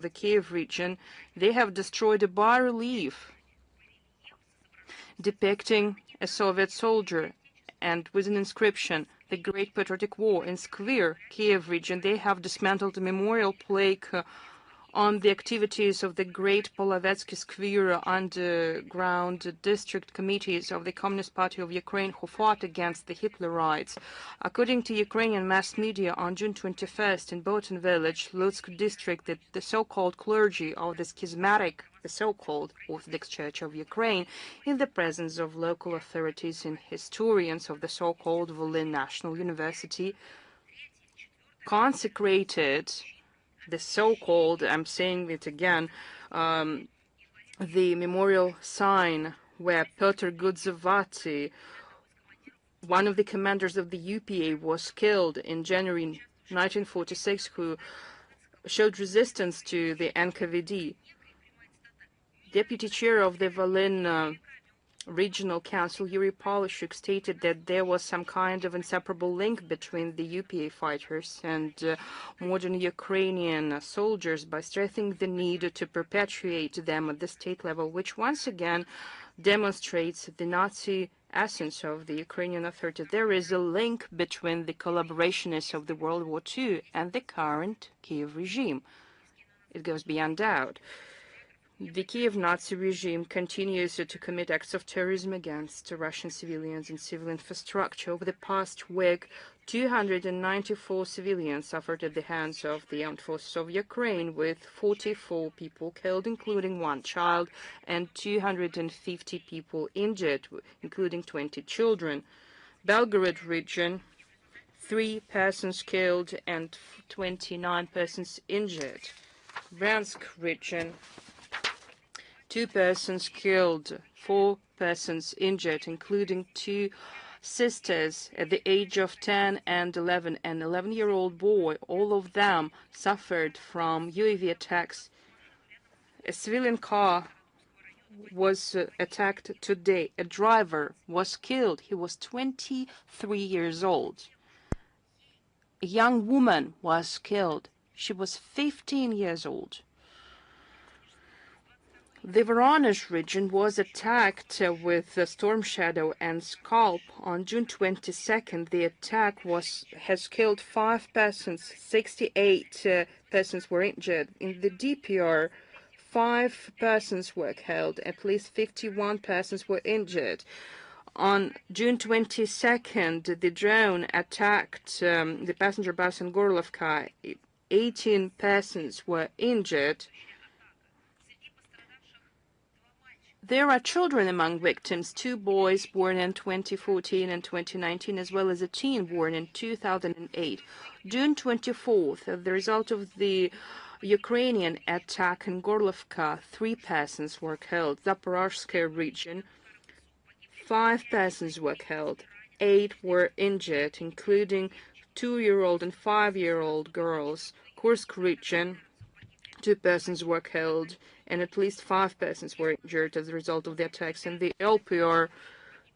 the Kiev region, they have destroyed a bas-relief depicting a Soviet soldier and with an inscription, "The Great Patriotic War." In Skvir, Kiev region, they have dismantled a memorial plaque on the activities of the Great Polovetsky Skvir underground district committees of the Communist Party of Ukraine who fought against the Hitlerites. According to Ukrainian mass media, on June 21st in Botin village, Lutsk district, the so-called clergy of the schismatic, the so-called Orthodox Church of Ukraine, in the presence of local authorities and historians of the so-called Volyn National University, consecrated the so-called, I'm saying it again, the memorial sign where Pyotr Gudzevati, one of the commanders of the UPA, was killed in January 1946, who showed resistance to the NKVD. Deputy chair of the Volyn Regional Council, Yuri Polishuk, stated that there was some kind of inseparable link between the UPA fighters and modern Ukrainian soldiers by stressing the need to perpetuate them at the state level, which once again demonstrates the Nazi essence of the Ukrainian authority. There is a link between the collaborationists of the World War II and the current Kiev regime. It goes beyond doubt. The Kiev Nazi regime continues to commit acts of terrorism against Russian civilians and civil infrastructure. Over the past week, 294 civilians suffered at the hands of the armed forces of Ukraine, with 44 people killed, including one child, and 250 people injured, including 20 children. Belgorod region, 3 persons killed and 29 persons injured. Bryansk region, 2 persons killed, 4 persons injured, including 2 sisters at the age of 10 and 11, an 11-year-old boy. All of them suffered from UAV attacks. A civilian car was attacked today. A driver was killed. He was 23 years old. A young woman was killed. She was 15 years old. The Voronezh region was attacked with Storm Shadow and Scalp on June 22nd. The attack has killed 5 persons, 68 persons were injured. In the DPR, 5 persons were killed, at least 51 persons were injured. On June 22nd, the drone attacked the passenger bus in Gorlovka. 18 persons were injured. There are children among victims, 2 boys born in 2014 and 2019, as well as a teen born in 2008. June 24th, as the result of the Ukrainian attack in Gorlovka, 3 persons were killed. Zaporozhye region, 5 persons were killed, 8 were injured, including 2-year-old and 5-year-old girls. Kursk region, 2 persons were killed, and at least 5 persons were injured as a result of the attacks. In the LPR,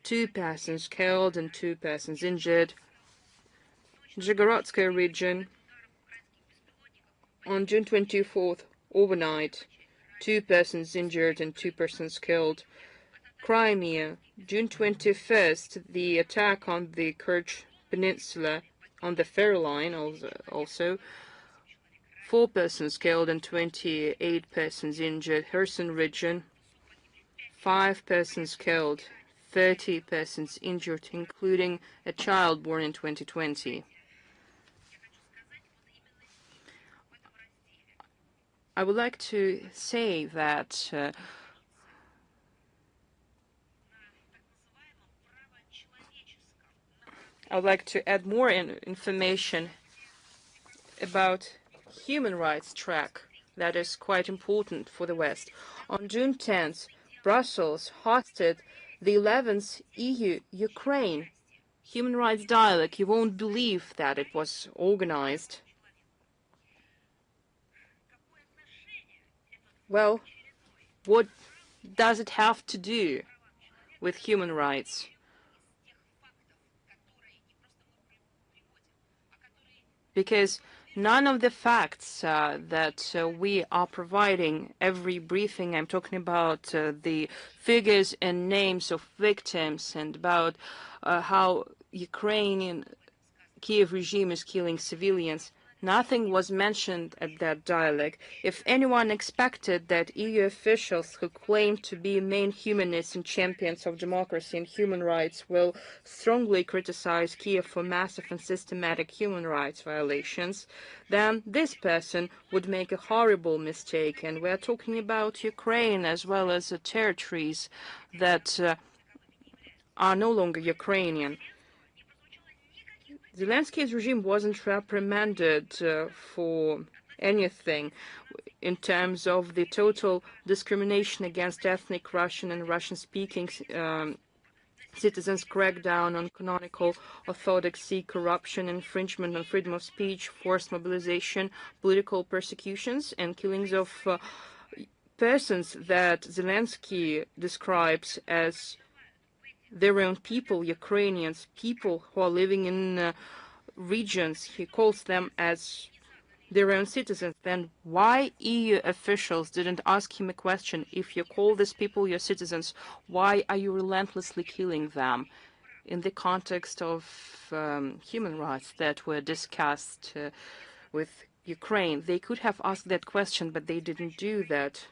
2 persons killed and 2 persons injured. Zhigorodsky region, on June 24th, overnight, 2 persons injured and 2 persons killed. Crimea, June 21st, the attack on the Kerch Peninsula, on the ferry line also, 4 persons killed and 28 persons injured. Kherson region, 5 persons killed, 30 persons injured, including a child born in 2020. I would like to say that I would like to add more information about human rights track that is quite important for the West. On June 10th, Brussels hosted the 11th EU-Ukraine Human Rights Dialogue. You won't believe that it was organized. Well, what does it have to do with human rights? Because None of the facts that we are providing every briefing, I'm talking about the figures and names of victims and about how Ukrainian Kiev regime is killing civilians. Nothing was mentioned at that dialogue. If anyone expected that EU officials who claim to be main humanists and champions of democracy and human rights will strongly criticize Kiev for massive and systematic human rights violations, then this person would make a horrible mistake. And we're talking about Ukraine as well as the territories that are no longer Ukrainian. Zelensky's regime wasn't reprimanded for anything in terms of the total discrimination against ethnic Russian and Russian-speaking citizens, crackdown on canonical orthodoxy, corruption, infringement on freedom of speech, forced mobilization, political persecutions, and killings of persons that Zelensky describes as their own people, Ukrainians, people who are living in regions. He calls them as their own citizens. Then why EU officials didn't ask him a question? If you call these people your citizens, why are you relentlessly killing them? In the context of human rights that were discussed with Ukraine, they could have asked that question, but they didn't do that.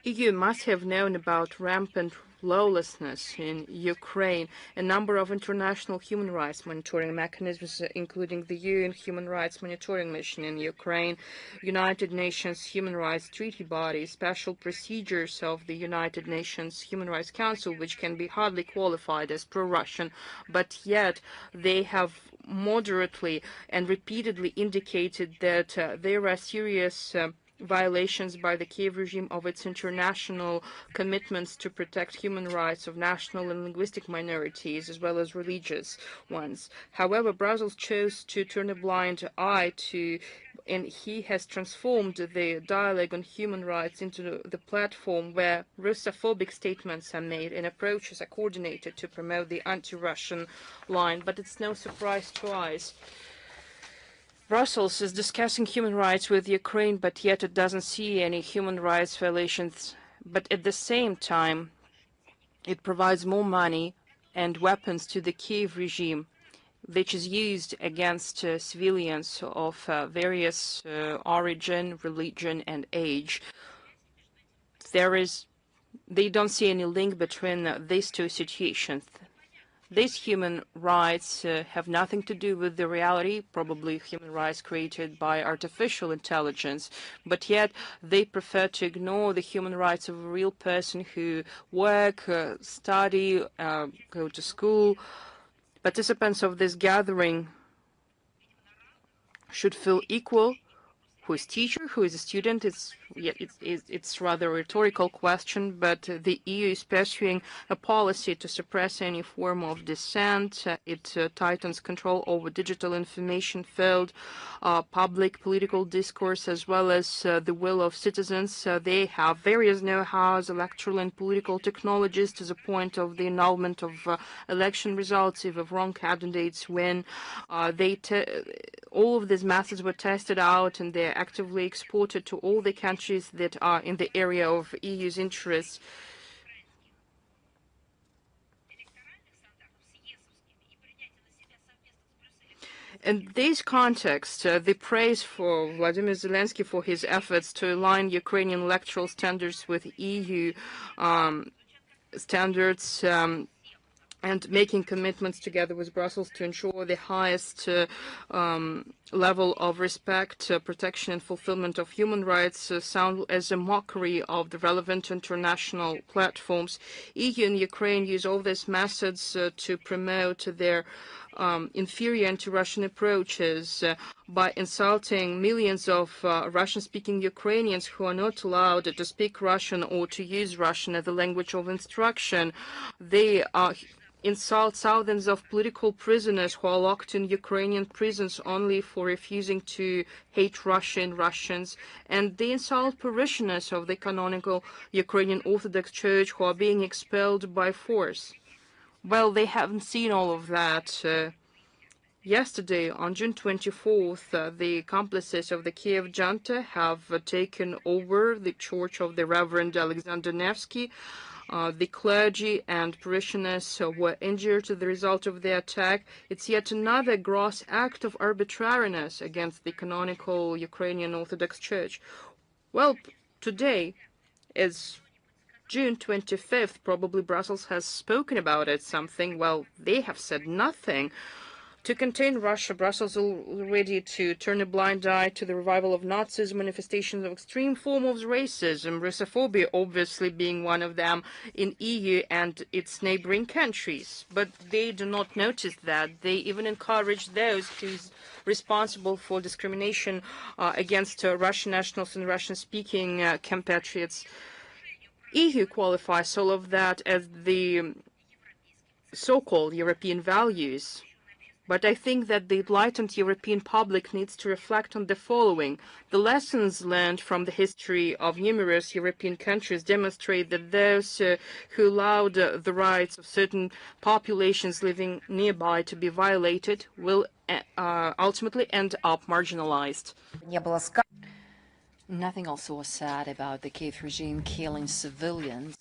EU must have known about rampant lawlessness in Ukraine. A number of international human rights monitoring mechanisms, including the UN Human Rights Monitoring Mission in Ukraine, United Nations Human Rights Treaty Body, special procedures of the United Nations Human Rights Council, which can be hardly qualified as pro-Russian, but yet they have moderately and repeatedly indicated that there are serious violations by the Kiev regime of its international commitments to protect human rights of national and linguistic minorities as well as religious ones. However, Brussels chose to turn a blind eye to, and he has transformed the dialogue on human rights into the platform where Russophobic statements are made and approaches are coordinated to promote the anti-Russian line. But it's no surprise to us. Brussels is discussing human rights with Ukraine, but yet it doesn't see any human rights violations. But at the same time, it provides more money and weapons to the Kiev regime, which is used against civilians of various origin, religion, and age. They don't see any link between these two situations. These human rights have nothing to do with the reality, probably human rights created by artificial intelligence, but yet they prefer to ignore the human rights of a real person who work, study, go to school. Participants of this gathering should feel equal. Who is teacher, who is a student? It's rather a rhetorical question, but the EU is pursuing a policy to suppress any form of dissent. It tightens control over digital information field, public political discourse, as well as the will of citizens. They have various know-hows, electoral and political technologies to the point of the annulment of election results if wrong candidates win. All of these methods were tested out and they're actively exported to all the countries that are in the area of EU's interests. In this context, the praise for Vladimir Zelensky for his efforts to align Ukrainian electoral standards with EU standards and making commitments together with Brussels to ensure the highest level of respect, protection and fulfillment of human rights sound as a mockery of the relevant international platforms. EU and Ukraine use all these methods to promote their inferior anti-Russian approaches by insulting millions of Russian-speaking Ukrainians who are not allowed to speak Russian or to use Russian as the language of instruction. They insult thousands of political prisoners who are locked in Ukrainian prisons only for refusing to hate Russia and Russians, and they insult parishioners of the canonical Ukrainian Orthodox Church who are being expelled by force. Well, they haven't seen all of that. Yesterday, on June 24th, the accomplices of the Kiev junta have taken over the church of the Reverend Alexander Nevsky. The clergy and parishioners were injured as the result of the attack. It's yet another gross act of arbitrariness against the canonical Ukrainian Orthodox Church. Well, today is June 25th. Probably Brussels has spoken about it, something. Well, they have said nothing. To contain Russia, Brussels is ready to turn a blind eye to the revival of Nazism, manifestations of extreme forms of racism, Russophobia obviously being one of them in EU and its neighboring countries. But they do not notice that. They even encourage those who's responsible for discrimination against Russian nationals and Russian-speaking compatriots. EU qualifies all of that as the so-called European values. But I think that the enlightened European public needs to reflect on the following. The lessons learned from the history of numerous European countries demonstrate that those who allowed the rights of certain populations living nearby to be violated will ultimately end up marginalized. Nothing also was said about the Kiev regime killing civilians,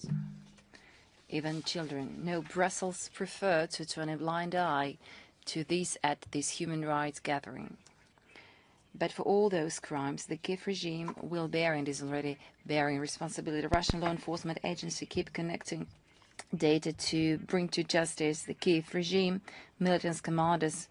even children. No, Brussels preferred to turn a blind eye to this at this human rights gathering. But for all those crimes, the Kiev regime will bear and is already bearing responsibility. The Russian law enforcement agency keep connecting data to bring to justice the Kiev regime, militants, commanders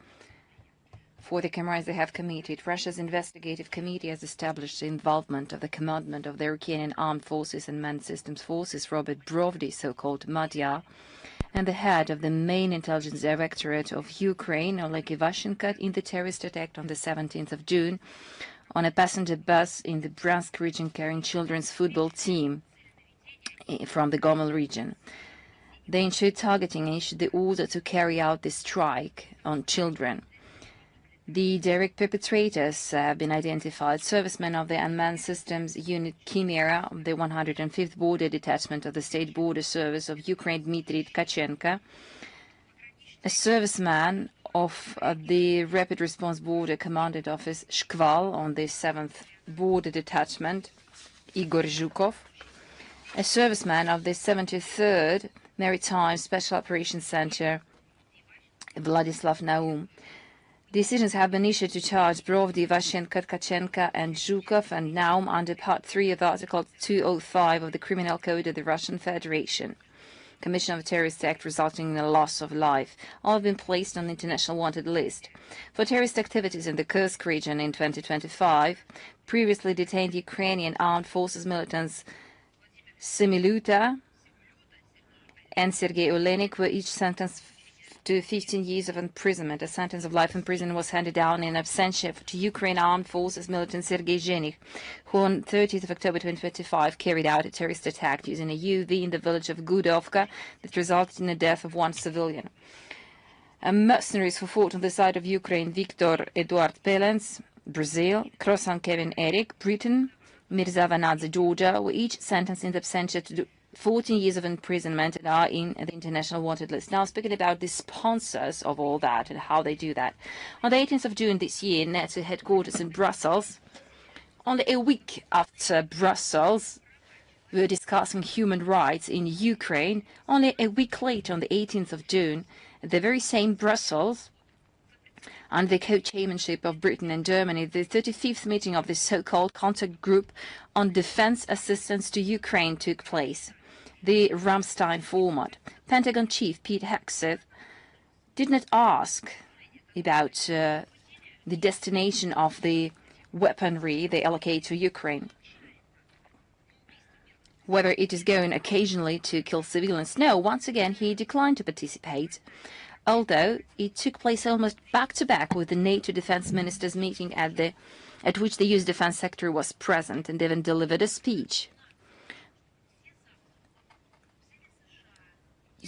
for the crimes they have committed. Russia's investigative committee has established the involvement of the commandant of the Ukrainian armed forces and manned systems forces, Robert Brovdy, so-called Madya, and the head of the main intelligence directorate of Ukraine, Oleg Ivashenko, in the terrorist attack on the 17th of June on a passenger bus in the Bryansk region carrying children's football team from the Gomel region. They ensured targeting and issued the order to carry out the strike on children. The direct perpetrators have been identified: servicemen of the Unmanned Systems Unit Chimera of the 105th Border Detachment of the State Border Service of Ukraine, Dmitry Tkachenko, a serviceman of the Rapid Response Border Commandant Office Shkval on the 7th Border Detachment, Igor Zhukov, a serviceman of the 73rd Maritime Special Operations Center, Vladislav Naum. Decisions have been issued to charge Brovdy, Ivashenko, Tkachenko, and Zhukov and Naum under Part 3 of Article 205 of the Criminal Code of the Russian Federation, Commission of a Terrorist Act resulting in a loss of life. All have been placed on the international wanted list. For terrorist activities in the Kursk region in 2025, previously detained Ukrainian armed forces militants Semiluta and Sergei Olenik were each sentenced to 15 years of imprisonment. A sentence of life in prison was handed down in absentia to Ukraine Armed Forces militant Sergei Zhenich, who on 30th of October 2025 carried out a terrorist attack using a UAV in the village of Gudovka that resulted in the death of one civilian. Mercenaries who fought on the side of Ukraine: Viktor Eduard Pelens, Brazil; Krosan Kevin Eric, Britain; Mirza Vanadze, Georgia, were each sentenced in absentia to 14 years of imprisonment and are in the international wanted list. Now, speaking about the sponsors of all that and how they do that. On the 18th of June this year, NATO headquarters in Brussels, only a week after Brussels were discussing human rights in Ukraine, only a week later, on the 18th of June, the very same Brussels, under the co-chairmanship of Britain and Germany, the 35th meeting of the so-called contact group on defense assistance to Ukraine took place. The Ramstein format. Pentagon Chief Pete Hegseth did not ask about the destination of the weaponry they allocate to Ukraine, whether it is going occasionally to kill civilians. No, once again, he declined to participate, although it took place almost back-to-back with the NATO defense ministers meeting at which the US defense secretary was present and even delivered a speech.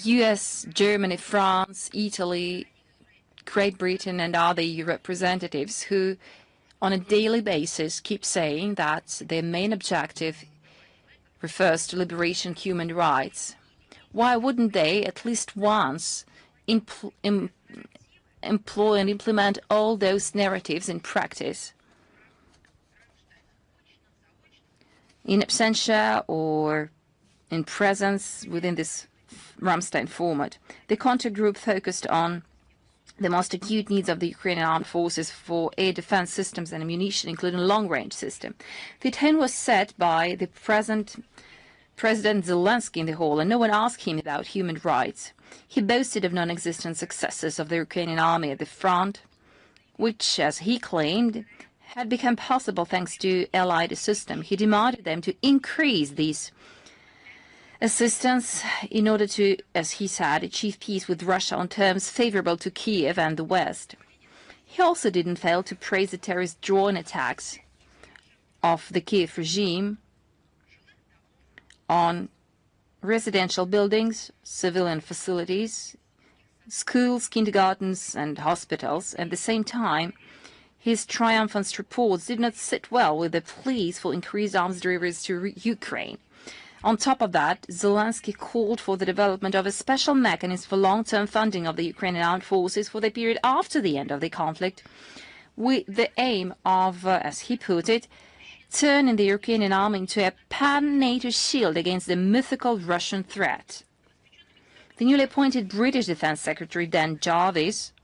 US, Germany, France, Italy, Great Britain and other representatives who on a daily basis keep saying that their main objective refers to liberation, human rights. Why wouldn't they at least once employ and implement all those narratives in practice. In absentia or in presence within this Ramstein format, the contact group focused on the most acute needs of the Ukrainian armed forces for air defense systems and ammunition, including long-range system. The tone was set by the President Zelensky in the hall, and no one asked him about human rights. He boasted of non-existent successes of the Ukrainian army at the front, which, as he claimed, had become possible thanks to Allied assistance. He demanded them to increase these assistance in order to, as he said, achieve peace with Russia on terms favorable to Kiev and the West. He also didn't fail to praise the terrorist drone attacks of the Kiev regime on residential buildings, civilian facilities, schools, kindergartens, and hospitals. At the same time, his triumphant reports did not sit well with the pleas for increased arms deliveries to Ukraine. On top of that, Zelensky called for the development of a special mechanism for long-term funding of the Ukrainian armed forces for the period after the end of the conflict, with the aim of, as he put it, turning the Ukrainian army into a pan-NATO shield against the mythical Russian threat. The newly appointed British Defense Secretary, Dan Jarvis,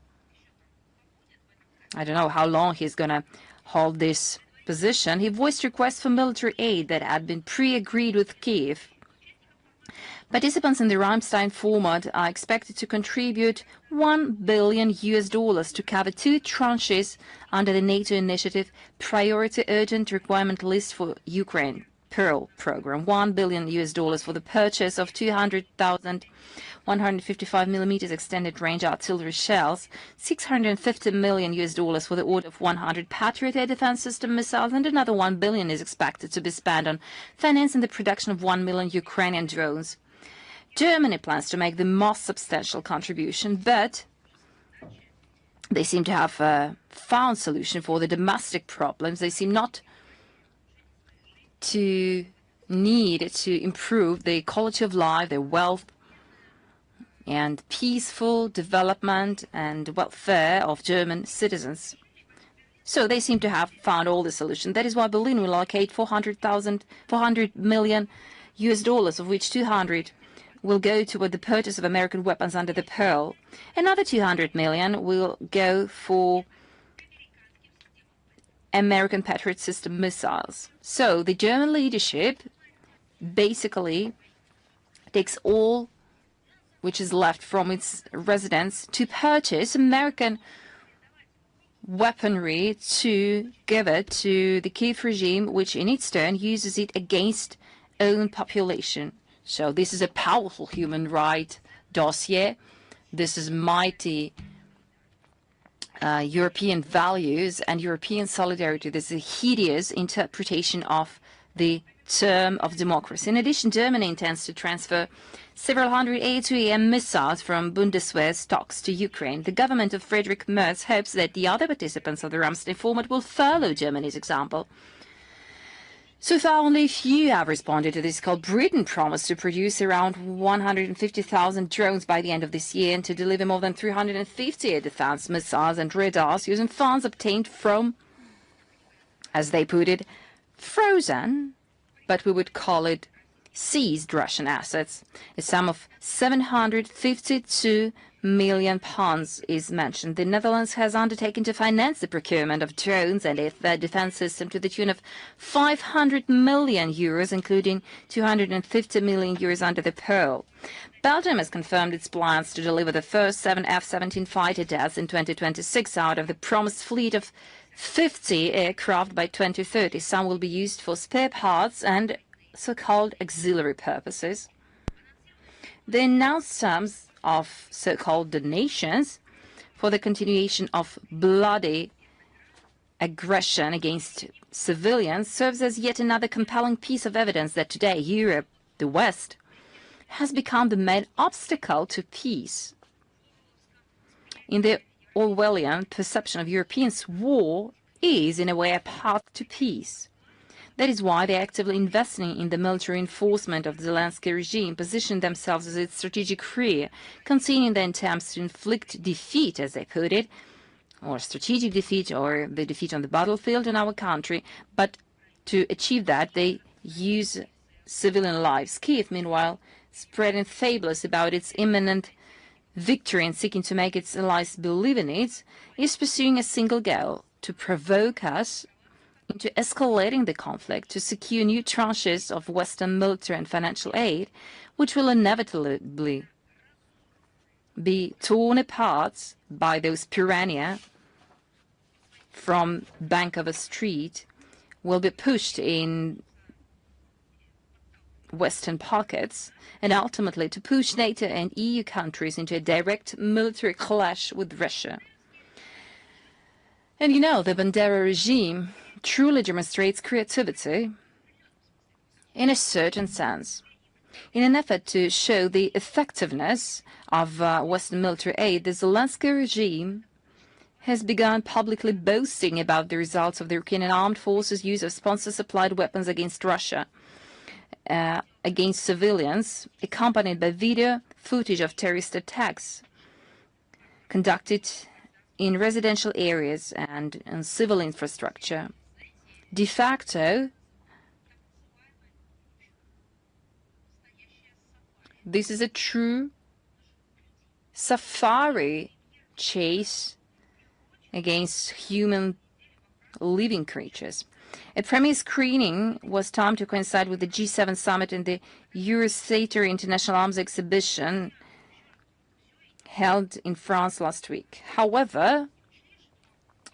I don't know how long he's going to hold this position, he voiced requests for military aid that had been pre-agreed with Kiev. Participants in the Ramstein format are expected to contribute $1 billion to cover 2 tranches under the NATO initiative Priority Urgent Requirement List for Ukraine Pearl program. $1 billion for the purchase of 200,000 155mm extended range artillery shells, $650 million for the order of 100 Patriot air defense system missiles, and another $1 billion is expected to be spent on financing the production of 1 million Ukrainian drones. Germany plans to make the most substantial contribution, but they seem to have found solution for the domestic problems. They seem not to need to improve the quality of life, their wealth, and peaceful development and welfare of German citizens. So they seem to have found all the solutions. That is why Berlin will allocate $400 million, of which 200 will go toward the purchase of American weapons under the Pearl. Another 200 million will go for American Patriot system missiles. So the German leadership basically takes all which is left from its residents to purchase American weaponry to give it to the Kiev regime, which in its turn uses it against own population. So this is a powerful human rights dossier. This is mighty European values and European solidarity. This is a hideous interpretation of the term of democracy. In addition, Germany intends to transfer several hundred A2AM missiles from Bundeswehr stocks to Ukraine. The government of Friedrich Merz hopes that the other participants of the Ramstein format will follow Germany's example. So far, only a few have responded to this call. Britain promised to produce around 150,000 drones by the end of this year and to deliver more than 350 air defense missiles and radars using funds obtained from, as they put it, frozen, but we would call it seized Russian assets. A sum of £752 million is mentioned. The Netherlands has undertaken to finance the procurement of drones and a defense system to the tune of €500 million, including €250 million under the Pearl. Belgium has confirmed its plans to deliver the first 7 F-17 fighter jets in 2026 out of the promised fleet of 50 aircraft by 2030. Some will be used for spare parts and so-called auxiliary purposes. The announced terms of so-called donations for the continuation of bloody aggression against civilians serves as yet another compelling piece of evidence that today Europe, the West, has become the main obstacle to peace. In the Orwellian perception of Europeans, war is, in a way, a path to peace. That is why they're actively investing in the military enforcement of the Zelensky regime, positioning themselves as its strategic rear, continuing their attempts to inflict defeat, as they put it, or strategic defeat, or the defeat on the battlefield in our country. But to achieve that, they use civilian lives. Kiev, meanwhile, spreading fables about its imminent victory and seeking to make its allies believe in it, is pursuing a single goal: to provoke us into escalating the conflict, to secure new tranches of Western military and financial aid, which will inevitably be torn apart by those piranha from bank of a street, will be pushed in Western pockets, and ultimately to push NATO and EU countries into a direct military clash with Russia. And you know, the Bandera regime truly demonstrates creativity in a certain sense. In an effort to show the effectiveness of Western military aid, the Zelensky regime has begun publicly boasting about the results of the Ukrainian armed forces' use of sponsor-supplied weapons against Russia, against civilians, accompanied by video footage of terrorist attacks conducted in residential areas and in civil infrastructure. De facto, this is a true safari chase against human living creatures. A premiere screening was timed to coincide with the G7 summit and the Eurostheater International Arms Exhibition held in France last week. However,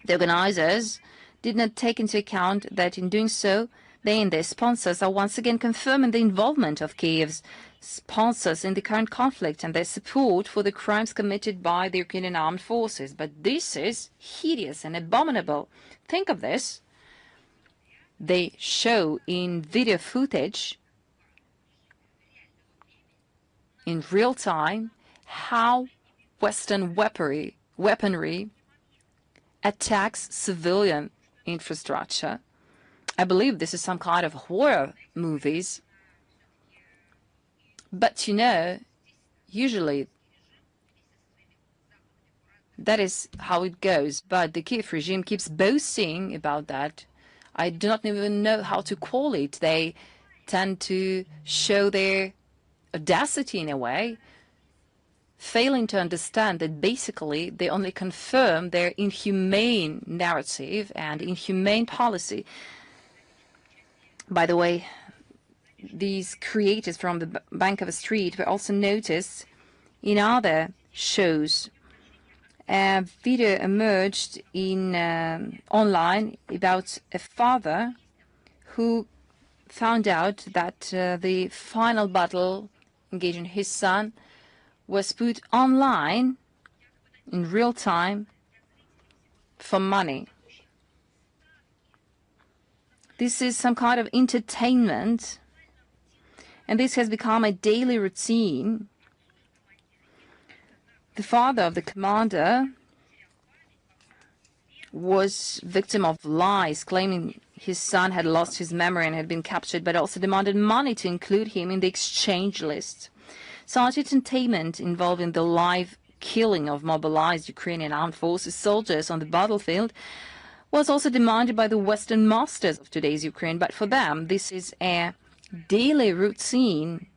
the organizers did not take into account that in doing so, they and their sponsors are once again confirming the involvement of Kiev's sponsors in the current conflict and their support for the crimes committed by the Ukrainian armed forces. But this is hideous and abominable. Think of this. They show in video footage in real time how Western weaponry attacks civilian infrastructure. I believe this is some kind of horror movies. But you know, usually that is how it goes. But the Kiev regime keeps boasting about that. I do not even know how to call it. They tend to show their audacity in a way, failing to understand that basically they only confirm their inhumane narrative and inhumane policy. By the way, these creators from the bank of a street were also noticed in other shows. A video emerged in online about a father who found out that the final battle engaging his son was put online in real time for money. This is some kind of entertainment, and this has become a daily routine. The father of the commander was victim of lies, claiming his son had lost his memory and had been captured, but also demanded money to include him in the exchange list. Such entertainment involving the live killing of mobilized Ukrainian armed forces soldiers on the battlefield was also demanded by the Western masters of today's Ukraine. But for them, this is a daily routine,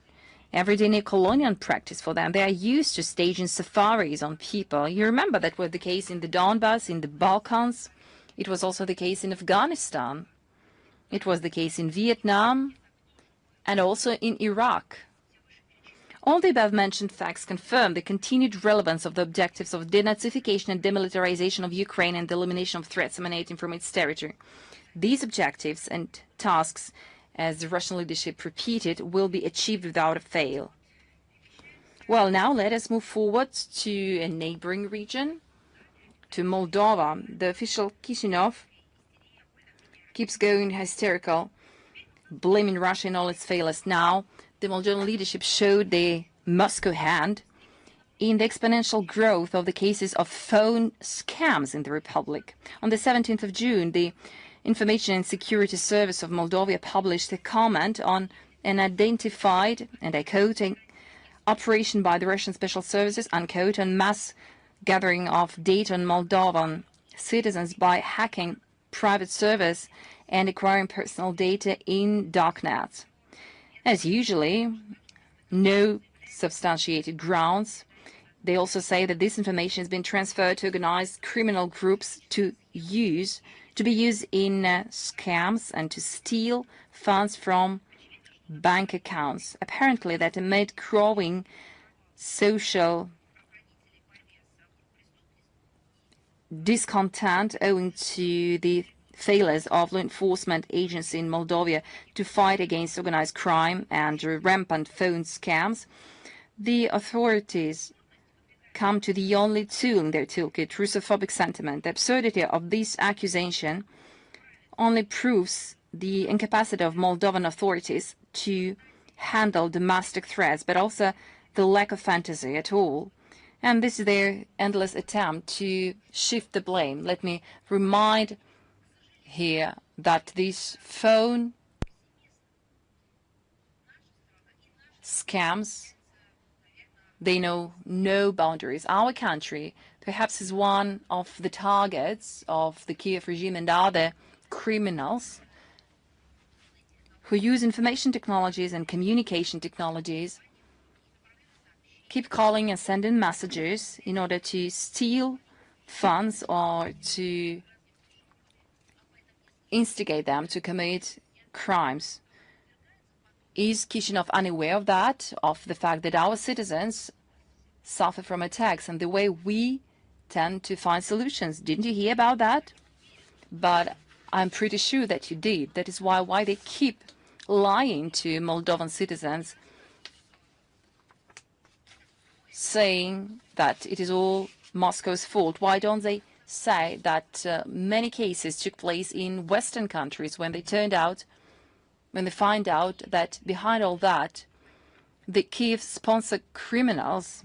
everyday neocolonial practice for them. They are used to staging safaris on people. You remember that was the case in the Donbass, in the Balkans. It was also the case in Afghanistan. It was the case in Vietnam and also in Iraq. All the above-mentioned facts confirm the continued relevance of the objectives of denazification and demilitarization of Ukraine and the elimination of threats emanating from its territory. These objectives and tasks, as the Russian leadership repeated, will be achieved without a fail. Well, now let us move forward to a neighboring region, to Moldova. The official Chisinau keeps going hysterical, blaming Russia in all its failures. Now, the Moldovan leadership showed the Moscow hand in the exponential growth of the cases of phone scams in the republic. On the 17th of June, the Information and Security Service of Moldova published a comment on an identified, and I quote, operation by the Russian Special Services, unquote, on mass gathering of data on Moldovan citizens by hacking private servers and acquiring personal data in darknet. As usually, no substantiated grounds. They also say that this information has been transferred to organized criminal groups to be used in scams and to steal funds from bank accounts. Apparently, that amid growing social discontent owing to the failures of law enforcement agencies in Moldova to fight against organized crime and rampant phone scams, the authorities come to the only tool in their toolkit, Russophobic sentiment. The absurdity of this accusation only proves the incapacity of Moldovan authorities to handle domestic threats, but also the lack of fantasy at all. And this is their endless attempt to shift the blame. Let me remind here that these phone scams, they know no boundaries. Our country perhaps is one of the targets of the Kiev regime and other criminals who use information technologies and communication technologies, keep calling and sending messages in order to steal funds or to instigate them to commit crimes. Is Chisinau unaware of that, of the fact that our citizens suffer from attacks and the way we tend to find solutions? Didn't you hear about that? But I'm pretty sure that you did. That is why they keep lying to Moldovan citizens, saying that it is all Moscow's fault. Why don't they say that many cases took place in Western countries when they find out that behind all that, the Kiev-sponsored criminals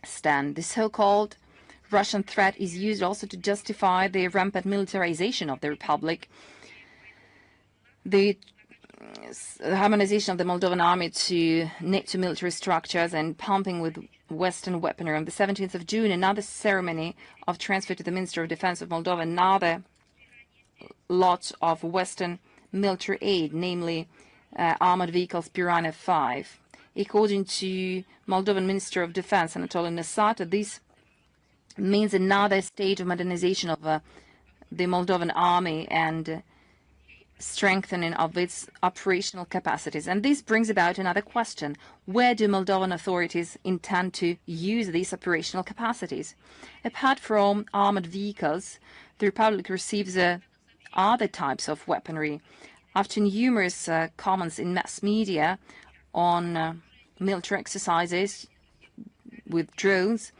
stand. The so-called Russian threat is used also to justify the rampant militarization of the republic, the harmonization of the Moldovan army to NATO military structures and pumping with Western weaponry. On the 17th of June, another ceremony of transfer to the Minister of Defense of Moldova, another lot of Western military aid, namely armored vehicles Piranha 5. According to Moldovan Minister of Defense, Anatoly Nasata, this means another stage of modernization of the Moldovan army and strengthening of its operational capacities. And this brings about another question. Where do Moldovan authorities intend to use these operational capacities? Apart from armored vehicles, the Republic receives other types of weaponry. After numerous comments in mass media on military exercises with drones,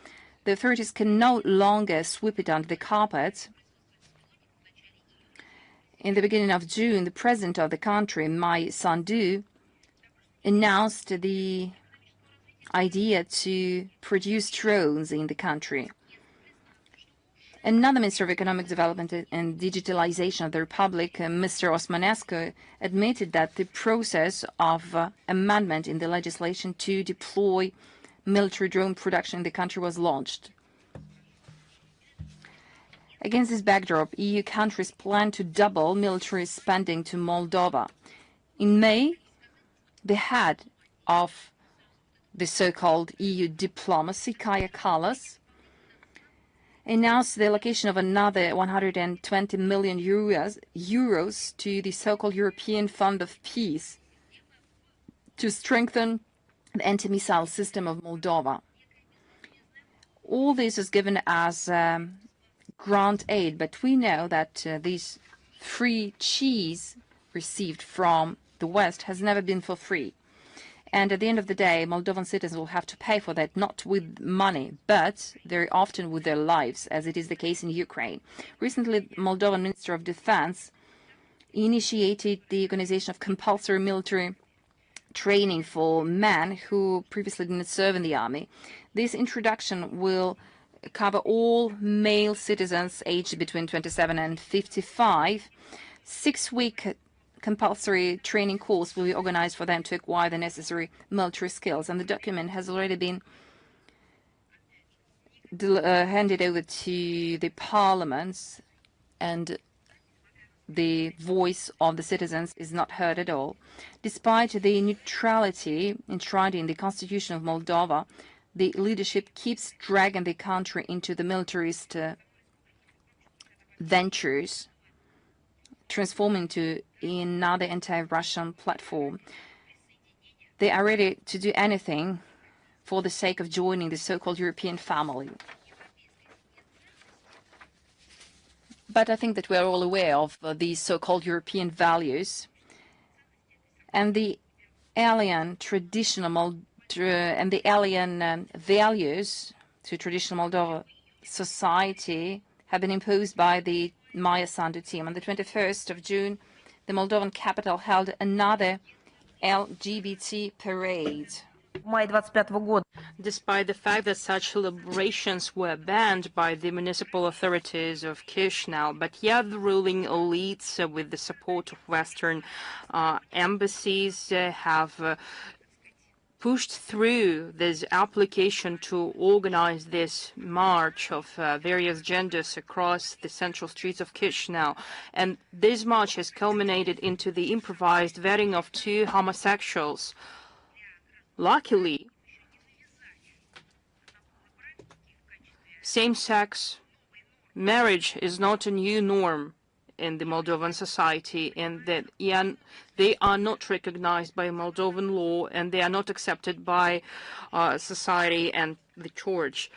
the authorities can no longer sweep it under the carpet. In the beginning of June, the president of the country, Mai Sandu, announced the idea to produce drones in the country. Another Minister of Economic Development and Digitalization of the Republic, Mr. Osmanescu, admitted that the process of amendment in the legislation to deploy military drone production in the country was launched. Against this backdrop, EU countries plan to double military spending to Moldova. In May, the head of the so-called EU diplomacy, Kaja Kallas, announced the allocation of another 120 million euros to the so-called European Fund of Peace to strengthen the anti-missile system of Moldova. All this is given as grant aid, but we know that this free cheese received from the West has never been for free. And at the end of the day, Moldovan citizens will have to pay for that, not with money, but very often with their lives, as it is the case in Ukraine. Recently, the Moldovan Minister of Defense initiated the organization of compulsory military training for men who previously didn't serve in the army. This introduction will cover all male citizens aged between 27 and 55. 6-week compulsory training course will be organized for them to acquire the necessary military skills, and the document has already been handed over to the parliaments, and the voice of the citizens is not heard at all. Despite the neutrality enshrined in the Constitution of Moldova, the leadership keeps dragging the country into the militarist ventures, transforming into another anti-Russian platform. They are ready to do anything for the sake of joining the so-called European family. But I think that we are all aware of these so-called European values, and the alien values to traditional Moldova society have been imposed by the Maria Zakharova team. On the 21st of June, the Moldovan capital held another LGBT parade. Despite the fact that such celebrations were banned by the municipal authorities of Chisinau, but yet the ruling elites, with the support of Western embassies, have pushed through this application to organize this march of various genders across the central streets of Chisinau. And this march has culminated into the improvised vetting of 2 homosexuals. Luckily, same-sex marriage is not a new norm in the Moldovan society, and that they are not recognized by Moldovan law, and they are not accepted by society and the church.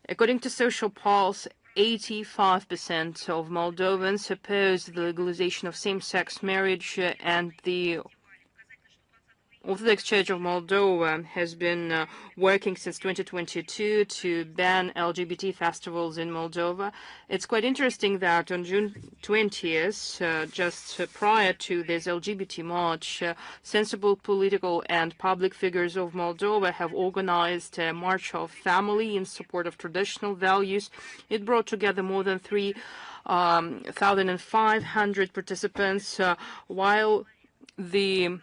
According to Social Pulse, 85% of Moldovans oppose the legalization of same-sex marriage, and the Orthodox Church of Moldova has been working since 2022 to ban LGBT festivals in Moldova. It's quite interesting that on June 20th, just prior to this LGBT march, sensible political and public figures of Moldova have organized a March of Family in support of traditional values. It brought together more than 3,500 participants, while the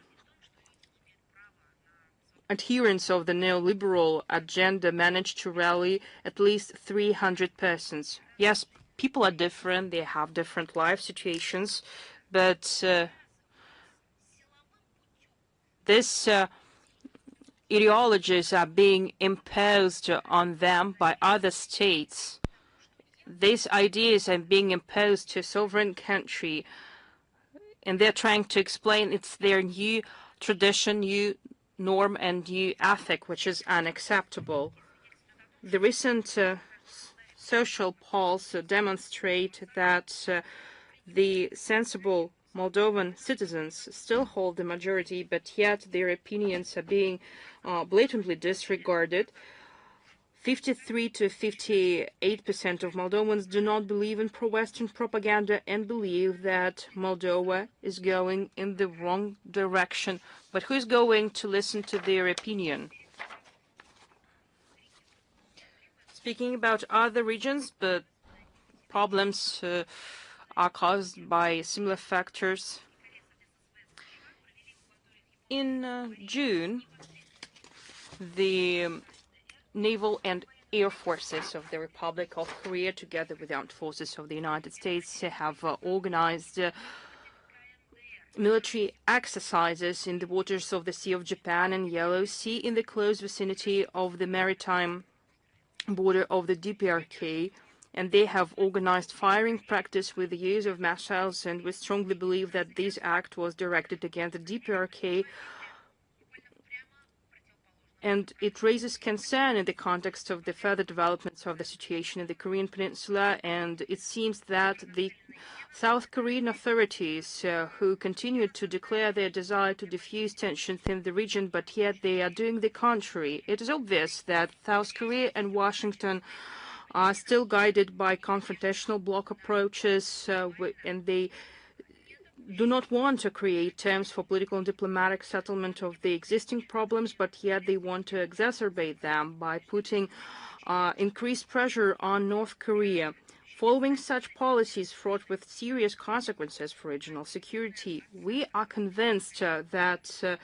adherents of the neoliberal agenda managed to rally at least 300 persons. Yes, people are different, they have different life situations, but these ideologies are being imposed on them by other states. These ideas are being imposed to a sovereign country, and they're trying to explain it's their new tradition, new norm and new ethic, which is unacceptable. The recent social polls demonstrate that the sensible Moldovan citizens still hold the majority, but yet their opinions are being blatantly disregarded. 53 to 58% of Moldovans do not believe in pro-Western propaganda and believe that Moldova is going in the wrong direction. But who's going to listen to their opinion? Speaking about other regions, but problems are caused by similar factors. In June, the naval and air forces of the Republic of Korea, together with the armed forces of the United States, have organized military exercises in the waters of the Sea of Japan and Yellow Sea in the close vicinity of the maritime border of the DPRK, and they have organized firing practice with the use of missiles, and we strongly believe that this act was directed against the DPRK, and it raises concern in the context of the further developments of the situation in the Korean Peninsula. And it seems that the South Korean authorities, who continue to declare their desire to diffuse tensions in the region, but yet they are doing the contrary. It is obvious that South Korea and Washington are still guided by confrontational bloc approaches, and they do not want to create terms for political and diplomatic settlement of the existing problems, but yet they want to exacerbate them by putting increased pressure on North Korea. Following such policies fraught with serious consequences for regional security, we are convinced that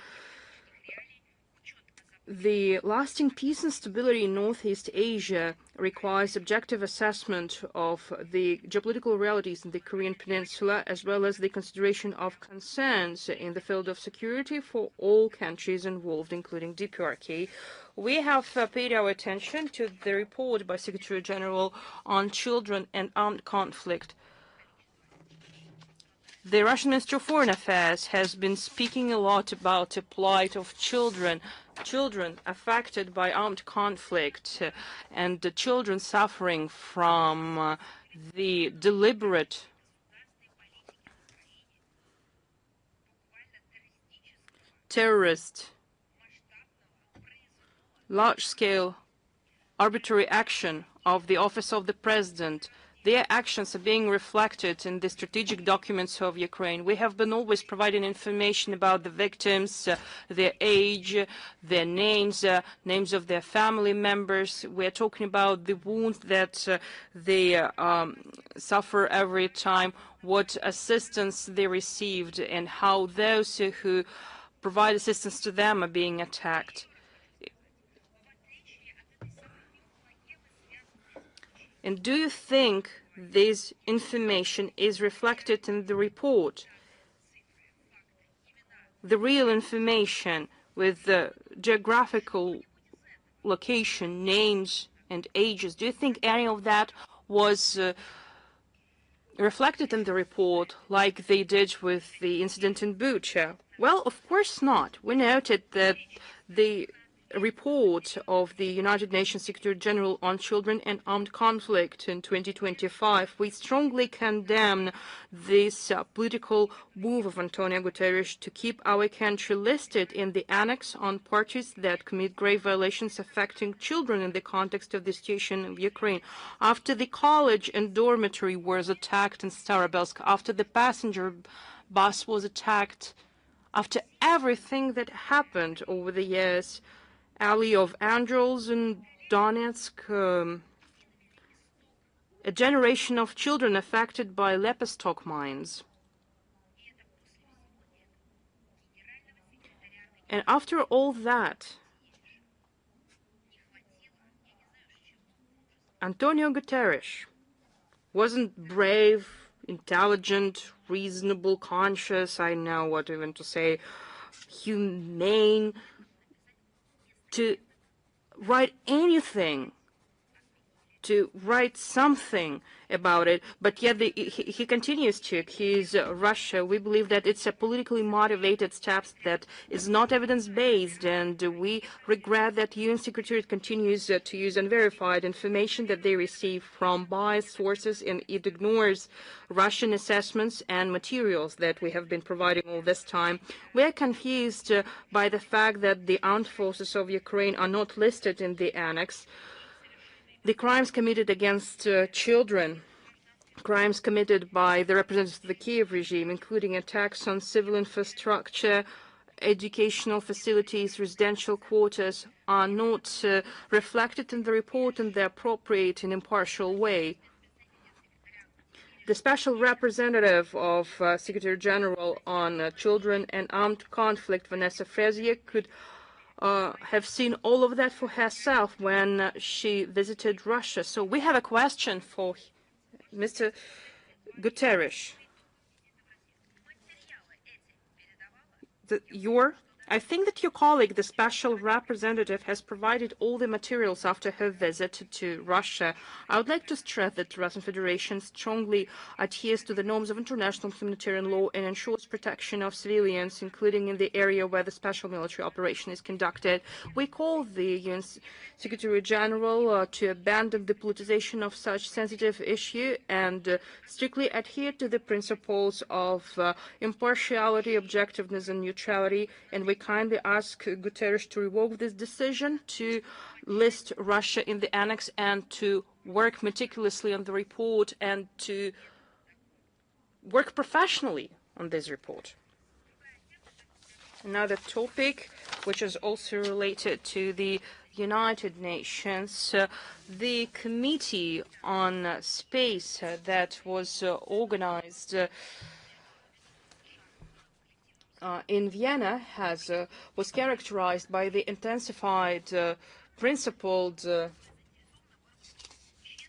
the lasting peace and stability in Northeast Asia requires objective assessment of the geopolitical realities in the Korean Peninsula, as well as the consideration of concerns in the field of security for all countries involved, including DPRK. We have paid our attention to the report by Secretary General on children and armed conflict. The Russian Minister of Foreign Affairs has been speaking a lot about the plight of children affected by armed conflict and the children suffering from the deliberate terrorist, large-scale arbitrary action of the Office of the President. Their actions are being reflected in the strategic documents of Ukraine. We have been always providing information about the victims, their age, their names, names of their family members. We are talking about the wounds that they suffer every time, what assistance they received, and how those who provide assistance to them are being attacked. And do you think this information is reflected in the report? The real information with the geographical location, names, and ages. Do you think any of that was reflected in the report like they did with the incident in Bucha? Well, of course not. We noted that the report of the United Nations Secretary General on Children and Armed Conflict in 2025, we strongly condemn this political move of Antonio Guterres to keep our country listed in the annex on parties that commit grave violations affecting children in the context of the situation in Ukraine. After the college and dormitory was attacked in Starobelsk, after the passenger bus was attacked, after everything that happened over the years, Alley of Angels in Donetsk, a generation of children affected by Lepestok mines. And after all that, Antonio Guterres wasn't brave, intelligent, reasonable, conscious, I know what even to say, humane, to write anything, to write something about it, but yet he continues to accuse Russia. We believe that it's a politically motivated step that is not evidence-based, and we regret that UN Secretariat continues to use unverified information that they receive from biased sources, and it ignores Russian assessments and materials that we have been providing all this time. We are confused by the fact that the armed forces of Ukraine are not listed in the annex. The crimes committed against children, crimes committed by the representatives of the Kiev regime, including attacks on civil infrastructure, educational facilities, residential quarters, are not reflected in the report in the appropriate and impartial way. The special representative of Secretary General on Children and Armed Conflict, Vanessa Frazier, could have seen all of that for herself when she visited Russia. So we have a question for Mr. Guterres. I think that your colleague, the special representative, has provided all the materials after her visit to Russia. I would like to stress that the Russian Federation strongly adheres to the norms of international humanitarian law and ensures protection of civilians, including in the area where the special military operation is conducted. We call the UN Secretary General to abandon the politicization of such sensitive issue and strictly adhere to the principles of impartiality, objectiveness, and neutrality, and we kindly ask Guterres to revoke this decision to list Russia in the annex and to work meticulously on the report and to work professionally on this report. Another topic which is also related to the United Nations. The Committee on Space that was organized in Vienna was characterized by the intensified, principled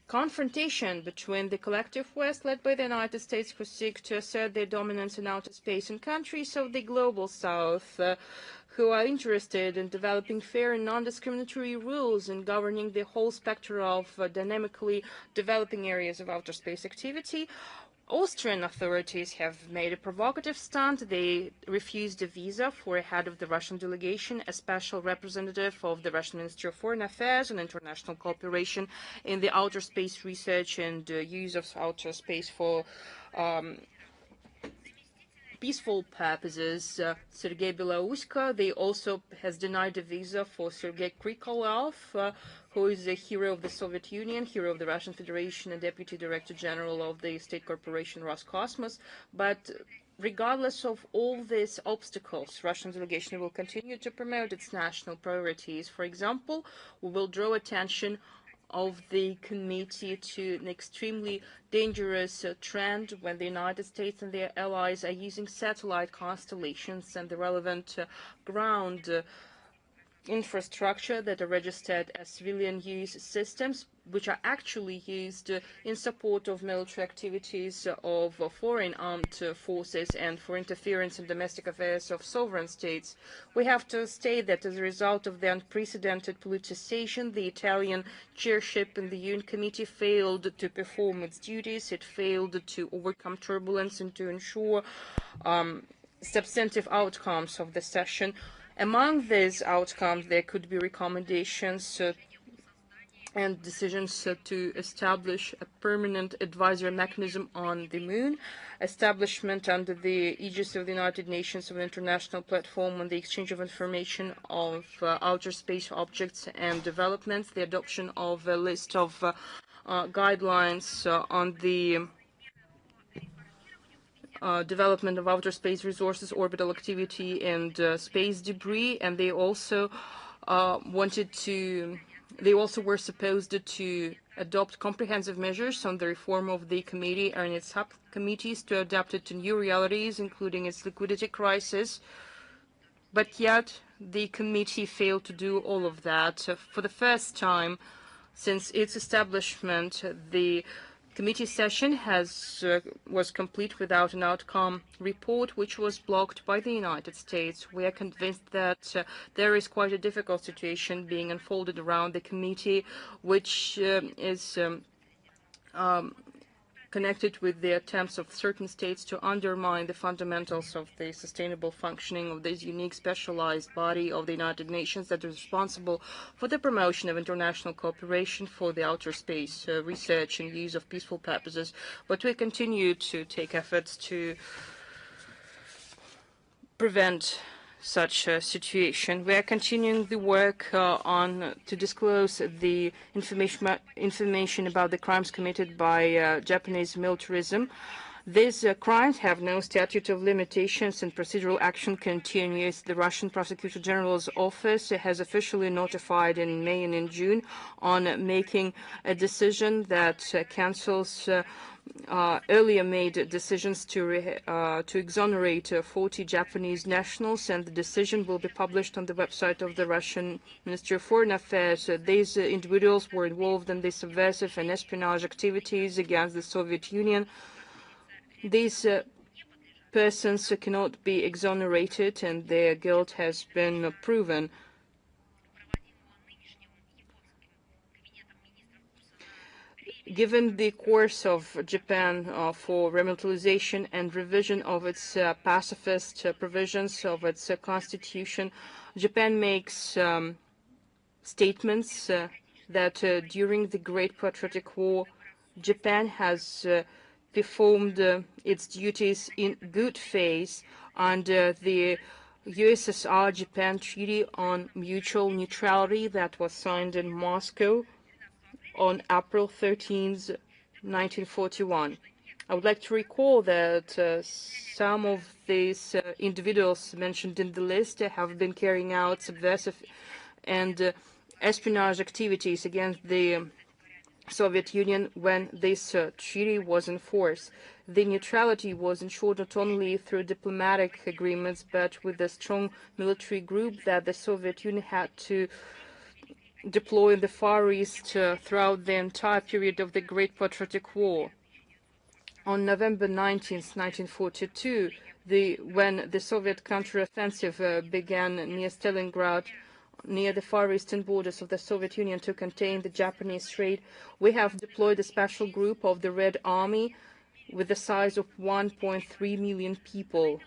confrontation between the collective West, led by the United States, who seek to assert their dominance in outer space, and countries of the global South, who are interested in developing fair and non-discriminatory rules and governing the whole spectrum of dynamically developing areas of outer space activity. Austrian authorities have made a provocative stunt. They refused a visa for a head of the Russian delegation, a special representative of the Russian Ministry of Foreign Affairs and International Cooperation in the outer space research and use of outer space for peaceful purposes. Sergei Belauska, they also has denied a visa for Sergei Krikalev, who is a hero of the Soviet Union, hero of the Russian Federation, and Deputy Director General of the state corporation Roscosmos. But regardless of all these obstacles, Russian delegation will continue to promote its national priorities. For example, we will draw attention of the committee to an extremely dangerous trend when the United States and their allies are using satellite constellations and the relevant ground infrastructure that are registered as civilian use systems, which are actually used in support of military activities of foreign armed forces and for interference in domestic affairs of sovereign states. We have to state that as a result of the unprecedented politicization, the Italian chairship in the UN Committee failed to perform its duties. It failed to overcome turbulence and to ensure substantive outcomes of the session. Among these outcomes, there could be recommendations and decisions to establish a permanent advisory mechanism on the moon, establishment under the aegis of the United Nations of an international platform on the exchange of information of outer space objects and developments, the adoption of a list of guidelines on the development of outer space resources, orbital activity, and space debris. And they also they also were supposed to adopt comprehensive measures on the reform of the committee and its subcommittees to adapt it to new realities, including its liquidity crisis. But yet, the committee failed to do all of that. For the first time since its establishment, the committee session was complete without an outcome report, which was blocked by the United States. We are convinced that there is quite a difficult situation being unfolded around the committee, which is connected with the attempts of certain states to undermine the fundamentals of the sustainable functioning of this unique specialized body of the United Nations that is responsible for the promotion of international cooperation for the outer space research and use of peaceful purposes. But we continue to take efforts to prevent such a situation. We are continuing the work to disclose the information about the crimes committed by Japanese militarism. These crimes have no statute of limitations and procedural action continues. The Russian Prosecutor General's office has officially notified in May and in June on making a decision that cancels earlier made decisions to exonerate 40 Japanese nationals, and the decision will be published on the website of the Russian Ministry of Foreign Affairs. These individuals were involved in the subversive and espionage activities against the Soviet Union. These persons cannot be exonerated, and their guilt has been proven. Given the course of Japan for remilitarization and revision of its pacifist provisions of its constitution, Japan makes statements that during the Great Patriotic War, Japan has performed its duties in good faith under the USSR-Japan Treaty on Mutual Neutrality that was signed in Moscow on April 13, 1941. I would like to recall that some of these individuals mentioned in the list have been carrying out subversive and espionage activities against the Soviet Union when this treaty was in force. The neutrality was ensured not only through diplomatic agreements, but with a strong military group that the Soviet Union had to deploy in the Far East throughout the entire period of the Great Patriotic War. On November 19th, 1942, when the Soviet counteroffensive began near Stalingrad, near the far eastern borders of the Soviet Union to contain the Japanese Strait, we have deployed a special group of the Red Army with the size of 1.3 million people.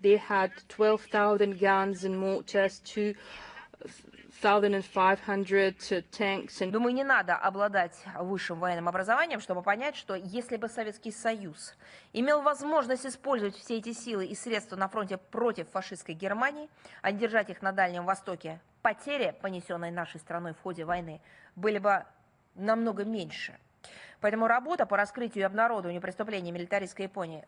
They had 12,000 guns and mortars, 2,500 tanks and Думаю, не надо обладать высшим военным образованием, чтобы понять, что если бы Советский Союз имел возможность использовать все эти силы и средства на фронте против фашистской Германии, а не держать их на Дальнем Востоке, потери, понесенные нашей страной в ходе войны, были бы намного меньше. Поэтому работа по раскрытию и обнародованию преступлений милитаристской Японии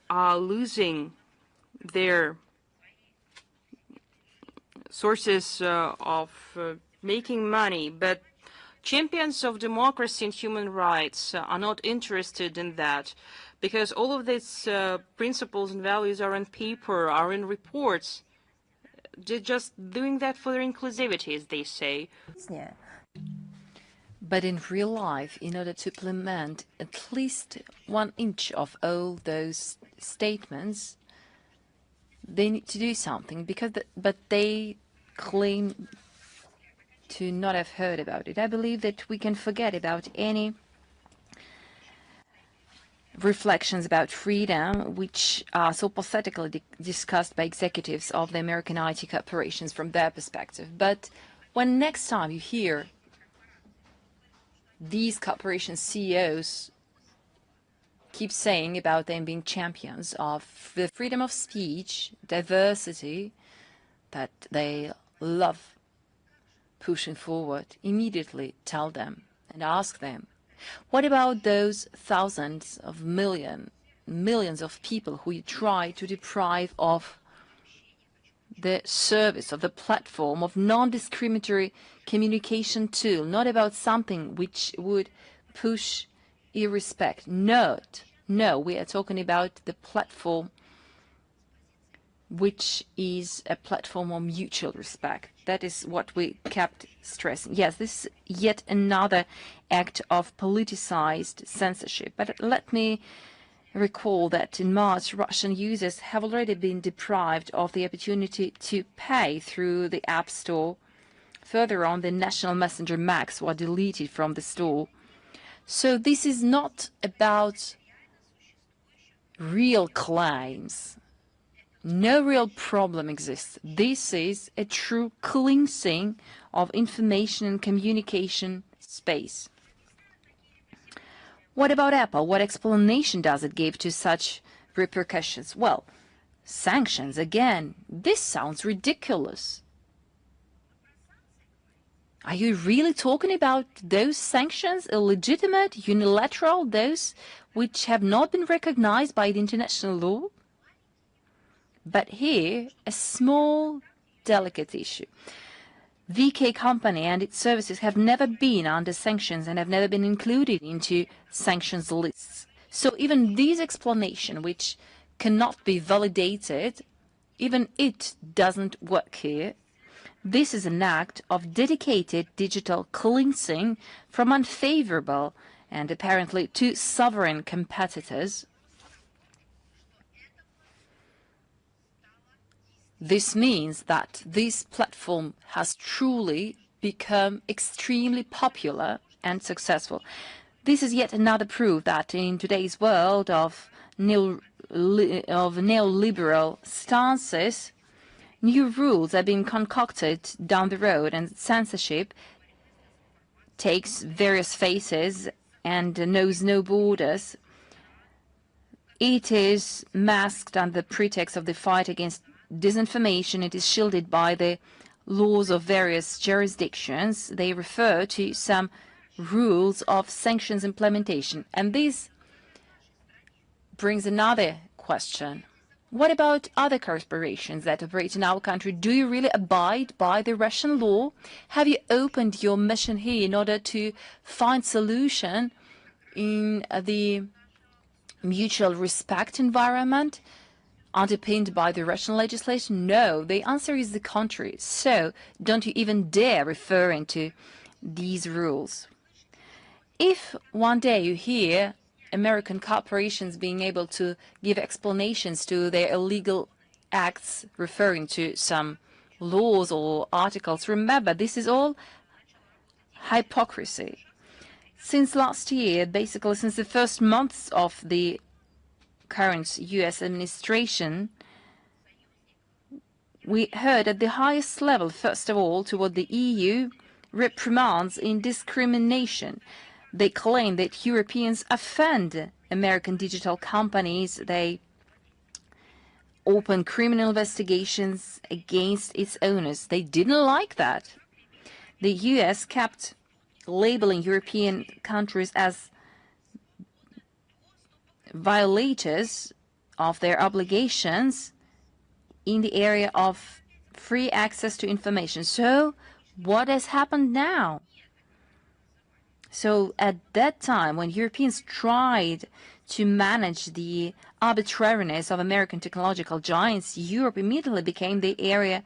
are losing their sources of making money, but champions of democracy and human rights are not interested in that, because all of these principles and values are on paper, are in reports, They're just doing that for their inclusivity, as they say. But in real life, in order to implement at least 1 inch of all those statements, they need to do something, but they claim to not have heard about it. I believe that we can forget about any reflections about freedom, which are so pathetically discussed by executives of the American IT corporations from their perspective. But when next time you hear these corporation CEOs keep saying about them being champions of the freedom of speech, diversity, that they love pushing forward, immediately tell them and ask them, what about those thousands of millions of people who you try to deprive of the service, of the platform, of non-discriminatory communication tool, not about something which would push irrespect. No, we are talking about the platform which is a platform of mutual respect. That is what we kept stressing. Yes, this is yet another act of politicized censorship. But let me recall that in March, Russian users have already been deprived of the opportunity to pay through the App Store. Further on, the National Messenger Max were deleted from the store. So this is not about real claims. No real problem exists. This is a true cleansing of information and communication space. What about Apple? What explanation does it give to such repercussions? Well, sanctions again. This sounds ridiculous. Are you really talking about those sanctions, illegitimate, unilateral, those which have not been recognized by the international law? But here, a small, delicate issue. VK company and its services have never been under sanctions and have never been included into sanctions lists. So even this explanation, which cannot be validated, even it doesn't work here. This is an act of dedicated digital cleansing from unfavorable and apparently too sovereign competitors. This means that this platform has truly become extremely popular and successful. This is yet another proof that in today's world of neoliberal stances, new rules are being concocted down the road, and censorship takes various faces and knows no borders. It is masked under the pretext of the fight against disinformation. It is shielded by the laws of various jurisdictions. They refer to some rules of sanctions implementation. And this brings another question. What about other corporations that operate in our country? Do you really abide by the Russian law? Have you opened your mission here in order to find solution in the mutual respect environment underpinned by the Russian legislation? No, the answer is the contrary. So don't you even dare refer into these rules. If one day you hear American corporations being able to give explanations to their illegal acts referring to some laws or articles, remember, this is all hypocrisy. Since last year, basically since the first months of the current U.S. administration, we heard at the highest level, first of all, toward the EU, reprimands in discrimination. They claim that Europeans offend American digital companies. They open criminal investigations against its owners. They didn't like that. The U.S. kept labeling European countries as violators of their obligations in the area of free access to information. So what has happened now? So at that time, when Europeans tried to manage the arbitrariness of American technological giants, Europe immediately became the area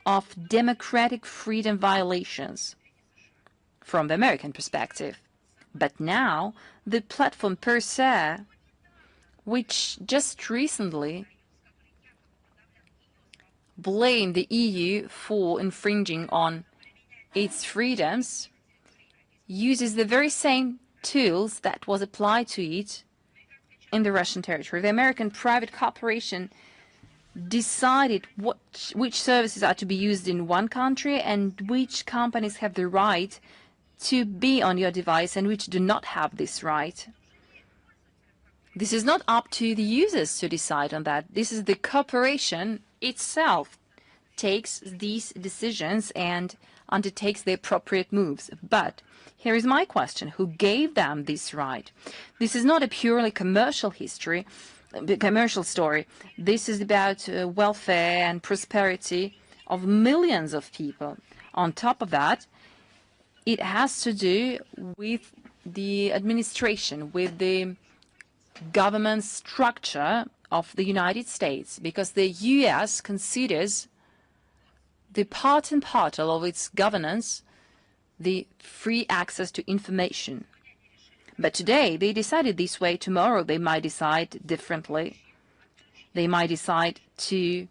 of democratic freedom violations from the American perspective. But now, the platform per se, which just recently blamed the EU for infringing on its freedoms, uses the very same tools that was applied to it in the Russian territory. The American private corporation decided which services are to be used in one country and which companies have the right to be on your device and which do not have this right. This is not up to the users to decide on that. This is the corporation itself takes these decisions and undertakes the appropriate moves. But here is my question: who gave them this right? This is not a purely commercial story. This is about welfare and prosperity of millions of people. On top of that, it has to do with the administration, with the government structure of the United States, because the US considers the part and parcel of its governance the free access to information. But today they decided this way. Tomorrow they might decide differently. They might decide to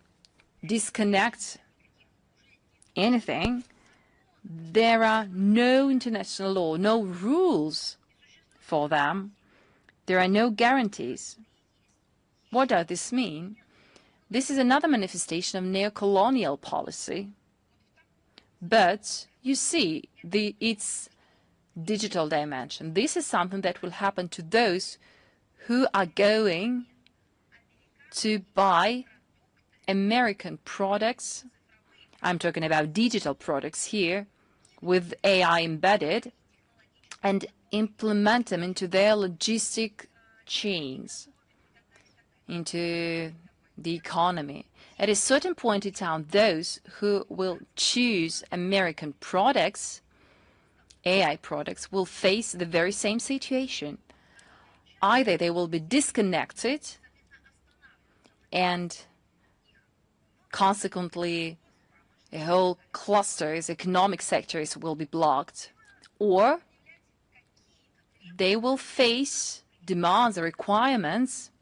disconnect anything. There are no international law, no rules for them. There are no guarantees. What does this mean? This is another manifestation of neocolonial policy. But you see its digital dimension. This is something that will happen to those who are going to buy American products. I'm talking about digital products here with AI embedded, and implement them into their logistic chains, into the economy. At a certain point in time, those who will choose American products, AI products, will face the very same situation. Either they will be disconnected and consequently a whole clusters, economic sectors will be blocked, or they will face demands or requirements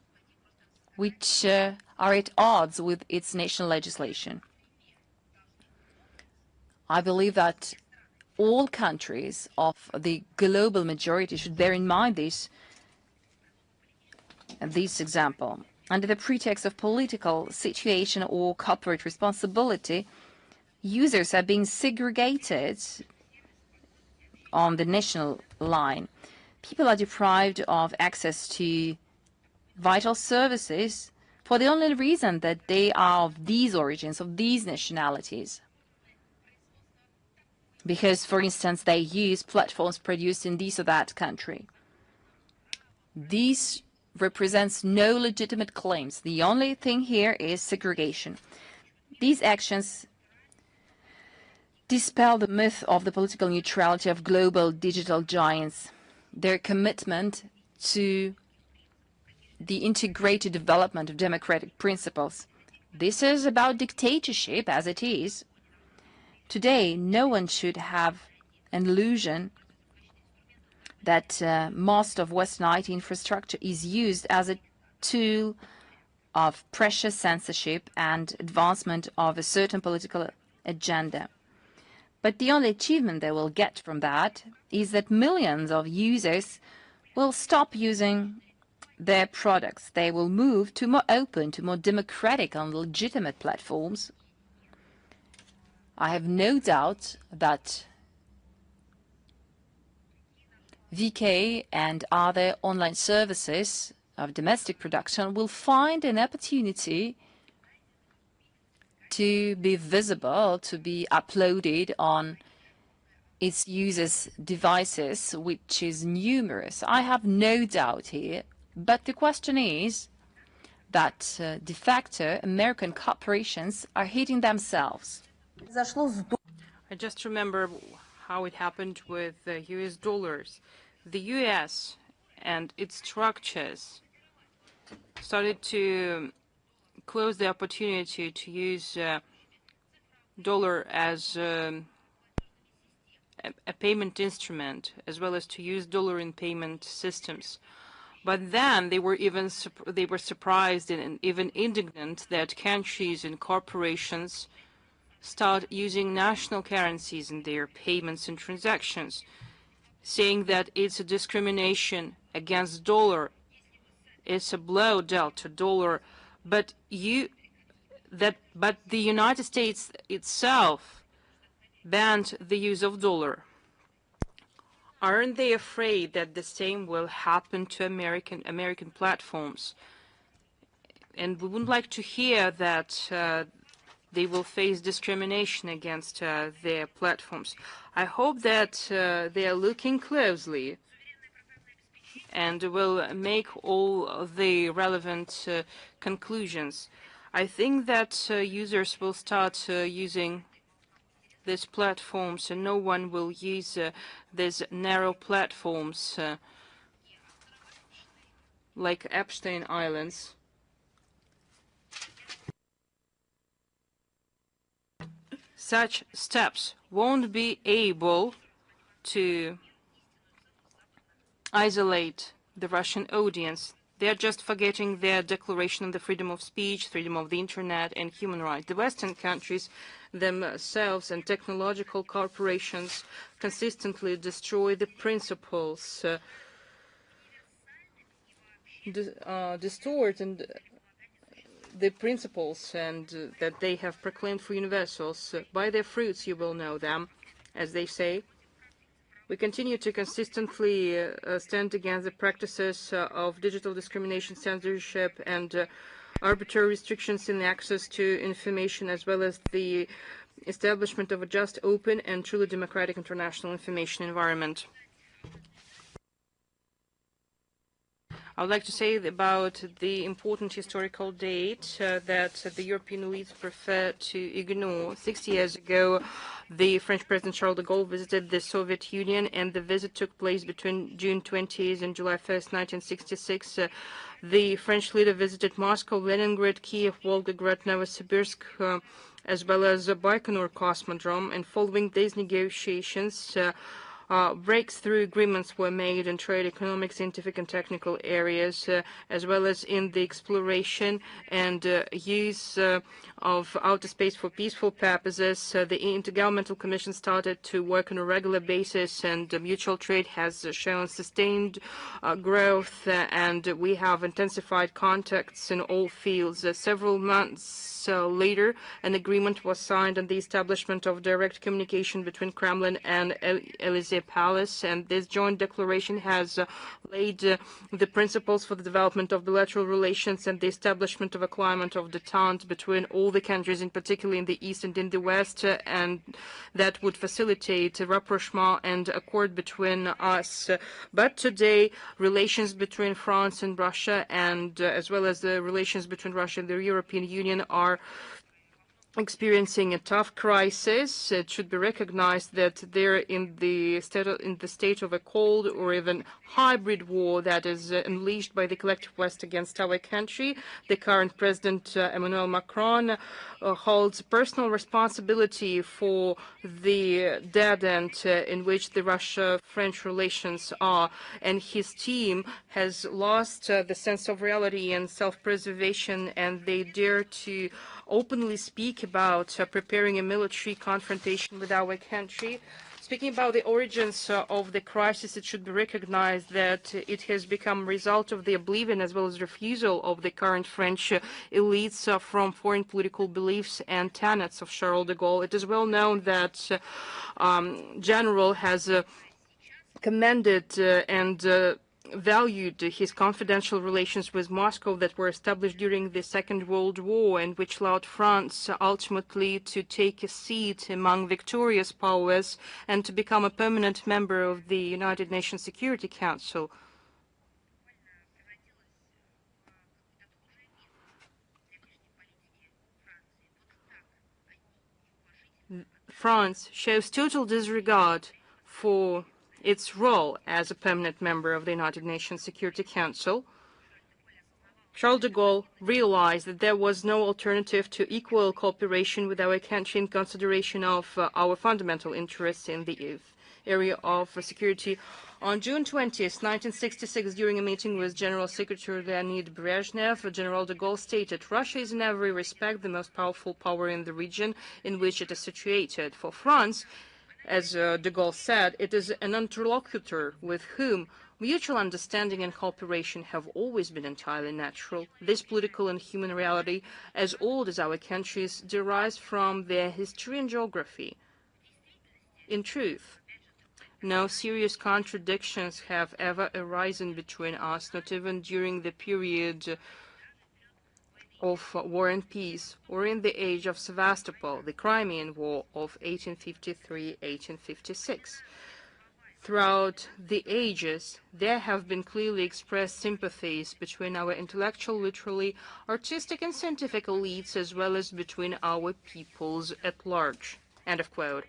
which are at odds with its national legislation. I believe that all countries of the global majority should bear in mind this example. Under the pretext of political situation or corporate responsibility, users are being segregated on the national line. People are deprived of access to vital services for the only reason that they are of these origins, of these nationalities. Because, for instance, they use platforms produced in this or that country. This represents no legitimate claims. The only thing here is segregation. These actions dispel the myth of the political neutrality of global digital giants, their commitment to the integrated development of democratic principles. This is about dictatorship, as it is. Today, no one should have an illusion that most of Western IT infrastructure is used as a tool of pressure, censorship, and advancement of a certain political agenda. But the only achievement they will get from that is that millions of users will stop using their products. They will move to more open, to more democratic and legitimate platforms. I have no doubt that VK and other online services of domestic production will find an opportunity to be visible, to be uploaded on its users' devices, which is numerous. I have no doubt here. But the question is that de facto American corporations are hitting themselves. I just remember how it happened with the US dollars. The US and its structures started to close the opportunity to use dollar as a payment instrument, as well as to use dollar in payment systems. But then they were surprised and even indignant that countries and corporations start using national currencies in their payments and transactions, saying that it's a discrimination against dollar, it's a blow dealt to dollar. But the United States itself banned the use of dollar. Aren't they afraid that the same will happen to American platforms? And we would like to hear that they will face discrimination against their platforms. I hope that they are looking closely and will make all the relevant conclusions. I think that users will start using these platforms, and no one will use these narrow platforms like Epstein Islands. Such steps won't be able to isolate the Russian audience. They're just forgetting their declaration of the freedom of speech, freedom of the internet, and human rights. The Western countries themselves and technological corporations consistently destroy the principles, distort and the principles and that they have proclaimed for universals. By their fruits you will know them, as they say. We continue to consistently stand against the practices of digital discrimination, censorship, and arbitrary restrictions in access to information, as well as the establishment of a just, open, and truly democratic international information environment. I would like to say about the important historical date that the European elites prefer to ignore. 6 years ago, the French President Charles de Gaulle visited the Soviet Union, and the visit took place between June 20th and July 1st, 1966. The French leader visited Moscow, Leningrad, Kiev, Volgograd, Novosibirsk, as well as Baikonur Cosmodrome, and following these negotiations, breakthrough agreements were made in trade, economic, scientific, and technical areas, as well as in the exploration and use of outer space for peaceful purposes. The Intergovernmental Commission started to work on a regular basis, and mutual trade has shown sustained growth, and we have intensified contacts in all fields. Several months later, an agreement was signed on the establishment of direct communication between Kremlin and Elysee Palace, and this joint declaration has laid the principles for the development of bilateral relations and the establishment of a climate of detente between all the countries, in particular in the East and in the West, and that would facilitate rapprochement and accord between us. But today, relations between France and Russia, and as well as the relations between Russia and the European Union, are experiencing a tough crisis. It should be recognized that they're in the state of a cold or even hybrid war that is unleashed by the collective West against our country. The current President Emmanuel Macron holds personal responsibility for the dead end in which the Russia-French relations are, and his team has lost the sense of reality and self-preservation, and they dare to openly speak about preparing a military confrontation with our country. Speaking about the origins of the crisis, it should be recognized that it has become a result of the oblivion as well as refusal of the current French elites from foreign political beliefs and tenets of Charles de Gaulle. It is well known that General has commended and valued his confidential relations with Moscow that were established during the Second World War, and which allowed France ultimately to take a seat among victorious powers and to become a permanent member of the United Nations Security Council. France shows total disregard for its role as a permanent member of the United Nations Security Council. Charles de Gaulle realized that there was no alternative to equal cooperation with our country in consideration of our fundamental interests in the area of security. On June 20th, 1966, during a meeting with General Secretary Leonid Brezhnev, General de Gaulle stated, Russia is in every respect the most powerful power in the region in which it is situated. For France, as de Gaulle said, it is an interlocutor with whom mutual understanding and cooperation have always been entirely natural. This political and human reality, as old as our countries, derives from their history and geography. In truth, no serious contradictions have ever arisen between us, not even during the period of War and Peace, or in the age of Sevastopol, the Crimean War of 1853-1856. Throughout the ages, there have been clearly expressed sympathies between our intellectual, literary, artistic, and scientific elites, as well as between our peoples at large. End of quote.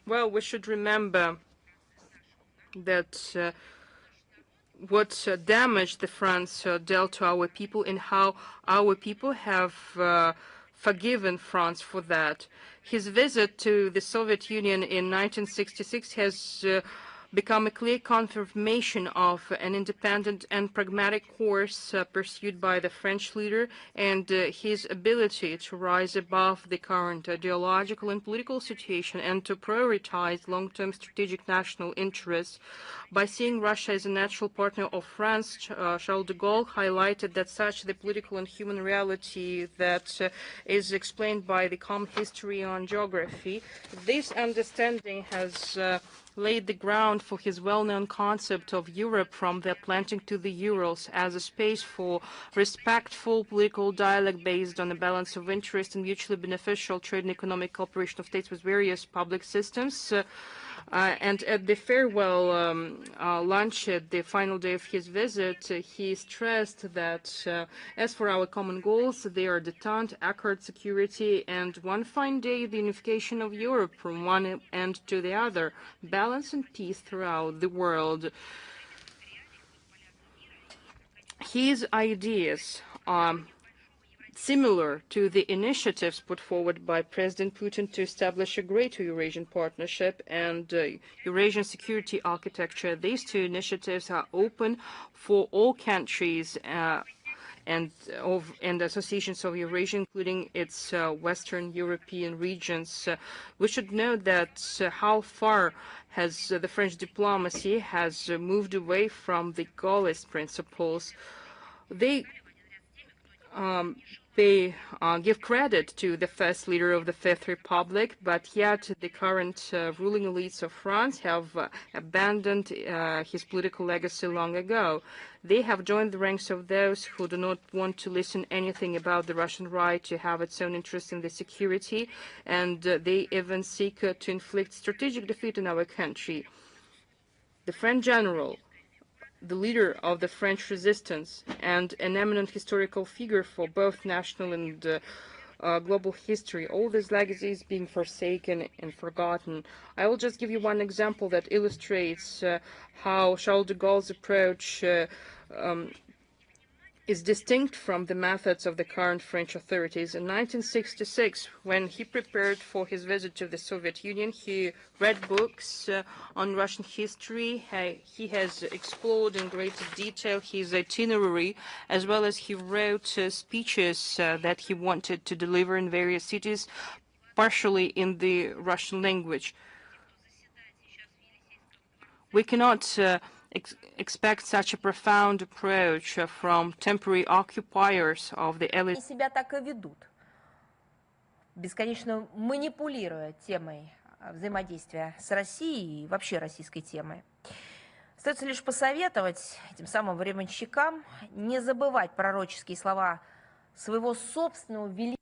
Well, we should remember that what damage the France dealt to our people and how our people have forgiven France for that. His visit to the Soviet Union in 1966 has become a clear confirmation of an independent and pragmatic course pursued by the French leader and his ability to rise above the current ideological and political situation and to prioritize long-term strategic national interests. By seeing Russia as a natural partner of France, Charles de Gaulle highlighted that such the political and human reality that is explained by the common history and geography. This understanding has laid the ground for his well-known concept of Europe from the Atlantic to the Urals as a space for respectful political dialogue based on a balance of interest and mutually beneficial trade and economic cooperation of states with various public systems. And at the farewell lunch at the final day of his visit, he stressed that as for our common goals, they are detente, accord, security, and one fine day the unification of Europe from one end to the other, balance and peace throughout the world. His ideas similar to the initiatives put forward by President Putin to establish a greater Eurasian partnership and Eurasian security architecture. These two initiatives are open for all countries and associations of Eurasia, including its Western European regions. We should note that how far has the French diplomacy has moved away from the Gaullist principles. They give credit to the first leader of the Fifth Republic, but yet the current ruling elites of France have abandoned his political legacy long ago. They have joined the ranks of those who do not want to listen anything about the Russian right to have its own interest in the security, and they even seek to inflict strategic defeat in our country. The French general, the leader of the French resistance, and an eminent historical figure for both national and global history, all these legacies being forsaken and forgotten. I will just give you one example that illustrates how Charles de Gaulle's approach is distinct from the methods of the current French authorities. In 1966, when he prepared for his visit to the Soviet Union, he read books on Russian history. He has explored in great detail his itinerary, as well as he wrote speeches that he wanted to deliver in various cities, partially in the Russian language. We cannot expect such a profound approach from temporary occupiers of the elite. Они себя так и ведут, бесконечно манипулируя темой взаимодействия с Россией и вообще российской темой. Остается лишь посоветовать этим самым временщикам не забывать пророческие слова своего собственного великого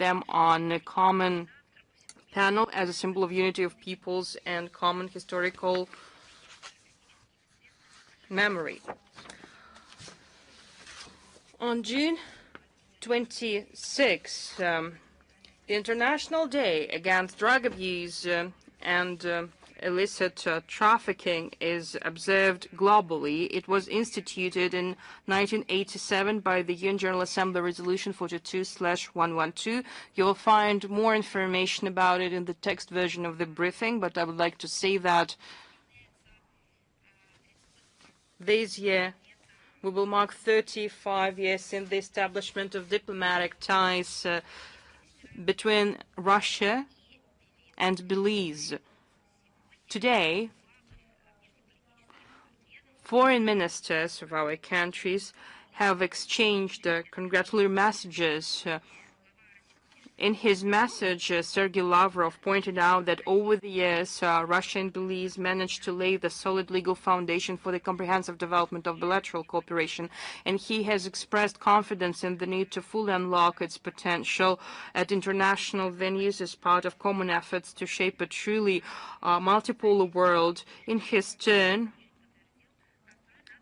them on a common panel as a symbol of unity of peoples and common historical memory. On June 26, the International Day Against Drug Abuse and illicit trafficking is observed globally. It was instituted in 1987 by the UN General Assembly Resolution 42/112. You will find more information about it in the text version of the briefing, but I would like to say that this year we will mark 35 years since the establishment of diplomatic ties between Russia and Belize. Today, foreign ministers of our countries have exchanged congratulatory messages. In his message, Sergei Lavrov pointed out that over the years, Russia and Belize managed to lay the solid legal foundation for the comprehensive development of bilateral cooperation, and he has expressed confidence in the need to fully unlock its potential at international venues as part of common efforts to shape a truly multipolar world. In his turn,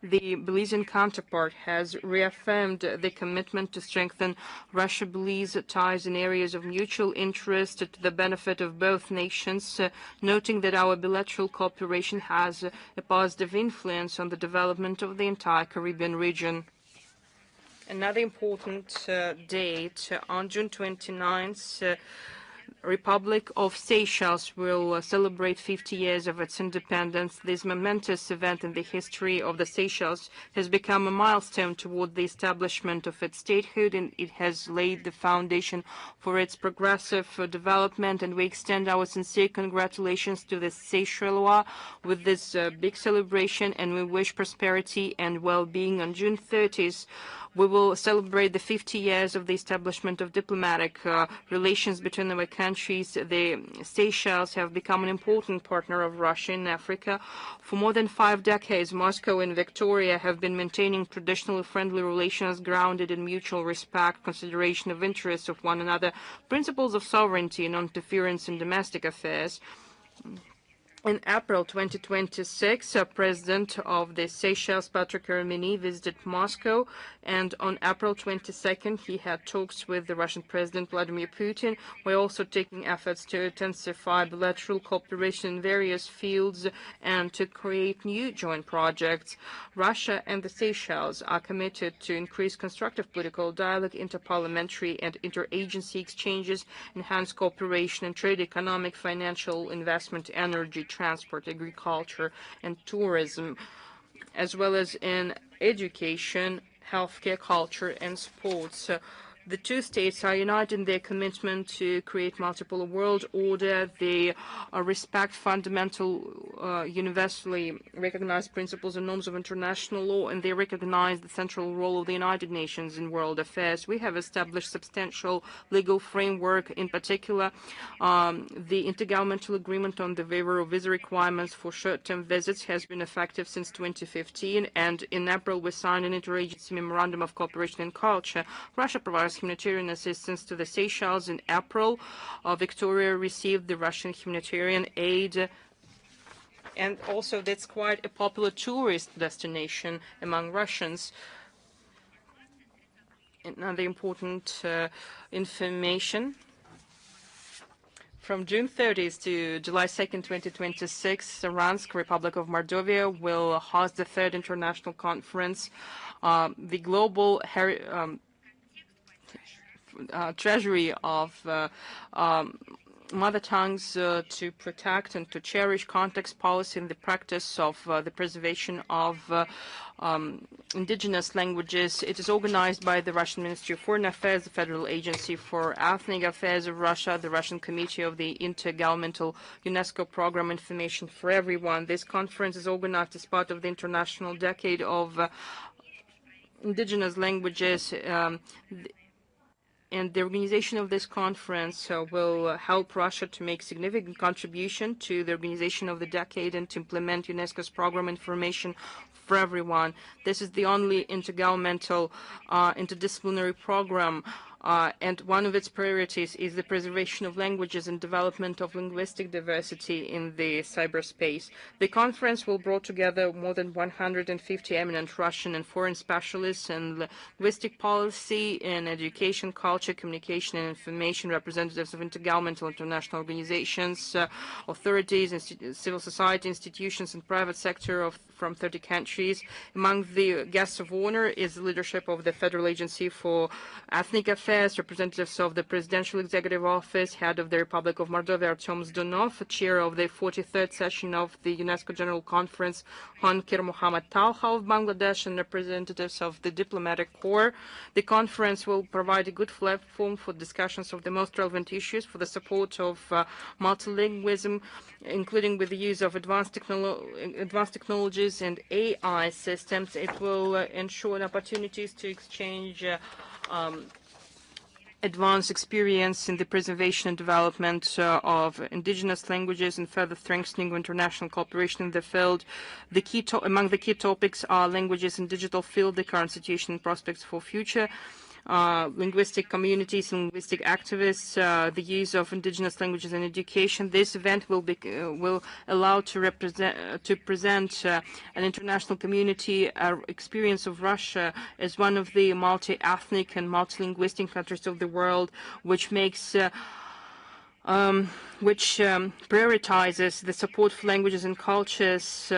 the Belizean counterpart has reaffirmed the commitment to strengthen Russia-Belize ties in areas of mutual interest to the benefit of both nations, noting that our bilateral cooperation has a positive influence on the development of the entire Caribbean region. Another important date, on June 29th, Republic of Seychelles will celebrate 50 years of its independence. This momentous event in the history of the Seychelles has become a milestone toward the establishment of its statehood, and it has laid the foundation for its progressive development, and we extend our sincere congratulations to the Seychellois with this big celebration, and we wish prosperity and well-being. On June 30th, we will celebrate the 50 years of the establishment of diplomatic relations between our countries. The Seychelles have become an important partner of Russia in Africa. For more than 5 decades, Moscow and Victoria have been maintaining traditionally friendly relations grounded in mutual respect, consideration of interests of one another, principles of sovereignty and non-interference in domestic affairs. In April 2026, President of the Seychelles, Patrick Hermini, visited Moscow, and on April 22nd, he had talks with the Russian President Vladimir Putin. We're also taking efforts to intensify bilateral cooperation in various fields and to create new joint projects. Russia and the Seychelles are committed to increase constructive political dialogue, interparliamentary and interagency exchanges, enhance cooperation in trade, economic, financial, investment, energy, transport, agriculture, and tourism, as well as in education, healthcare, culture, and sports. The two states are united in their commitment to create multipolar world order. They respect fundamental, universally recognized principles and norms of international law, and they recognize the central role of the United Nations in world affairs. We have established substantial legal framework. In particular, the Intergovernmental Agreement on the waiver of visa requirements for short-term visits has been effective since 2015, and in April we signed an interagency memorandum of cooperation in culture. Russia provides humanitarian assistance to the Seychelles. In April, Victoria received the Russian humanitarian aid, and also that's quite a popular tourist destination among Russians. Another important information. From June 30th to July 2nd, 2026, Saransk, Republic of Mordovia, will host the 3rd International Conference, the Global Treasury of Mother Tongues to protect and to cherish context policy in the practice of the preservation of indigenous languages. It is organized by the Russian Ministry of Foreign Affairs, the Federal Agency for Ethnic Affairs of Russia, the Russian Committee of the Intergovernmental UNESCO Program Information for Everyone. This conference is organized as part of the International Decade of Indigenous Languages, and the organization of this conference will help Russia to make significant contribution to the organization of the decade and to implement UNESCO's program Information for Everyone. This is the only intergovernmental interdisciplinary program and one of its priorities is the preservation of languages and development of linguistic diversity in the cyberspace. The conference will bring together more than 150 eminent Russian and foreign specialists in linguistic policy, in education, culture, communication, and information, representatives of intergovernmental international organizations, authorities, civil society institutions, and private sector from 30 countries. Among the guests of honor is the leadership of the Federal Agency for Ethnic Affairs, representatives of the Presidential Executive Office, head of the Republic of Moldova, Artem Zdunov, chair of the 43rd session of the UNESCO General Conference, Kir Mohammed Talha of Bangladesh, and representatives of the Diplomatic Corps. The conference will provide a good platform for discussions of the most relevant issues for the support of multilingualism, including with the use of advanced technologies and AI systems. It will ensure opportunities to exchange advanced experience in the preservation and development of indigenous languages and further strengthening of international cooperation in the field. Among the key topics are languages in digital field, the current situation and prospects for future, linguistic communities, linguistic activists, the use of indigenous languages in education. This event will allow to present an international community experience of Russia as one of the multi-ethnic and multilinguistic countries of the world, which makes prioritizes the support for languages and cultures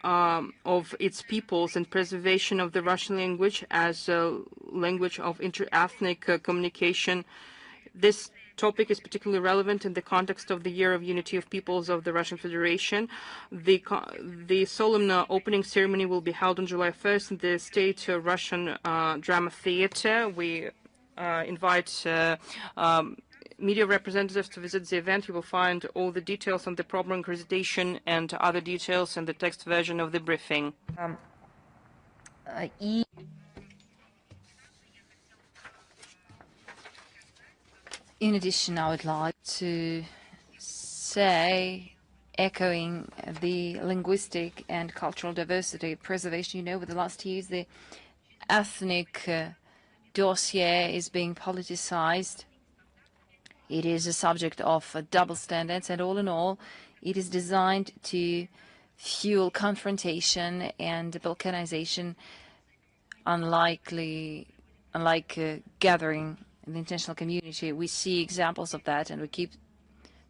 of its peoples and preservation of the Russian language as a language of inter-ethnic communication. This topic is particularly relevant in the context of the Year of Unity of Peoples of the Russian Federation. The solemn opening ceremony will be held on July 1st in the State Russian Drama Theater. We invite media representatives to visit the event. You will find all the details on the program accreditation and other details in the text version of the briefing. In addition, I would like to say, echoing the linguistic and cultural diversity preservation, over the last years, the ethnic dossier is being politicized. It is a subject of double standards, and all in all, it is designed to fuel confrontation and balkanization, unlike gathering in the international community. We see examples of that, and we keep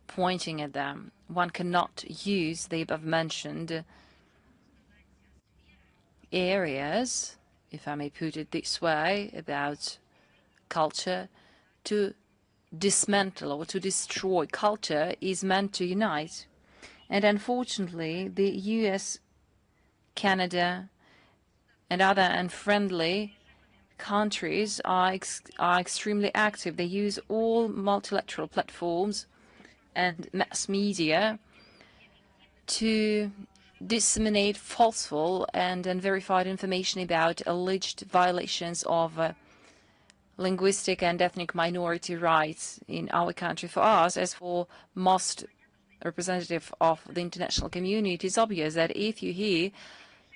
pointing at them. One cannot use the above-mentioned areas, if I may put it this way, about culture to dismantle or to destroy. Culture is meant to unite. And unfortunately, the US, Canada, and other unfriendly countries are extremely active. They use all multilateral platforms and mass media to disseminate falseful and unverified information about alleged violations of linguistic and ethnic minority rights in our country. For us, as for most representative of the international community, it is obvious that if you hear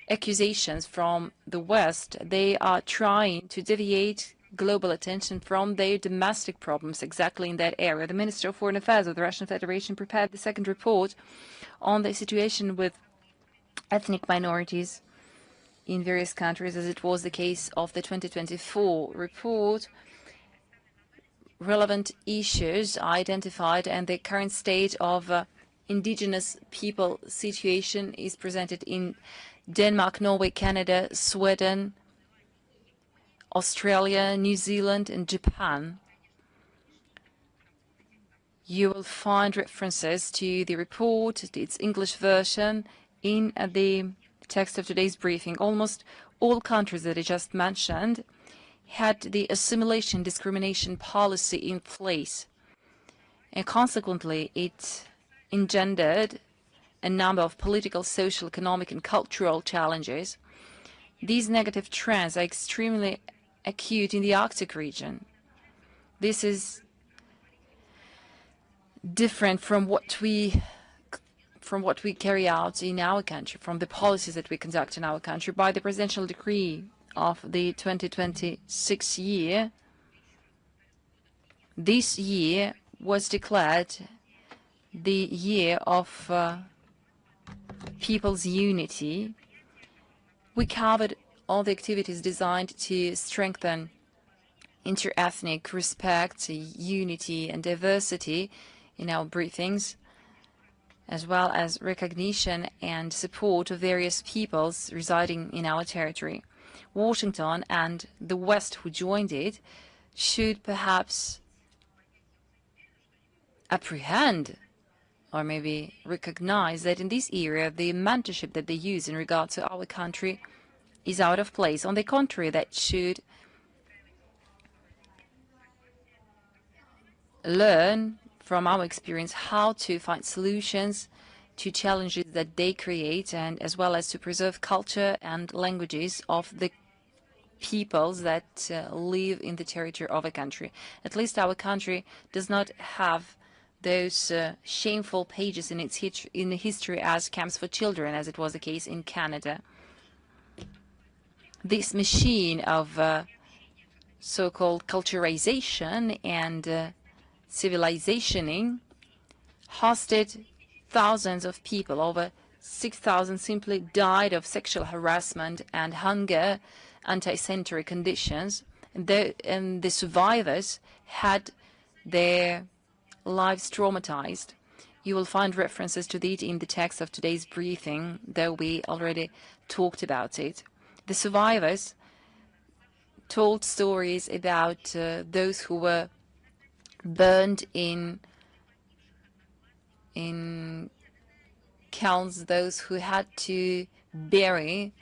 accusations from the West, they are trying to deviate global attention from their domestic problems exactly in that area. The Minister of Foreign Affairs of the Russian Federation prepared the second report on the situation with ethnic minorities in various countries, as it was the case of the 2024 report. Relevant issues are identified, and the current state of indigenous people situation is presented in Denmark, Norway, Canada, Sweden, Australia, New Zealand, and Japan. You will find references to the report, its English version, in the text of today's briefing. Almost all countries that I just mentioned had the assimilation discrimination policy in place, and consequently it engendered a number of political, social, economic, and cultural challenges. These negative trends are extremely acute in the Arctic region. This is different from what we carry out in our country, from the policies that we conduct in our country. By the presidential decree of the 2026 year, this year was declared the year of people's unity. We covered all the activities designed to strengthen inter-ethnic respect, unity and diversity in our briefings, as well as recognition and support of various peoples residing in our territory. Washington and the West, who joined it, should perhaps apprehend or maybe recognize that in this area the mentorship that they use in regard to our country is out of place. On the contrary, that should learn from our experience how to find solutions to challenges that they create, and as well as to preserve culture and languages of the peoples that live in the territory of a country. At least our country does not have those shameful pages in its history as camps for children, as it was the case in Canada. This machine of so-called culturization and civilizationing hosted thousands of people. Over 6,000 simply died of sexual harassment and hunger, anti-sanitary conditions, and the survivors had their lives traumatized. You will find references to that in the text of today's briefing, though we already talked about it. The survivors told stories about those who were burned in kilns, those who had to bury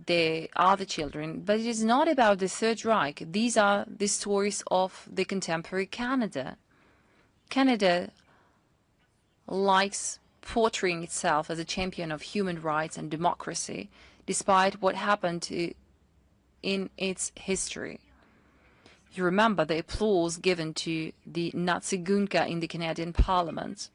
the other children. But it is not about the Third Reich. These are the stories of the contemporary Canada. Canada likes portraying itself as a champion of human rights and democracy, despite what happened in its history. You remember the applause given to the Nazi Gunka in the Canadian Parliament.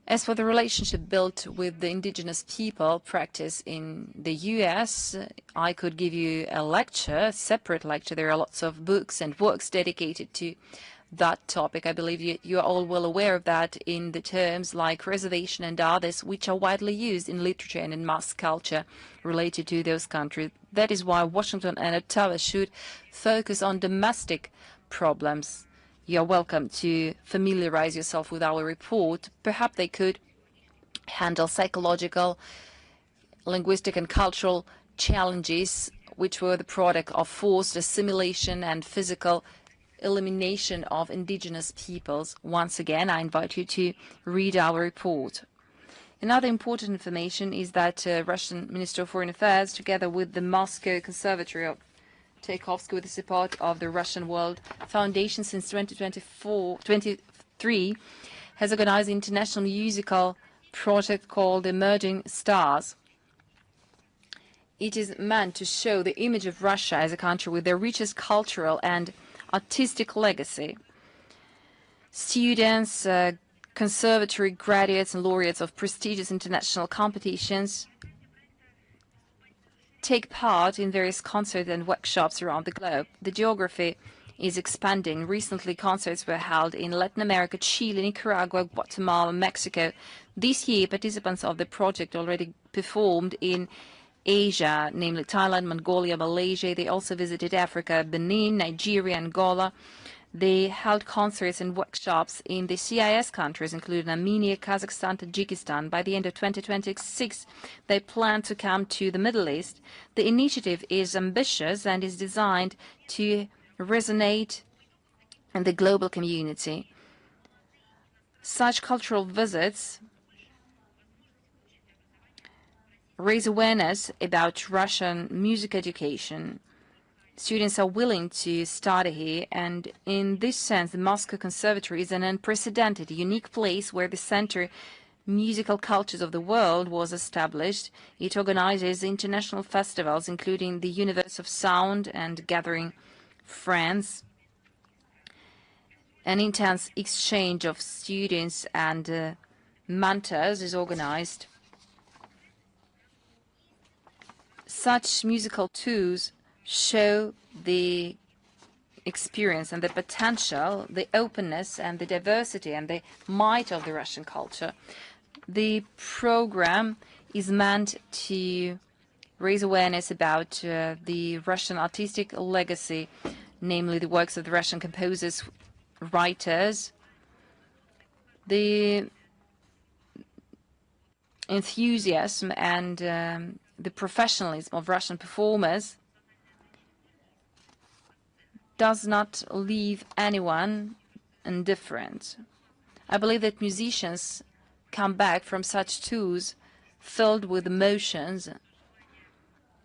As for the relationship built with the indigenous people practice in the US, I could give you a lecture, a separate lecture. There are lots of books and works dedicated to that topic. I believe you are all well aware of that in the terms like reservation and others, which are widely used in literature and in mass culture related to those countries. That is why Washington and Ottawa should focus on domestic problems. You are welcome to familiarize yourself with our report. Perhaps they could handle psychological, linguistic and cultural challenges which were the product of forced assimilation and physical elimination of indigenous peoples. Once again, I invite you to read our report. Another important information is that Russian Minister of Foreign Affairs, together with the Moscow Conservatory of Tchaikovsky, with the support of the Russian World Foundation since 2023, has organized an international musical project called Emerging Stars. It is meant to show the image of Russia as a country with the richest cultural and artistic legacy. Students, conservatory graduates and laureates of prestigious international competitions take part in various concerts and workshops around the globe. The geography is expanding. Recently, concerts were held in Latin America, Chile, Nicaragua, Guatemala, Mexico. This year, participants of the project already performed in Asia, namely Thailand, Mongolia, Malaysia. They also visited Africa, Benin, Nigeria, Angola. They held concerts and workshops in the CIS countries, including Armenia, Kazakhstan, Tajikistan. By the end of 2026, they plan to come to the Middle East. The initiative is ambitious and is designed to resonate in the global community. Such cultural visits raise awareness about Russian music education. Students are willing to study here, and in this sense, the Moscow Conservatory is an unprecedented, unique place where the Center Musical Cultures of the World was established. It organizes international festivals, including the Universe of Sound and Gathering Friends. An intense exchange of students and mentors is organized. Such musical tools show the experience and the potential, the openness and the diversity and the might of the Russian culture. The program is meant to raise awareness about the Russian artistic legacy, namely the works of the Russian composers, writers, the enthusiasm and the professionalism of Russian performers does not leave anyone indifferent. I believe that musicians come back from such tours filled with emotions.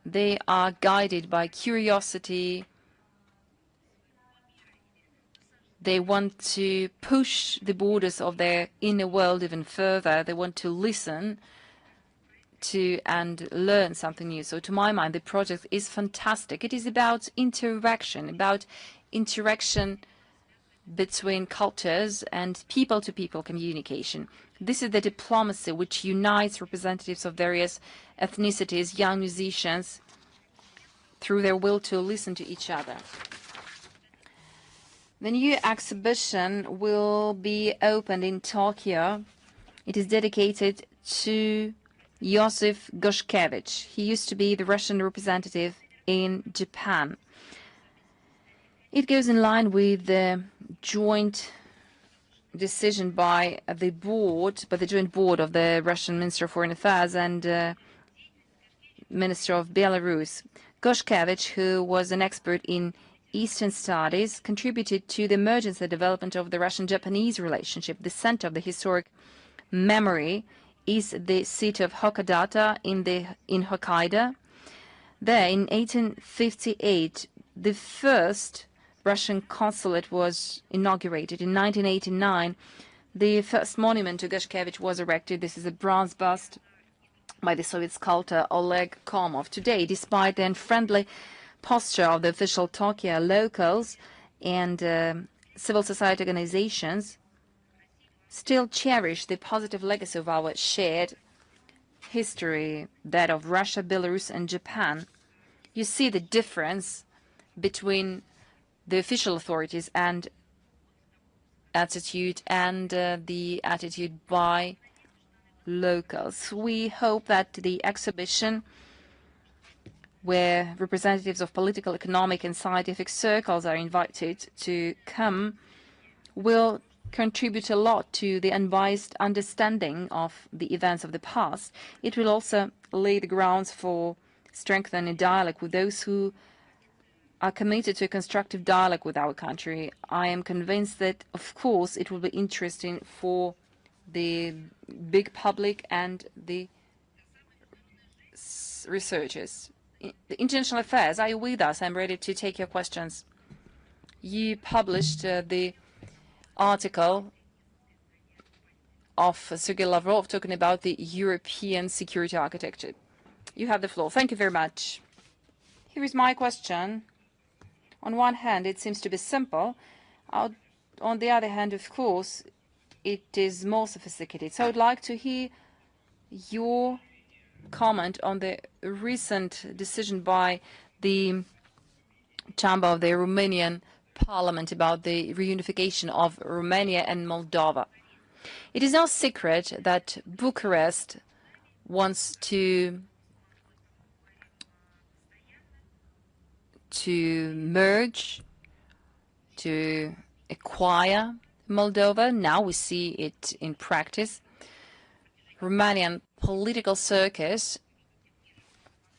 They are guided by curiosity. They want to push the borders of their inner world even further. They want to listen to and learn something new. So to my mind, the project is fantastic. It is about interaction between cultures and people-to-people communication. This is the diplomacy which unites representatives of various ethnicities, young musicians, through their will to listen to each other. The new exhibition will be opened in Tokyo. It is dedicated to Joseph Goshkevich. He used to be the Russian representative in Japan. It goes in line with the joint decision by the joint board of the Russian Minister of Foreign Affairs and Minister of Belarus. Goshkevich, who was an expert in Eastern studies, contributed to the emergence and development of the Russian-Japanese relationship. The center of the historic memory is the city of Hakodate in Hokkaido. There, in 1858, the first Russian consulate was inaugurated. In 1989, the first monument to Goshkevich was erected. This is a bronze bust by the Soviet sculptor Oleg Komov. Today, despite the unfriendly posture of the official Tokyo locals and civil society organizations, still cherish the positive legacy of our shared history, that of Russia, Belarus, and Japan. You see the difference between the official authorities and attitude and the attitude by locals. We hope that the exhibition, where representatives of political, economic, and scientific circles are invited to come, will contribute a lot to the unbiased understanding of the events of the past. It will also lay the grounds for strengthening dialogue with those who are committed to a constructive dialogue with our country. I am convinced that, of course, it will be interesting for the big public and the researchers. The International Affairs, are you with us? I'm ready to take your questions. You published the article of Sergei Lavrov talking about the European security architecture. You have the floor. Thank you very much. Here is my question. On one hand, it seems to be simple. On the other hand, of course, it is more sophisticated. So I'd like to hear your comment on the recent decision by the chamber of the Romanian parliament about the reunification of Romania and Moldova. It is no secret that Bucharest wants to merge, to acquire Moldova. Now we see it in practice. Romanian political circus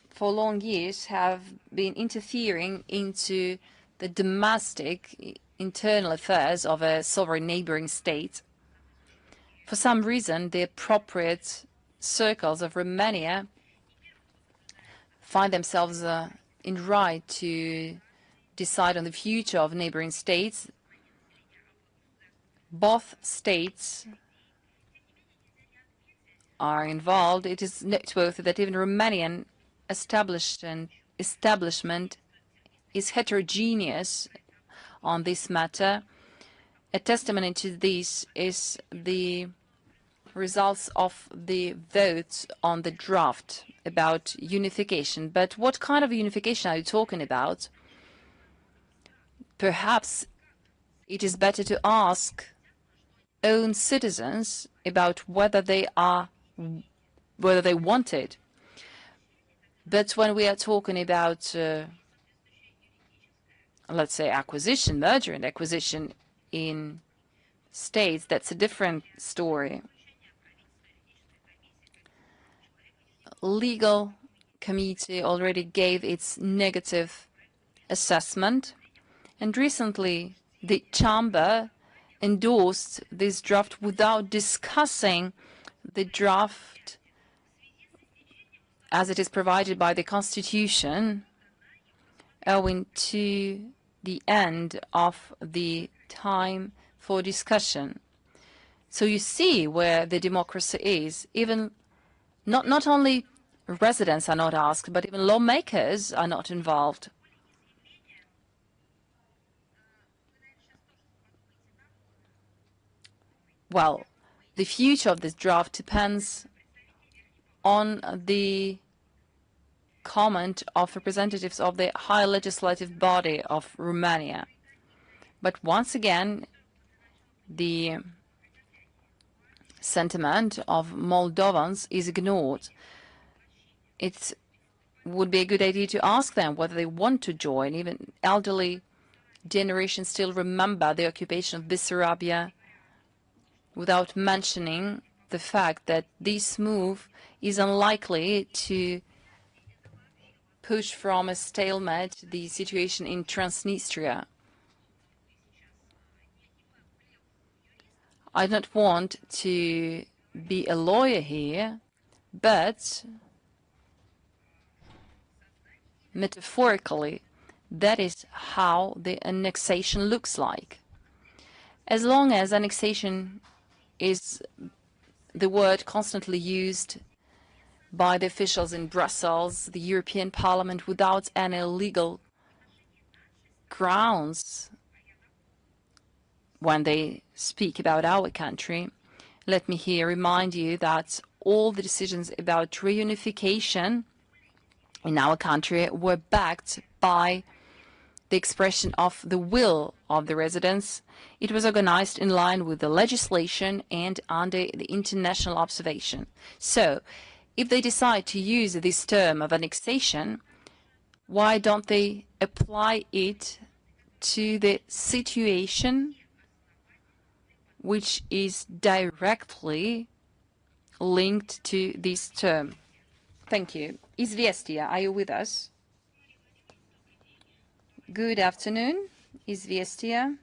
for long years have been interfering into the domestic internal affairs of a sovereign neighboring state. For some reason, the appropriate circles of Romania find themselves in right to decide on the future of neighboring states. Both states are involved. It is noteworthy that even Romanian establishment is heterogeneous on this matter. A testimony to this is the results of the votes on the draft about unification. But what kind of unification are you talking about? Perhaps it is better to ask own citizens about whether they want it. But when we are talking about, let's say, merger and acquisition in states, that's a different story. Legal committee already gave its negative assessment, and recently the chamber endorsed this draft without discussing the draft as it is provided by the Constitution, owing to the end of the time for discussion. So you see where the democracy is. Even not only residents are not asked, but even lawmakers are not involved. Well, the future of this draft depends on the comment of representatives of the high legislative body of Romania. But once again, the sentiment of Moldovans is ignored. It would be a good idea to ask them whether they want to join. Even elderly generations still remember the occupation of Bessarabia, without mentioning the fact that this move is unlikely to push from a stalemate the situation in Transnistria. I don't want to be a lawyer here, but metaphorically, that is how the annexation looks like. As long as annexation is the word constantly used by the officials in Brussels, the European Parliament, without any legal grounds when they speak about our country, let me here remind you that all the decisions about reunification in our country were backed by the expression of the will of the residents. It was organized in line with the legislation and under the international observation. So, if they decide to use this term of annexation, why don't they apply it to the situation which is directly linked to this term? Thank you. Izviestia, are you with us? Good afternoon, Izviestia.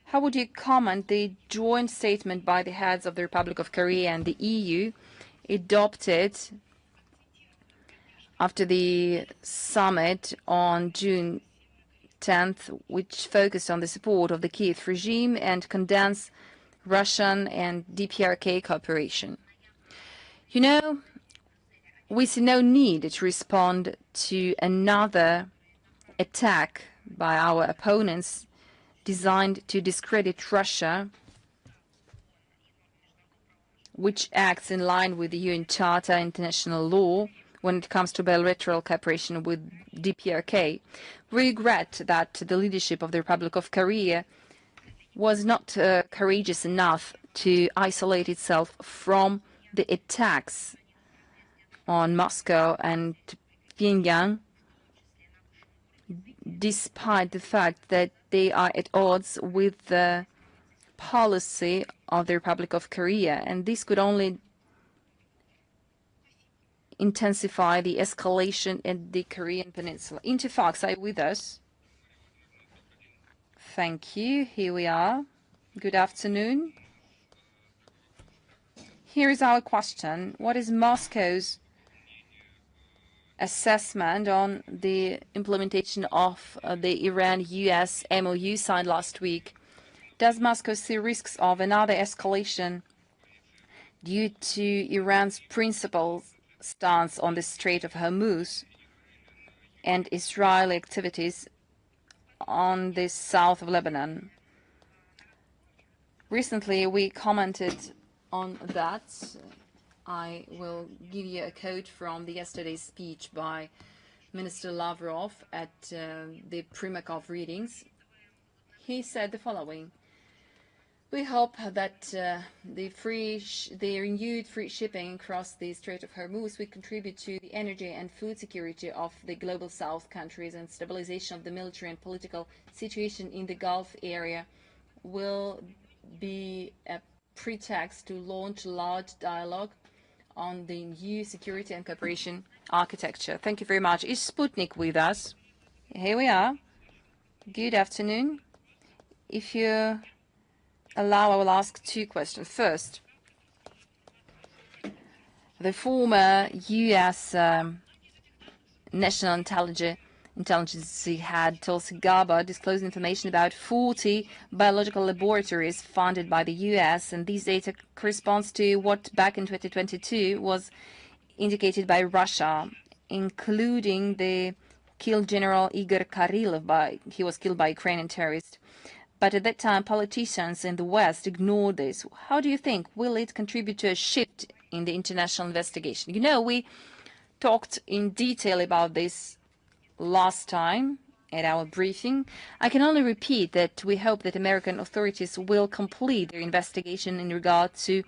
How would you comment the joint statement by the heads of the Republic of Korea and the EU adopted after the summit on June 10th, which focused on the support of the Kiev regime and condensed Russian and DPRK cooperation? You know, we see no need to respond to another attack by our opponents designed to discredit Russia, which acts in line with the UN Charter international law when it comes to bilateral cooperation with DPRK. We regret that the leadership of the Republic of Korea was not courageous enough to isolate itself from the attacks on Moscow and Pyongyang, despite the fact that they are at odds with the policy of the Republic of Korea, and this could only intensify the escalation in the Korean Peninsula. Interfax, are you with us? Thank you. Here we are. Good afternoon. Here is our question. What is Moscow's assessment on the implementation of the Iran-US MOU signed last week? Does Moscow see risks of another escalation due to Iran's principled stance on the Strait of Hormuz and Israeli activities on the south of Lebanon? Recently, we commented on that. I will give you a quote from the yesterday's speech by Minister Lavrov at the Primakov readings. He said the following: "We hope that the renewed free shipping across the Strait of Hormuz will contribute to the energy and food security of the Global South countries, and stabilization of the military and political situation in the Gulf area will be a pretext to launch large dialogue on the new security and cooperation architecture." Thank you very much. Is Sputnik with us? Here we are. Good afternoon. If you allow, I will ask two questions. First, the former U.S. National Intelligence head Tulsi Gabbard disclosed information about 40 biological laboratories funded by the U.S., and these data corresponds to what back in 2022 was indicated by Russia, including the killed General Igor Karylov. He was killed by Ukrainian terrorists. But at that time, politicians in the West ignored this. How do you think will it contribute to a shift in the international investigation? You know, we talked in detail about this last time at our briefing. I can only repeat that we hope that American authorities will complete their investigation in regard to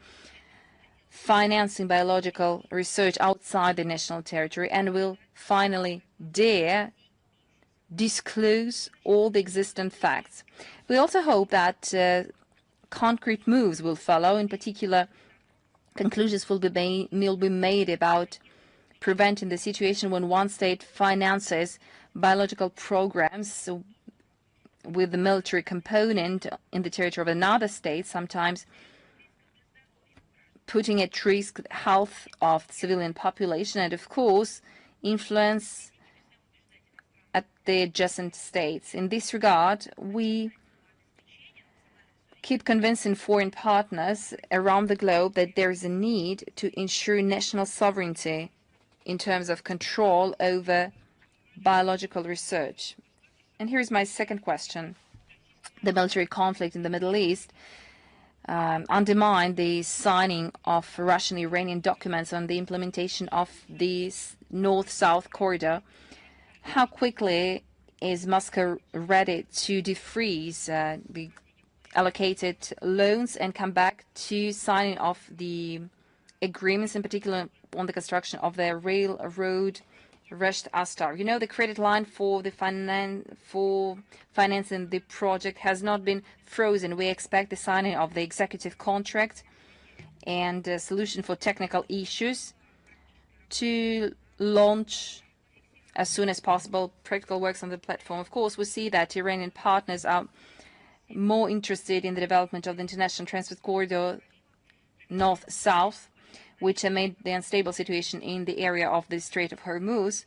financing biological research outside the national territory, and will finally dare disclose all the existing facts. We also hope that concrete moves will follow. In particular, conclusions will be made about preventing the situation when one state finances biological programs with the military component in the territory of another state, sometimes putting at risk the health of the civilian population and, of course, influence at the adjacent states. In this regard, we keep convincing foreign partners around the globe that there is a need to ensure national sovereignty in terms of control over biological research. And here is my second question. The military conflict in the Middle East undermined the signing of Russian-Iranian documents on the implementation of the North-South corridor. How quickly is Moscow ready to defreeze the allocated loans and come back to signing of the agreements, in particular on the construction of the railroad Resht-Astar? You know, the credit line for the financing the project has not been frozen. We expect the signing of the executive contract and a solution for technical issues to launch as soon as possible practical works on the platform. Of course, we see that Iranian partners are more interested in the development of the international transport corridor north-south, which amid the unstable situation in the area of the Strait of Hormuz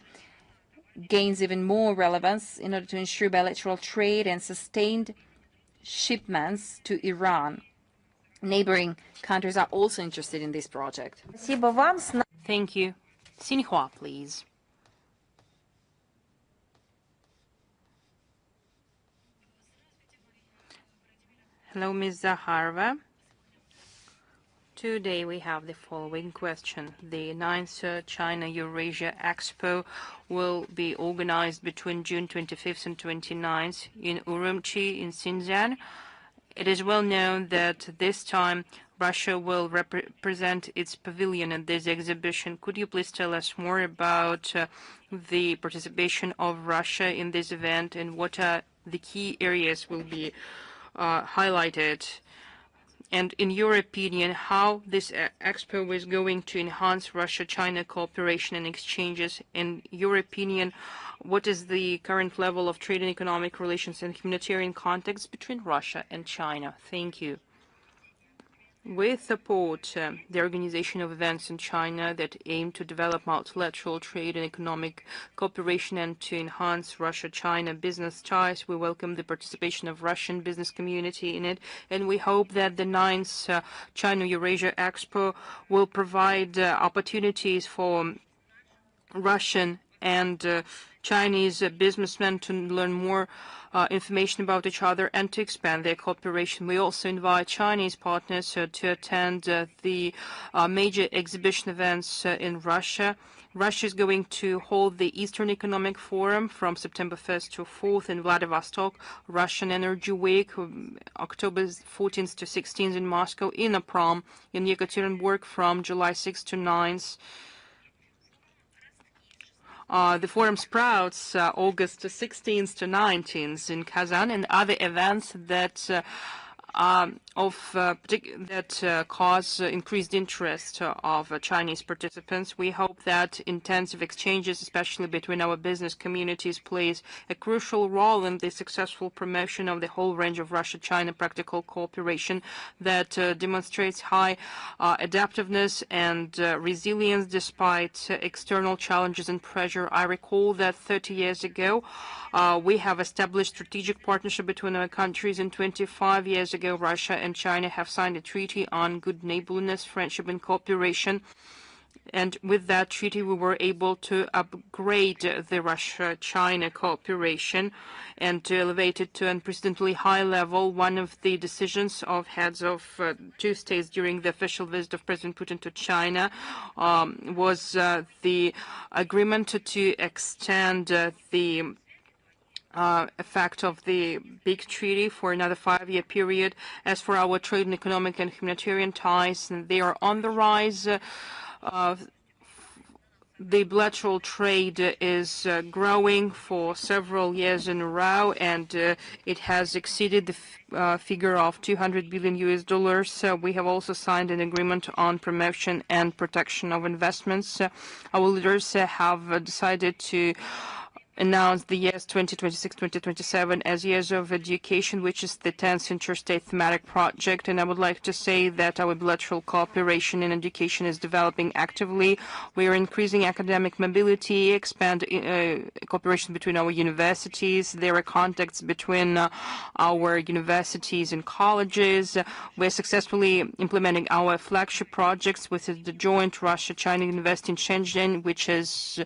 gains even more relevance in order to ensure bilateral trade and sustained shipments to Iran. Neighboring countries are also interested in this project. Thank you. Xinhua, please. Hello, Ms. Zakharova. Today we have the following question. The 9th China-Eurasia Expo will be organized between June 25th and 29th in Urumqi in Xinjiang. It is well known that this time Russia will represent its pavilion at this exhibition. Could you please tell us more about the participation of Russia in this event, and what are the key areas will be highlighted? And in your opinion, how this expo is going to enhance Russia-China cooperation and exchanges? In your opinion, what is the current level of trade and economic relations and humanitarian contacts between Russia and China? Thank you. We support the organization of events in China that aim to develop multilateral trade and economic cooperation and to enhance Russia-China business ties. We welcome the participation of Russian business community in it, and we hope that the 9th China-Eurasia Expo will provide opportunities for Russian and Chinese businessmen to learn more information about each other and to expand their cooperation. We also invite Chinese partners to attend the major exhibition events in Russia. Russia is going to hold the Eastern Economic Forum from September 1st to 4th in Vladivostok, Russian Energy Week, October 14th to 16th in Moscow, Inaprom in Yekaterinburg from July 6th to 9th. The forum sprouts August 16th to 19th in Kazan, and other events that cause increased interest of Chinese participants. We hope that intensive exchanges, especially between our business communities, plays a crucial role in the successful promotion of the whole range of Russia-China practical cooperation that demonstrates high adaptiveness and resilience despite external challenges and pressure. I recall that 30 years ago, we have established strategic partnership between our countries, and 25 years ago, Russia and China have signed a treaty on good neighborliness, friendship, and cooperation. And with that treaty, we were able to upgrade the Russia-China cooperation and to elevate it to an unprecedentedly high level. One of the decisions of heads of two states during the official visit of President Putin to China was the agreement to extend the effect of the big treaty for another 5-year period. As for our trade and economic and humanitarian ties, they are on the rise. The bilateral trade is growing for several years in a row, and it has exceeded the figure of $200 billion. So we have also signed an agreement on promotion and protection of investments. Our leaders have decided to announced the years 2026-2027 as years of education, which is the 10th interstate thematic project. And I would like to say that our bilateral cooperation in education is developing actively. We are increasing academic mobility, expand cooperation between our universities. There are contacts between our universities and colleges. We're successfully implementing our flagship projects with the joint Russia-China University in Shenzhen, which is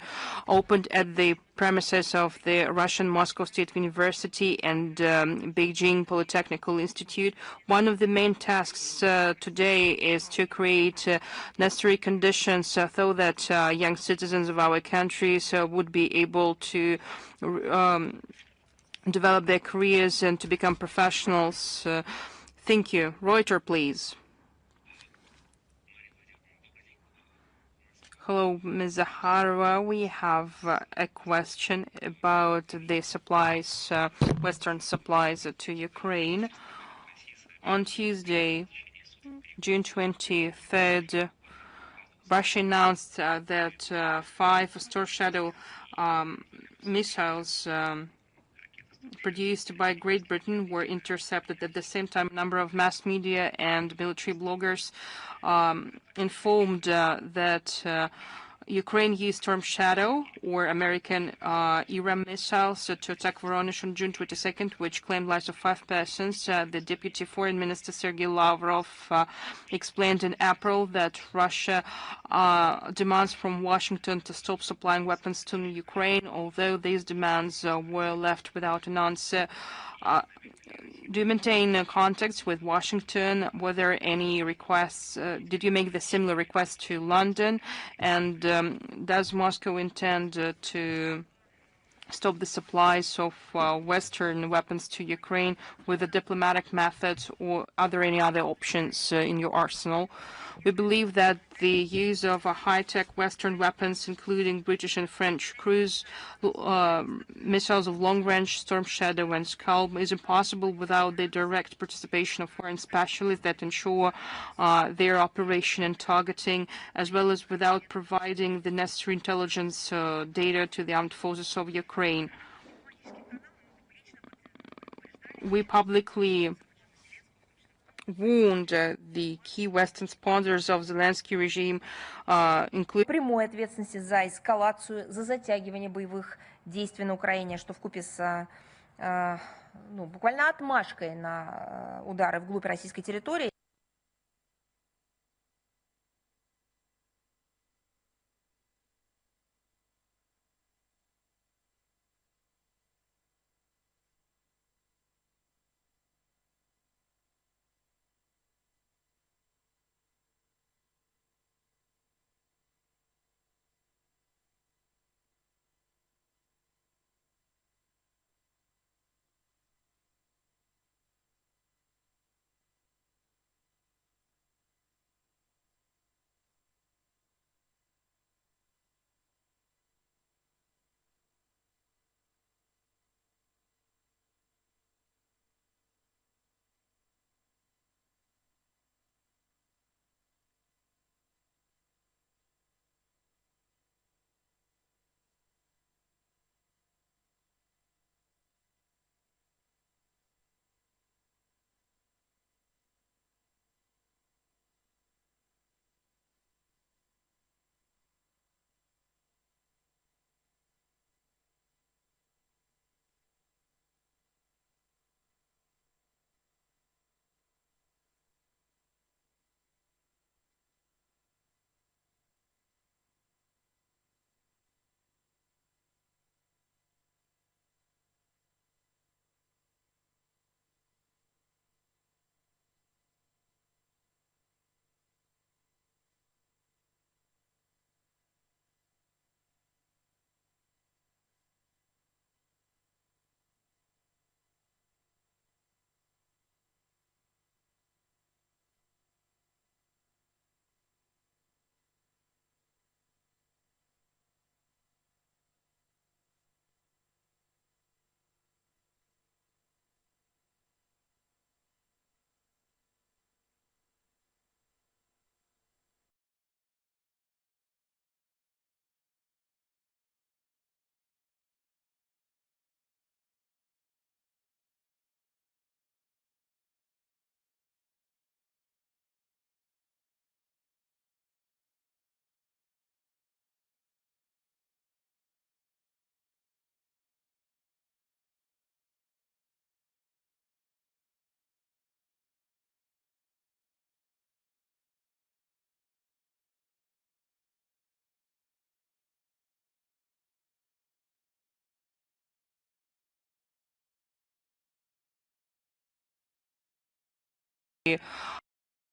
opened at the premises of the Russian Moscow State University and Beijing Polytechnical Institute. One of the main tasks today is to create necessary conditions so that young citizens of our countries would be able to develop their careers and to become professionals. Thank you. Reuter, please. Hello, Ms. Zakharova. We have a question about the supplies, Western supplies to Ukraine. On Tuesday, June 23rd, Russia announced that 5 Storm Shadow missiles produced by Great Britain were intercepted. At the same time, a number of mass media and military bloggers informed that Ukraine used Storm Shadow or American ERA missiles to attack Voronezh on June 22nd, which claimed lives of 5 persons. The Deputy Foreign Minister Sergei Lavrov explained in April that Russia demands from Washington to stop supplying weapons to Ukraine, although these demands were left without an answer. Do you maintain contacts with Washington? Were there any requests? Did you make the similar request to London? And does Moscow intend to stop the supplies of Western weapons to Ukraine with the diplomatic methods, or are there any other options in your arsenal? We believe that the use of high-tech Western weapons, including British and French cruise missiles of long-range, Storm Shadow and Scalp, is impossible without the direct participation of foreign specialists that ensure their operation and targeting, as well as without providing the necessary intelligence data to the armed forces of Ukraine. We publicly warned the key Western sponsors of Zelensky regime, including прямой ответственности за эскалацию, за затягивание боевых действий на Украине, что вкупе с буквально отмашкой на удары вглубь российской территории.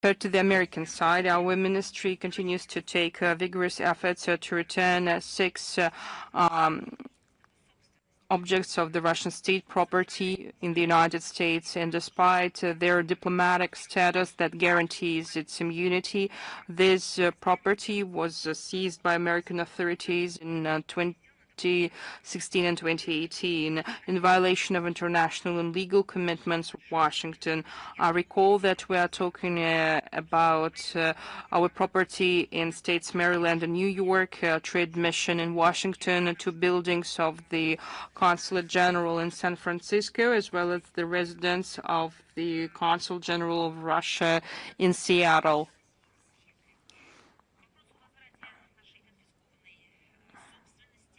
Compared to the American side, our ministry continues to take vigorous efforts to return 6 objects of the Russian state property in the United States, and despite their diplomatic status that guarantees its immunity, this property was seized by American authorities in 2016 and 2018 in violation of international and legal commitments of Washington. I recall that we are talking about our property in states Maryland and New York, trade mission in Washington, 2 buildings of the Consulate General in San Francisco, as well as the residence of the Consul General of Russia in Seattle.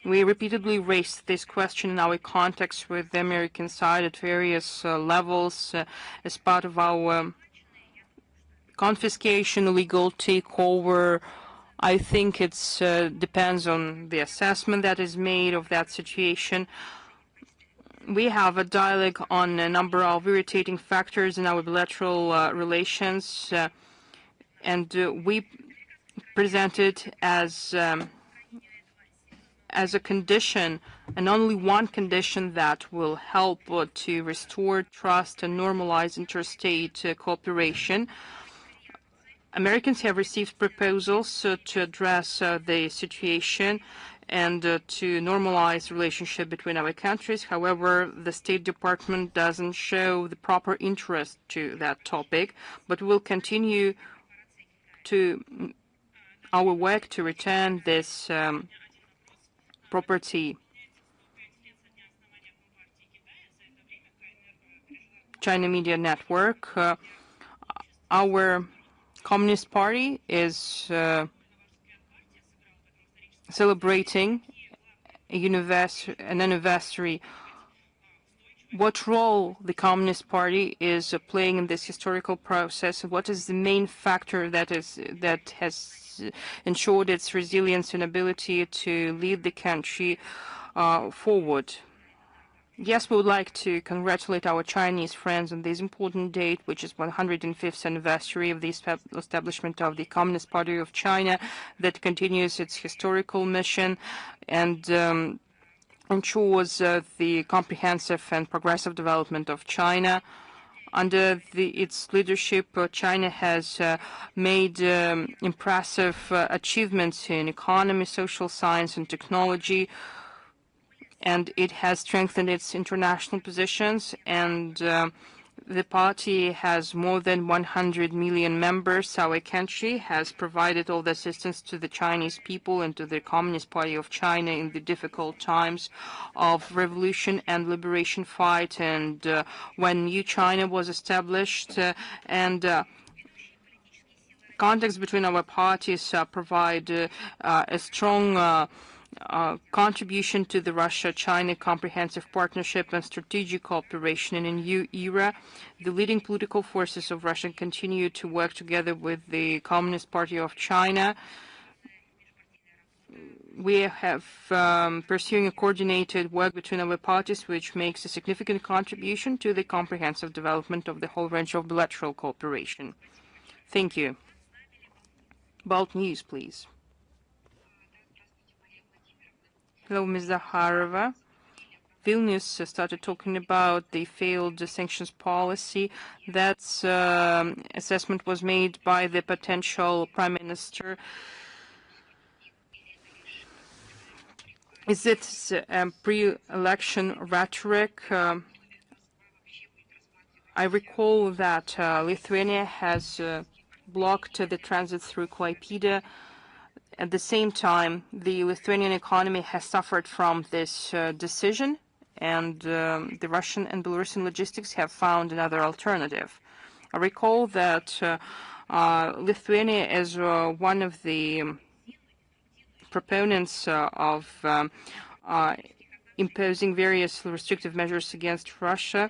We repeatedly raised this question in our contacts with the American side at various levels as part of our confiscation, legal takeover. I think it depends on the assessment that is made of that situation. We have a dialogue on a number of irritating factors in our bilateral relations, and we presented as a condition, and only one condition, that will help to restore trust and normalize interstate cooperation. Americans have received proposals to address the situation and to normalize relationship between our countries. However, the State Department doesn't show the proper interest to that topic, but we'll continue to our work to return this property. China Media Network. Our Communist Party is celebrating an anniversary. What role the Communist Party is playing in this historical process? What is the main factor that has ensured its resilience and ability to lead the country forward? Yes, we would like to congratulate our Chinese friends on this important date, which is 105th anniversary of the establishment of the Communist Party of China, that continues its historical mission and ensures the comprehensive and progressive development of China. Under its leadership, China has made impressive achievements in economy, social science, and technology, and it has strengthened its international positions, and the party has more than 100 million members. Our country has provided all the assistance to the Chinese people and to the Communist Party of China in the difficult times of revolution and liberation fight, and when new China was established, and contacts between our parties provide a strong contribution to the Russia-China comprehensive partnership and strategic cooperation. In a new era, the leading political forces of Russia continue to work together with the Communist Party of China. We have pursuing a coordinated work between our parties, which makes a significant contribution to the comprehensive development of the whole range of bilateral cooperation. Thank you. About news, please. Hello, Ms. Zakharova. Vilnius started talking about the failed sanctions policy. That assessment was made by the potential Prime Minister. Is it pre-election rhetoric? I recall that Lithuania has blocked the transit through Klaipėda. At the same time, the Lithuanian economy has suffered from this decision, and the Russian and Belarusian logistics have found another alternative. I recall that Lithuania is one of the proponents of imposing various restrictive measures against Russia,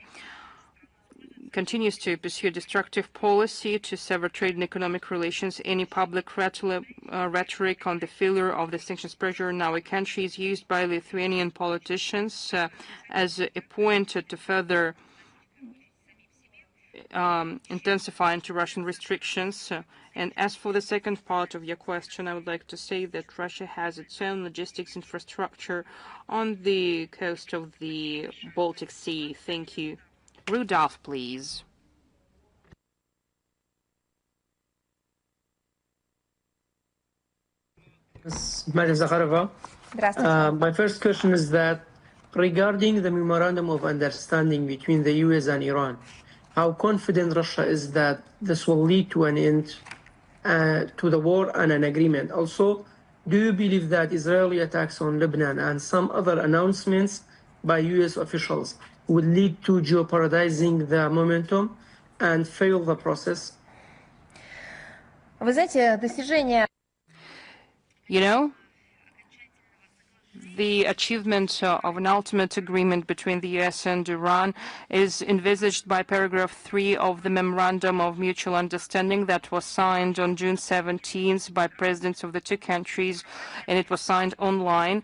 continues to pursue a destructive policy to sever trade and economic relations. Any public rhetoric on the failure of the sanctions pressure in our country is used by Lithuanian politicians as a point to further intensify anti-Russian restrictions. And as for the second part of your question, I would like to say that Russia has its own logistics infrastructure on the coast of the Baltic Sea. Thank you. Rudolph, please. Maria Zakharova. Здравствуйте. My first question is that regarding the memorandum of understanding between the US and Iran, how confident Russia is that this will lead to an end to the war and an agreement? Also, do you believe that Israeli attacks on Lebanon and some other announcements by US officials would lead to jeopardizing the momentum and fail the process? Вы знаете, достижение You know, the achievement of an ultimate agreement between the US and Iran is envisaged by paragraph 3 of the Memorandum of Mutual Understanding that was signed on June 17th by presidents of the two countries, and it was signed online.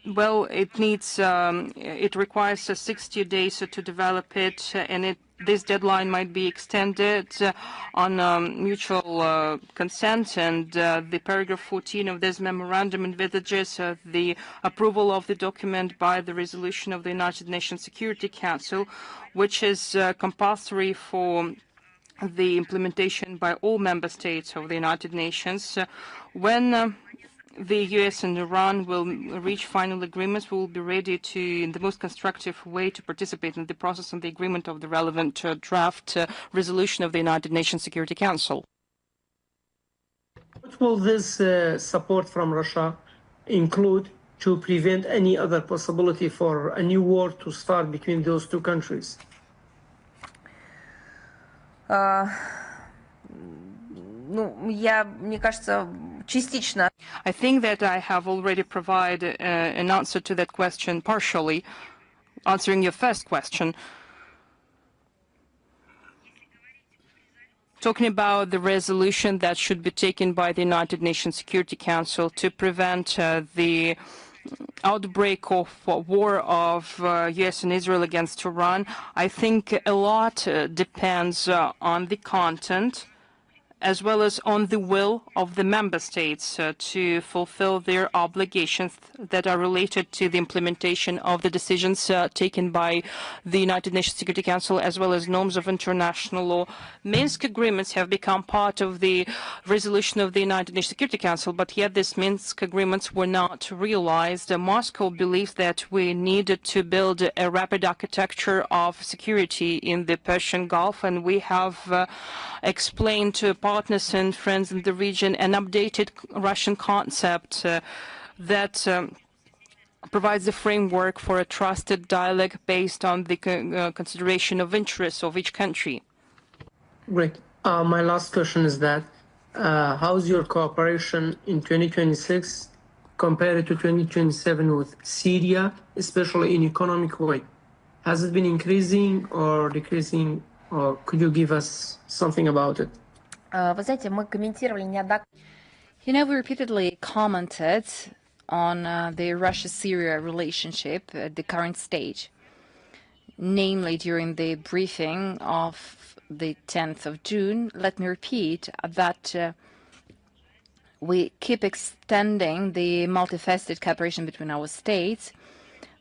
Well, it requires 60 days to develop it, and this deadline might be extended on mutual consent, and the paragraph 14 of this memorandum envisages the approval of the document by the resolution of the United Nations Security Council, which is compulsory for the implementation by all member states of the United Nations. When the US and Iran will reach final agreements, we will be ready to, in the most constructive way, to participate in the process and the agreement of the relevant draft resolution of the United Nations Security Council. What will this support from Russia include to prevent any other possibility for a new war to start between those two countries? мне кажется, частично. I think that I have already provided an answer to that question partially, answering your first question. Talking about the resolution that should be taken by the United Nations Security Council to prevent the outbreak of war of US and Israel against Iran, I think a lot depends on the content as well as on the will of the member states to fulfill their obligations that are related to the implementation of the decisions taken by the United Nations Security Council, as well as norms of international law. Minsk agreements have become part of the resolution of the United Nations Security Council, but yet these Minsk agreements were not realized. Moscow believes that we needed to build a rapid architecture of security in the Persian Gulf, and we have explained to partners and friends in the region an updated Russian concept that provides a framework for a trusted dialogue based on the consideration of interests of each country. Great. My last question is that how's your cooperation in 2026 compared to 2027 with Syria, especially in economic way? Has it been increasing or decreasing, or could you give us something about it? Вы знаете, мы комментировали неоднократно. You know, we repeatedly commented on the Russia-Syria relationship at the current stage, namely during the briefing of the 10th of June. Let me repeat that we keep extending the multifaceted cooperation between our states.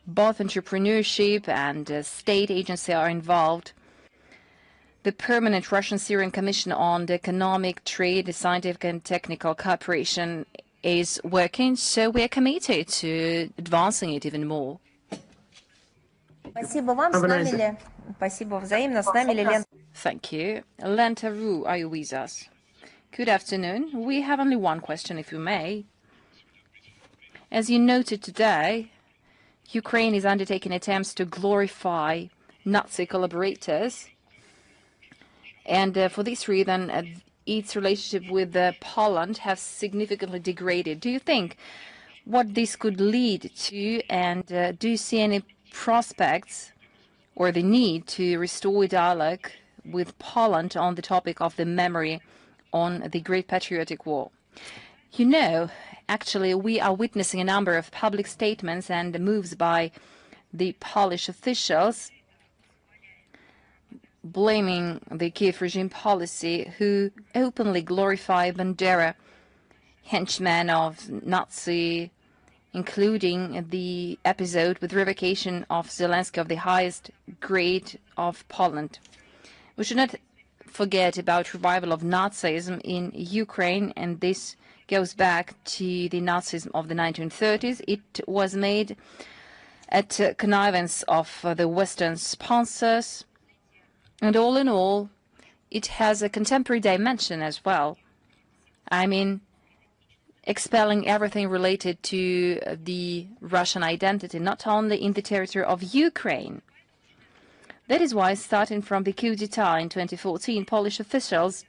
Both entrepreneurship and state agency are involved. The Permanent Russian-Syrian Commission on the Economic, Trade, Scientific and Technical Cooperation is working, so we are committed to advancing it even more. Спасибо вам. С нами ли? Спасибо взаимно. С нами ли Лен? Thank you. Lenta Ru, are you with us? Good afternoon. We have only one question, if you may. As you noted today, Ukraine is undertaking attempts to glorify Nazi collaborators. And for this reason, its relationship with Poland has significantly degraded. Do you think what this could lead to, and do you see any prospects or the need to restore dialogue with Poland on the topic of the memory on the Great Patriotic War? You know, actually, we are witnessing a number of public statements and moves by the Polish officials blaming the Kiev regime policy, who openly glorify Bandera, henchmen of Nazi, including the episode with revocation of Zelensky of the highest grade of Poland. We should not forget about revival of Nazism in Ukraine, and this goes back to the Nazism of the 1930s. It was made at connivance of the Western sponsors, and all in all, it has a contemporary dimension as well. I mean, expelling everything related to the Russian identity, not only in the territory of Ukraine. That is why, starting from the coup d'etat in 2014, Polish officials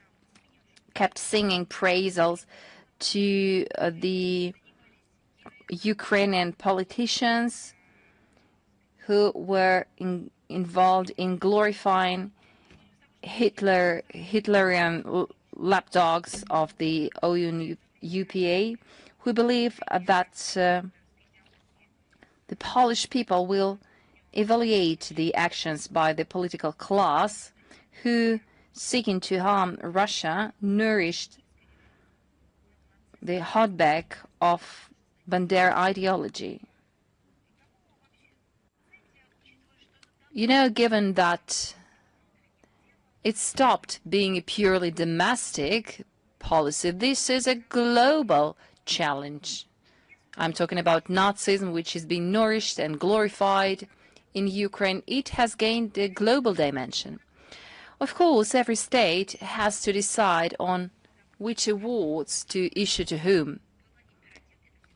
kept singing praises to the Ukrainian politicians who were involved in glorifying Hitlerian lapdogs of the UPA, who believe that the Polish people will evaluate the actions by the political class who, seeking to harm Russia, nourished the hotbed of Bandera ideology. You know, given that it stopped being a purely domestic policy, this is a global challenge. I'm talking about Nazism, which is being nourished and glorified in Ukraine. It has gained a global dimension. Of course, every state has to decide on which awards to issue to whom.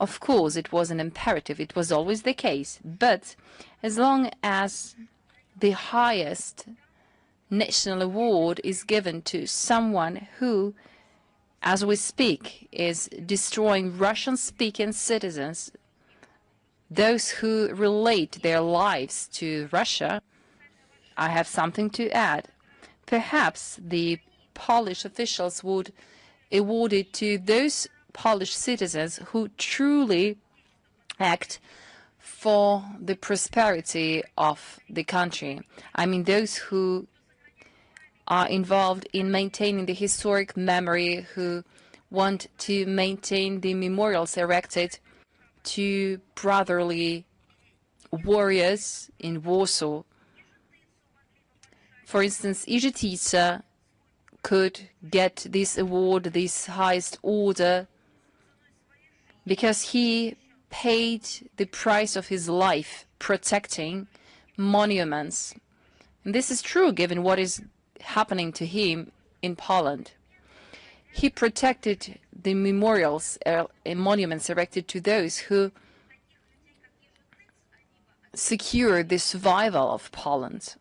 Of course, it was an imperative. It was always the case. But as long as the highest national award is given to someone who, as we speak, is destroying Russian-speaking citizens, those who relate their lives to Russia, I have something to add. Perhaps the Polish officials would award it to those Polish citizens who truly act for the prosperity of the country. I mean, those who are involved in maintaining the historic memory, who want to maintain the memorials erected to brotherly warriors in Warsaw. For instance, Iżytica could get this award, this highest order, because he paid the price of his life protecting monuments. And this is true given what is happening to him in Poland. He protected the memorials and monuments erected to those who secured the survival of Poland.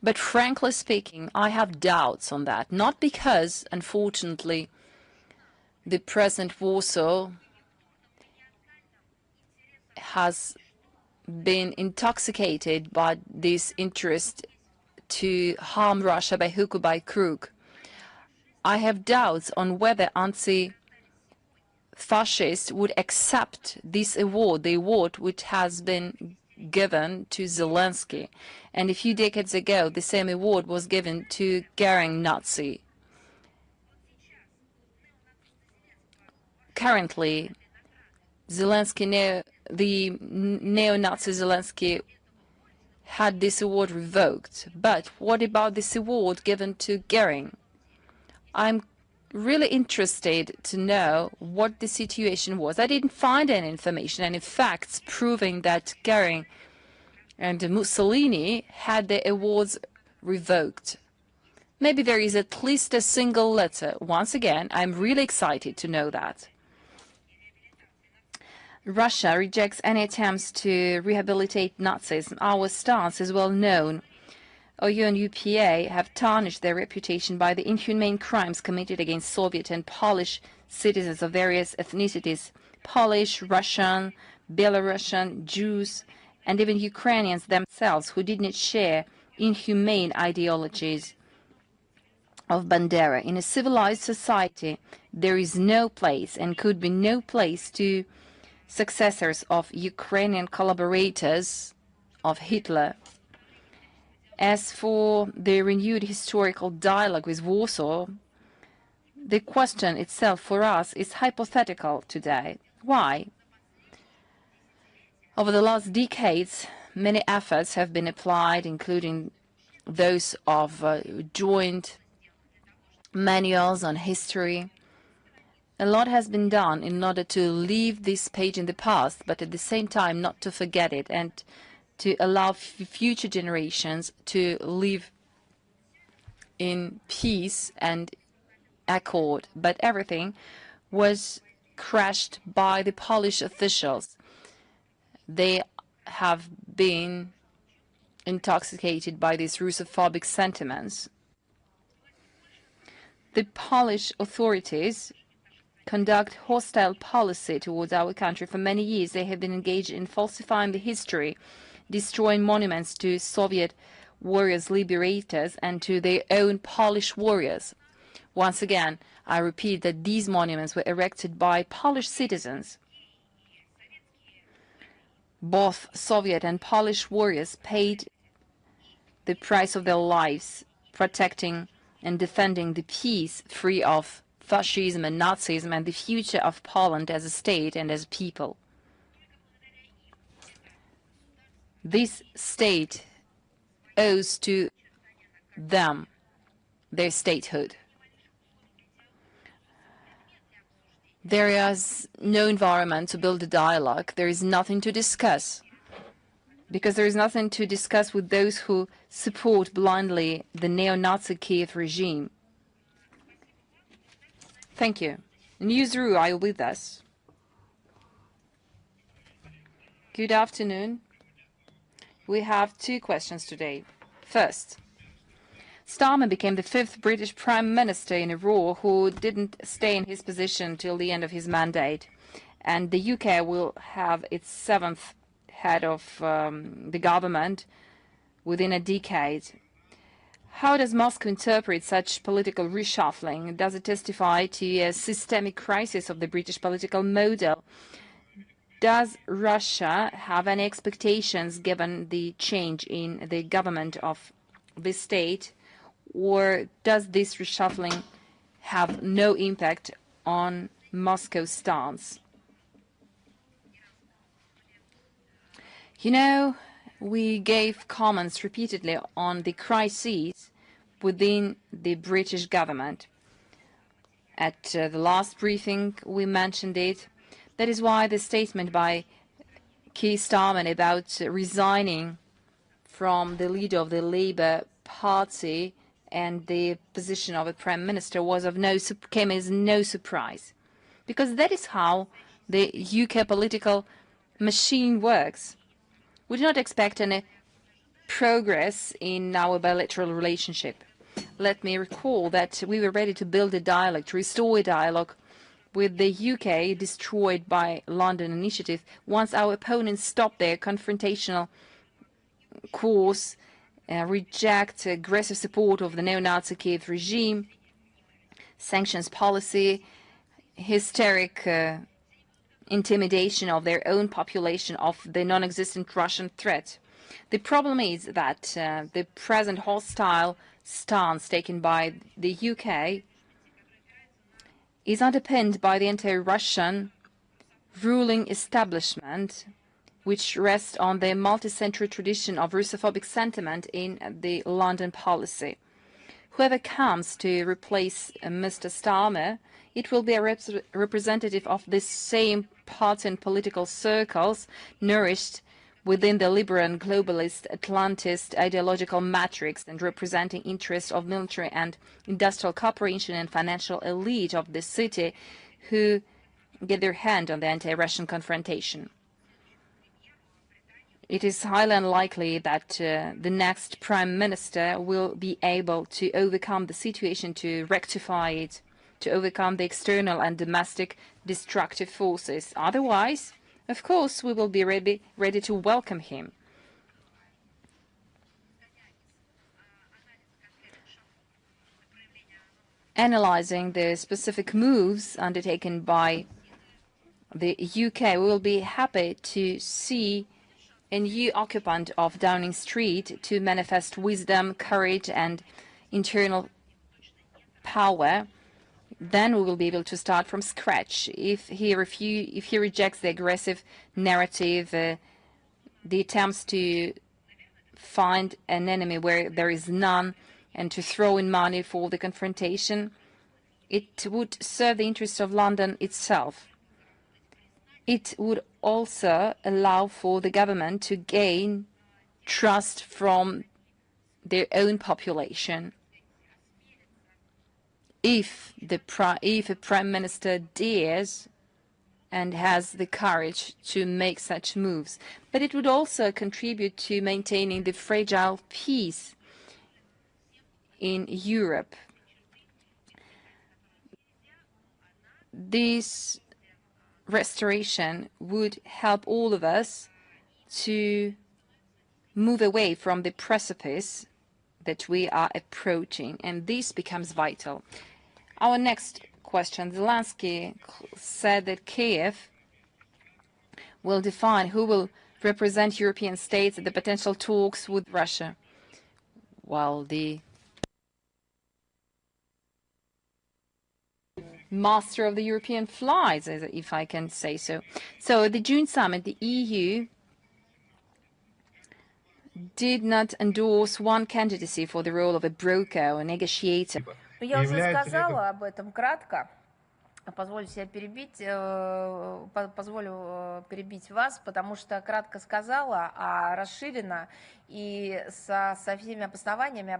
But frankly speaking, I have doubts on that, not because, unfortunately, the present Warsaw has been intoxicated by this interest to harm Russia by hook or by crook. I have doubts on whether anti-fascists would accept this award, the award which has been given to Zelensky. And a few decades ago, the same award was given to Goering Nazi. Currently, Zelensky, the neo-Nazi Zelensky, had this award revoked. But what about this award given to Goering? I'm really interested to know what the situation was. I didn't find any information, any facts proving that Goering and Mussolini had their awards revoked. Maybe there is at least a single letter. Once again, I'm really excited to know that. Russia rejects any attempts to rehabilitate Nazism. Our stance is well known. OU and UPA have tarnished their reputation by the inhumane crimes committed against Soviet and Polish citizens of various ethnicities, Polish, Russian, Belarusian, Jews, and even Ukrainians themselves who did not share inhumane ideologies of Bandera. In a civilized society, there is no place and could be no place to successors of Ukrainian collaborators of Hitler. As for the renewed historical dialogue with Warsaw, the question itself for us is hypothetical today. Why? Over the last decades, many efforts have been applied, including those of joint manuals on history. A lot has been done in order to leave this page in the past, but at the same time not to forget it and to allow future generations to live in peace and accord. But everything was crushed by the Polish officials. They have been intoxicated by these Russophobic sentiments. The Polish authorities conduct hostile policy towards our country. For many years, they have been engaged in falsifying the history, destroying monuments to Soviet warriors, liberators, and to their own Polish warriors. Once again, I repeat that these monuments were erected by Polish citizens. Both Soviet and Polish warriors paid the price of their lives protecting and defending the peace free of fascism and Nazism and the future of Poland as a state and as a people. This state owes to them their statehood. There is no environment to build a dialogue. There is nothing to discuss, because there is nothing to discuss with those who support blindly the neo-Nazi Kiev regime. Thank you. Newsroom, are you with us? Good afternoon. We have two questions today. First, Starmer became the 5th British Prime Minister in a row who didn't stay in his position till the end of his mandate. And the UK will have its 7th head of the government within a decade. How does Moscow interpret such political reshuffling? Does it testify to a systemic crisis of the British political model? Does Russia have any expectations given the change in the government of the state? Or does this reshuffling have no impact on Moscow's stance? You know, we gave comments repeatedly on the crises within the British government. At the last briefing, we mentioned it. That is why the statement by Keir Starmer about resigning from the leader of the Labour Party and the position of a Prime Minister came as no surprise. Because that is how the UK political machine works. We do not expect any progress in our bilateral relationship. Let me recall that we were ready to build a dialogue, to restore a dialogue with the UK destroyed by London initiative once our opponents stop their confrontational course, reject aggressive support of the neo-Nazi Kiev regime, sanctions policy, hysteric intimidation of their own population of the non-existent Russian threat. The problem is that the present hostile stance taken by the UK is underpinned by the anti-Russian ruling establishment, which rests on the multi-century tradition of Russophobic sentiment in the London policy. Whoever comes to replace Mr. Starmer, it will be a representative of the same party and political circles nourished within the liberal and globalist Atlantist ideological matrix and representing interests of military and industrial cooperation and financial elite of the city who get their hand on the anti-Russian confrontation. It is highly unlikely that the next Prime Minister will be able to overcome the situation, to rectify it, to overcome the external and domestic destructive forces. Otherwise, of course, we will be ready to welcome him. Analyzing the specific moves undertaken by the UK, we will be happy to see a new occupant of Downing Street to manifest wisdom, courage, and internal power, then we will be able to start from scratch. If he rejects the aggressive narrative, the attempts to find an enemy where there is none, and to throw in money for the confrontation, it would serve the interests of London itself. It would also allow for the government to gain trust from their own population. If a Prime Minister dares and has the courage to make such moves. But it would also contribute to maintaining the fragile peace in Europe. This restoration would help all of us to move away from the precipice that we are approaching, and this becomes vital. Our next question. Zelensky said that Kiev will define who will represent European states at the potential talks with Russia, while the master of the European flies, if I can say so. So at the June summit, the EU did not endorse one candidacy for the role of a broker or negotiator. Я уже сказала об этом кратко. Позволю перебить вас, потому что кратко сказала, а расширенно и со всеми обоснованиями.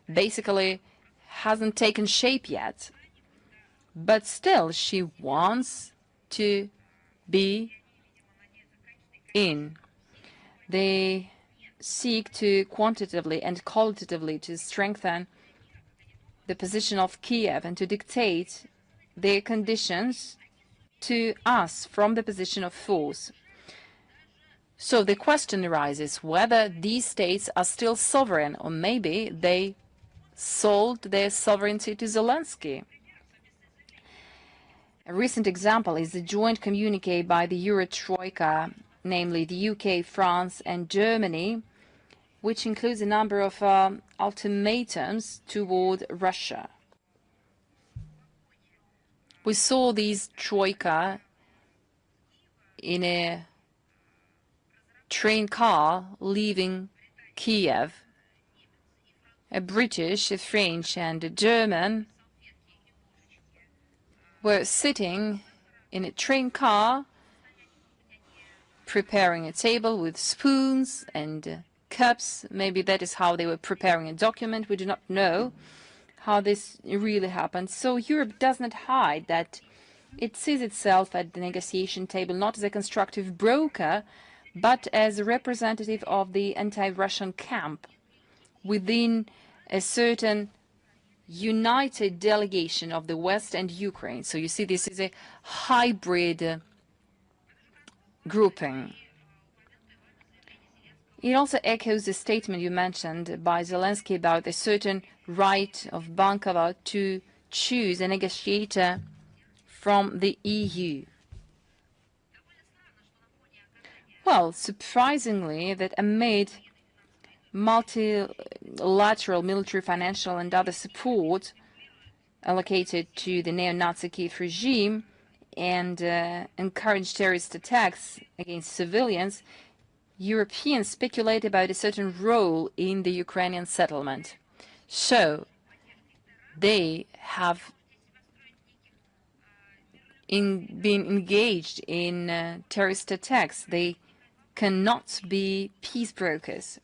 Basically hasn't taken shape yet, but still she wants to be in. They seek to quantitatively and qualitatively to strengthen the position of Kiev and to dictate their conditions to us from the position of force. So the question arises whether these states are still sovereign, or maybe they sold their sovereignty to Zelensky. A recent example is the joint communique by the Euro Troika, namely the UK, France and Germany, which includes a number of ultimatums toward Russia. We saw these Troika in a train car leaving Kiev. A British, a French and a German were sitting in a train car preparing a table with spoons and cups. Maybe that is how they were preparing a document. We do not know how this really happened. So Europe does not hide that it sees itself at the negotiation table not as a constructive broker, but as a representative of the anti-Russian camp within a certain united delegation of the West and Ukraine. So you see, this is a hybrid grouping. It also echoes the statement you mentioned by Zelensky about a certain right of Bankova to choose a negotiator from the EU. Well, surprisingly, that amid multilateral military, financial and other support allocated to the neo-Nazi Kiev regime and encourage terrorist attacks against civilians, Europeans speculate about a certain role in the Ukrainian settlement. So they have been engaged in terrorist attacks. They cannot be peace brokers.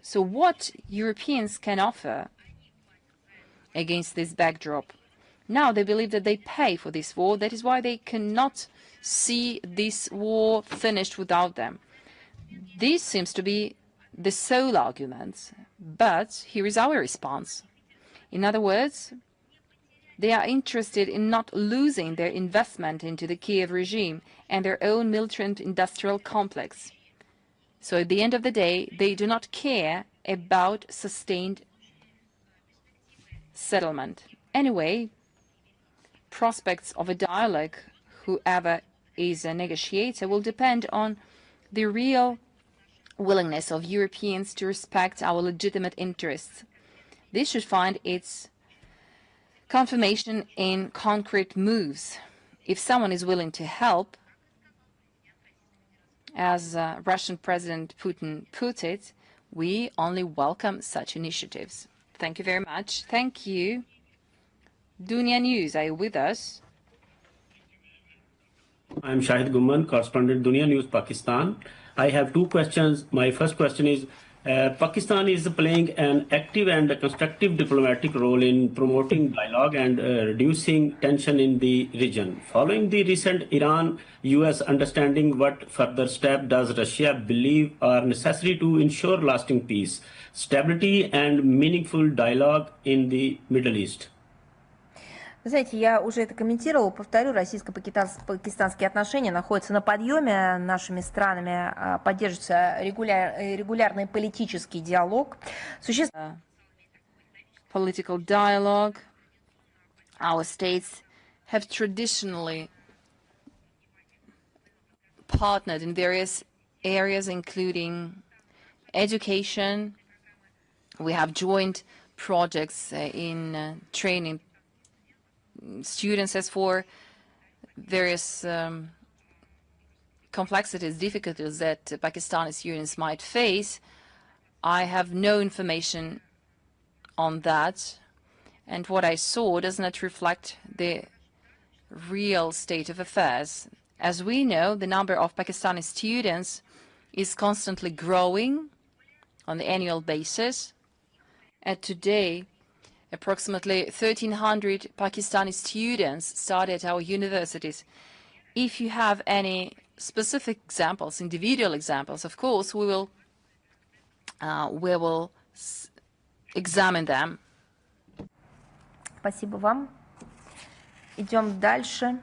So what Europeans can offer against this backdrop? Now they believe that they pay for this war. That is why they cannot see this war finished without them. This seems to be the sole argument. But here is our response. In other words, they are interested in not losing their investment into the Kiev regime and their own military and industrial complex. So at the end of the day, they do not care about sustained settlement. Anyway, prospects of a dialogue, whoever is a negotiator, will depend on the real willingness of Europeans to respect our legitimate interests. This should find its confirmation in concrete moves. If someone is willing to help, as Russian President Putin put it, we only welcome such initiatives. Thank you very much. Thank you. Dunya News, are you with us? I'm Shahid Gumman, correspondent Dunya News, Pakistan. I have two questions. My first question is, Pakistan is playing an active and constructive diplomatic role in promoting dialogue and reducing tension in the region. Following the recent Iran-US understanding, what further step does Russia believe are necessary to ensure lasting peace, stability and meaningful dialogue in the Middle East? Вы знаете, я уже это комментировала, повторю, российско-пакистанские отношения находятся на подъеме, нашими странами поддерживается регулярный политический диалог. Political dialogue. Our states have traditionally partnered in various areas, including education. We have joint projects in training students as for various complexities, difficulties that Pakistani students might face. I have no information on that, and what I saw does not reflect the real state of affairs. As we know, the number of Pakistani students is constantly growing on the annual basis, and today approximately 1,300 Pakistani students study at our universities. If you have any specific examples, individual examples, of course, we will examine them. Спасибо вам. Идем дальше.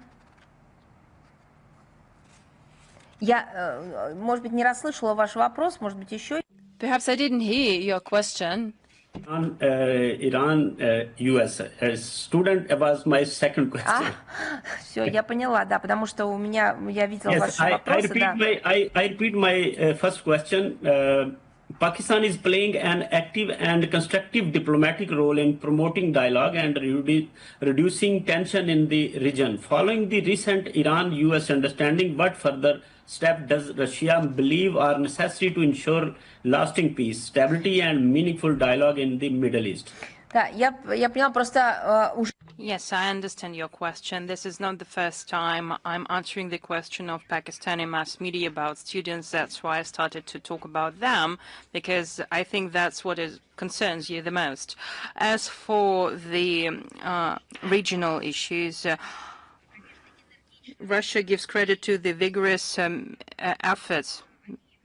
Я, может быть, не расслышала ваш вопрос, может быть, еще. Perhaps I didn't hear your question. Iran, US. Student was my second question. Все, я поняла, да, потому что у меня, я видела ваши вопросы. I repeat my first question. Pakistan is playing an active and constructive diplomatic role in promoting dialogue and reducing tension in the region. Following the recent Iran-US understanding, what further step does Russia believe are necessary to ensure lasting peace, stability and meaningful dialogue in the Middle East? Да, я поняла, просто уже. Yes, I understand your question. This is not the first time I'm answering the question of Pakistani mass media about students. That's why I started to talk about them, because I think that's what concerns you the most. As for the regional issues, Russia gives credit to the vigorous efforts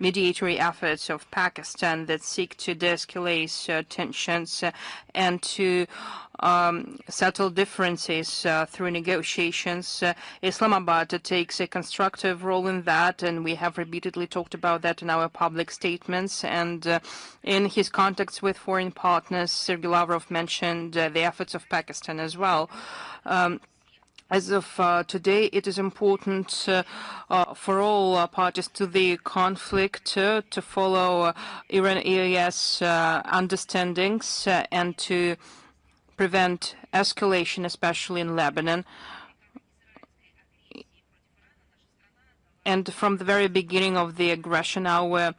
mediatory efforts of Pakistan that seek to de-escalate tensions and to settle differences through negotiations. Islamabad takes a constructive role in that, and we have repeatedly talked about that in our public statements. And in his contacts with foreign partners, Sergei Lavrov mentioned the efforts of Pakistan as well. As of today, it is important for all parties to the conflict to follow Iran-EAS understandings and to prevent escalation, especially in Lebanon. And from the very beginning of the aggression, our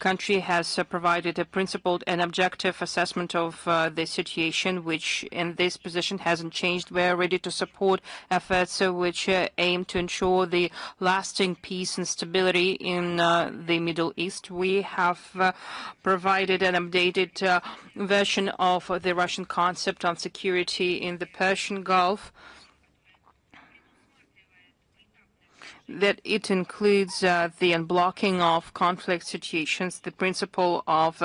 country has provided a principled and objective assessment of the situation, which in this position hasn't changed. We are ready to support efforts which aim to ensure the lasting peace and stability in the Middle East. We have provided an updated version of the Russian concept on security in the Persian Gulf, that it includes the unblocking of conflict situations, the principle of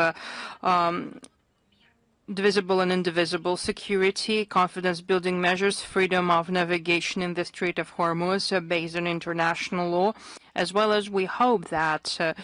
divisible and indivisible security, confidence-building measures, freedom of navigation in the Strait of Hormuz based on international law, as well as we hope that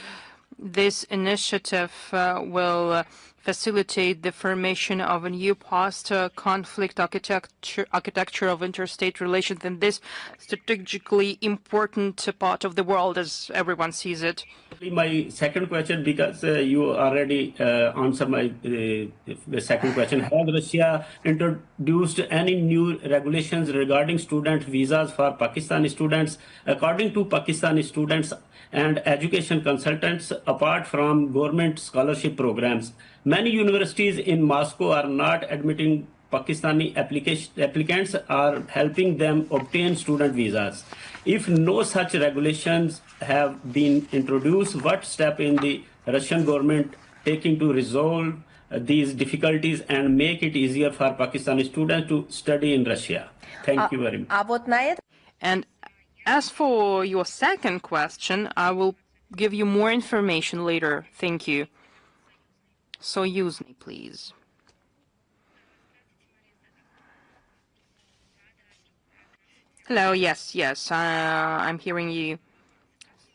this initiative will facilitate the formation of a new post-conflict architecture of interstate relations in this strategically important part of the world, as everyone sees it. My second question, because you already answered my the second question. Has Russia introduced any new regulations regarding student visas for Pakistani students? According to Pakistani students and education consultants, apart from government scholarship programs, many universities in Moscow are not admitting Pakistani applicants or helping them obtain student visas. If no such regulations have been introduced, what step in the Russian government taking to resolve these difficulties and make it easier for Pakistani students to study in Russia? Thank you very much. And as for your second question, I will give you more information later. Thank you. So use me, please. Hello, yes, I'm hearing you.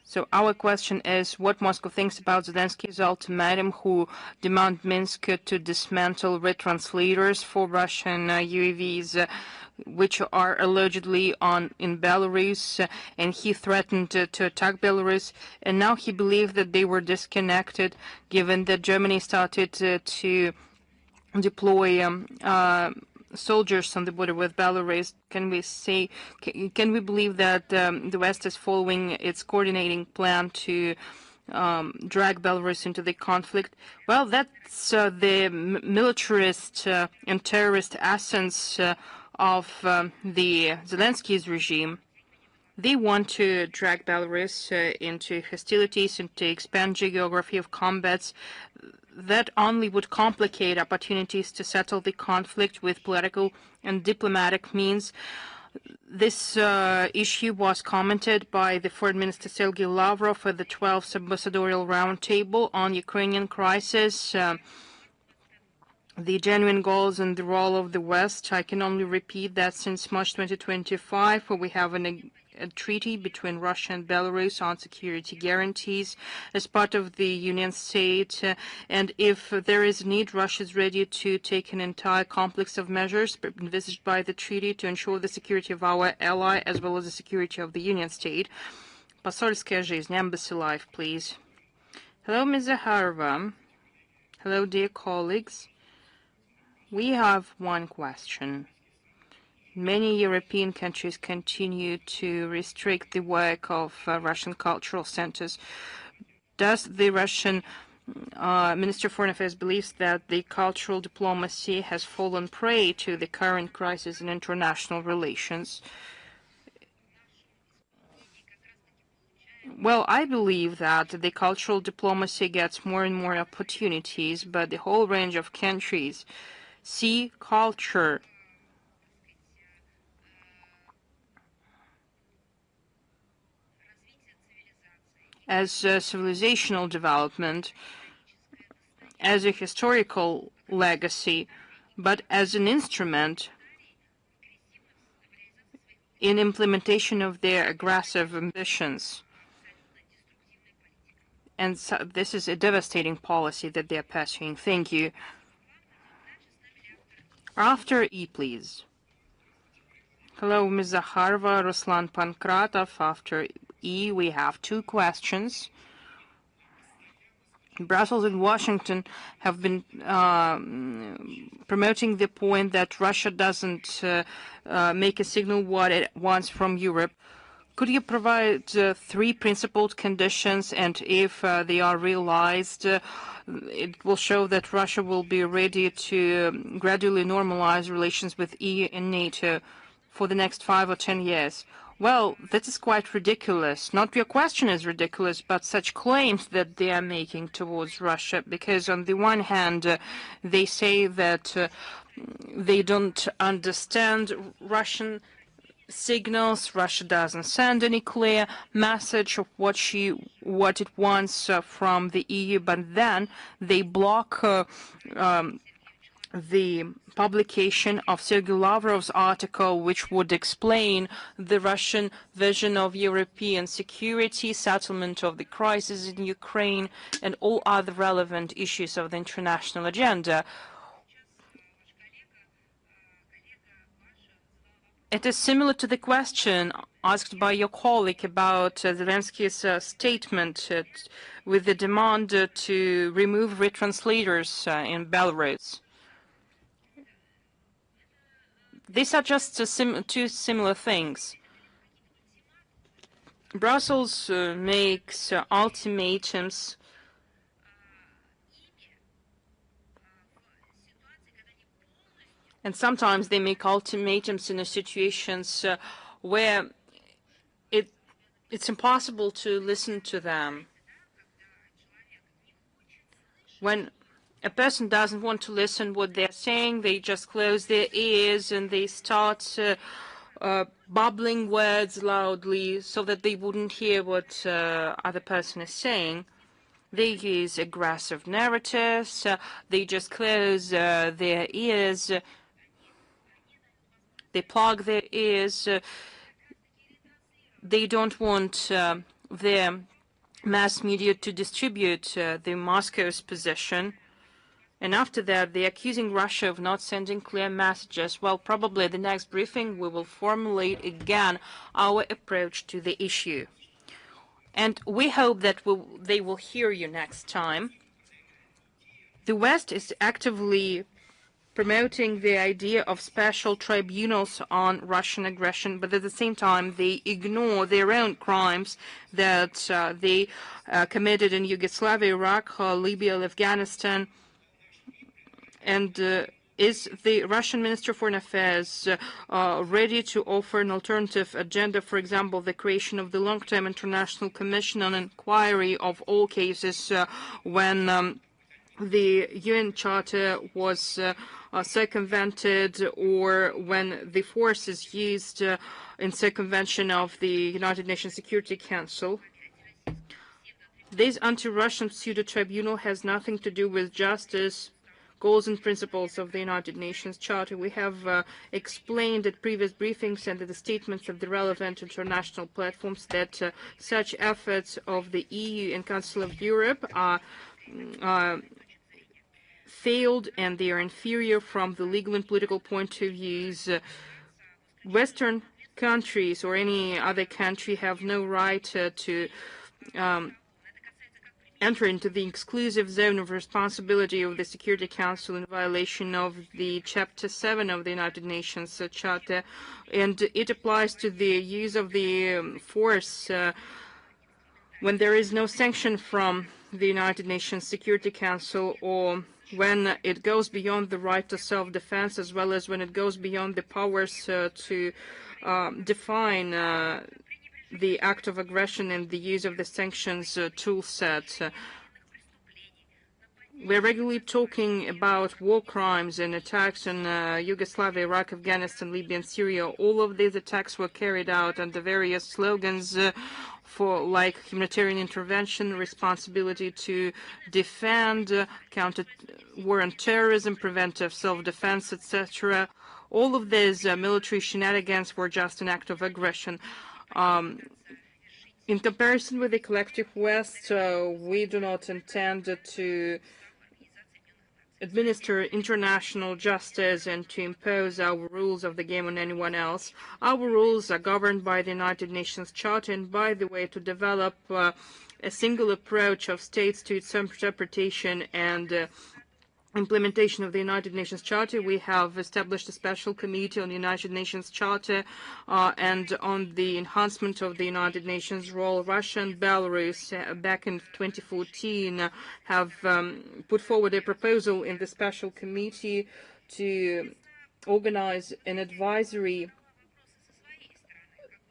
So our question is what Moscow thinks about Zelensky's ultimatum, who demand Minsk to dismantle retranslators for Russian UAVs, which are allegedly in Belarus, and he threatened to attack Belarus, and now he believed that they were disconnected, given that Germany started to deploy soldiers on the border with Belarus. Can we believe that the West is following its coordinating plan to drag Belarus into the conflict? Well, that's the militarist and terrorist essence of the Zelensky's regime. They want to drag Belarus into hostilities and to expand geography of combats. That only would complicate opportunities to settle the conflict with political and diplomatic means. This issue was commented by the Foreign Minister Sergei Lavrov at the 12th Ambassadorial Roundtable on Ukrainian crisis. The genuine goals and the role of the West. I can only repeat that since March 2025, we have a treaty between Russia and Belarus on security guarantees as part of the Union State, and if there is need, Russia is ready to take an entire complex of measures envisaged by the treaty to ensure the security of our ally as well as the security of the Union State. Посольская жизнь, embassy life, please. Hello, Ms. Zakharova. Hello, dear colleagues. We have one question. Many European countries continue to restrict the work of Russian cultural centers. Does the Russian Minister of Foreign Affairs believe that the cultural diplomacy has fallen prey to the current crisis in international relations? Well, I believe that the cultural diplomacy gets more and more opportunities, but the whole range of countries see culture as a civilizational development, as a historical legacy, but as an instrument in implementation of their aggressive ambitions. And so this is a devastating policy that they're pursuing. Thank you. After E, please. Hello, Ms. Zakharova, Ruslan Pankratov. After E, we have 2 questions. Brussels and Washington have been promoting the point that Russia doesn't make a signal what it wants from Europe. Could you provide 3 principled conditions, and if they are realized, it will show that Russia will be ready to gradually normalize relations with EU and NATO for the next 5 or 10 years? Well, that is quite ridiculous. Not your question is ridiculous, but such claims that they are making towards Russia, because on the one hand, they say that they don't understand Russian signals. Russia doesn't send any clear message of what it wants from the EU, but then they block the publication of Sergei Lavrov's article, which would explain the Russian vision of European security, settlement of the crisis in Ukraine, and all other relevant issues of the international agenda. It is similar to the question asked by your colleague about Zelensky's statement with the demand to remove retranslators in Belarus. These are just 2 similar things. Brussels makes ultimatums and sometimes they make ultimatums in situations where it's impossible to listen to them. When a person doesn't want to listen what they're saying, they just close their ears and they start bubbling words loudly so that they wouldn't hear what other person is saying. They use aggressive narratives. They just close their ears. They plug their ears. They don't want their mass media to distribute the Moscow's position. And after that, they're accusing Russia of not sending clear messages. Well, probably at the next briefing, we will formulate again our approach to the issue. And we hope that they will hear you next time. The West is actively promoting the idea of special tribunals on Russian aggression, but at the same time, they ignore their own crimes that they committed in Yugoslavia, Iraq, Libya, Afghanistan. And is the Russian Minister of Foreign Affairs ready to offer an alternative agenda, for example, the creation of the long-term international commission on inquiry of all cases when the UN Charter was circumvented, or when the force is used in circumvention of the United Nations Security Council? This anti-Russian pseudo-tribunal has nothing to do with justice, goals and principles of the United Nations Charter. We have explained at previous briefings and at the statements of the relevant international platforms that such efforts of the EU and Council of Europe are failed, and they are inferior from the legal and political point of views. Western countries or any other country have no right to enter into the exclusive zone of responsibility of the Security Council in violation of the Chapter 7 of the United Nations Charter, and it applies to the use of the force when there is no sanction from the United Nations Security Council, or when it goes beyond the right to self-defense, as well as when it goes beyond the powers to define the act of aggression and the use of the sanctions tool set. We're regularly talking about war crimes and attacks in Yugoslavia, Iraq, Afghanistan, Libya, and Syria. All of these attacks were carried out under various slogans for like humanitarian intervention, responsibility to defend, counter war on terrorism, preventive self-defense, etc. All of these military shenanigans were just an act of aggression. In comparison with the collective West, we do not intend to administer international justice and to impose our rules of the game on anyone else. Our rules are governed by the United Nations Charter and, by the way, to develop a single approach of states to its interpretation and implementation of the United Nations Charter. We have established a special committee on the United Nations Charter and on the enhancement of the United Nations role. Russia and Belarus back in 2014 have put forward a proposal in the special committee to organize an advisory,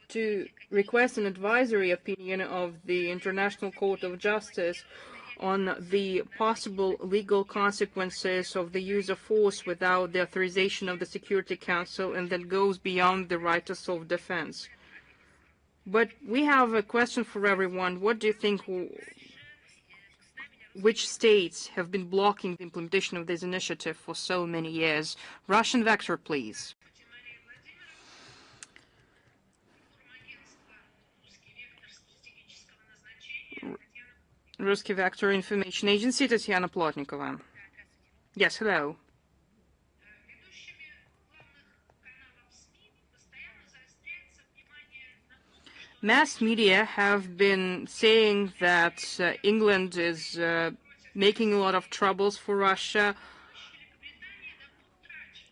to request an advisory opinion of the International Court of Justice on the possible legal consequences of the use of force without the authorization of the Security Council, and that goes beyond the right to self-defense. But we have a question for everyone. What do you think, which states have been blocking the implementation of this initiative for so many years? Russian vector, please. Ruski Vector Information Agency, Tatiana Plotnikova. Yes, hello. Mass media have been saying that England is making a lot of troubles for Russia.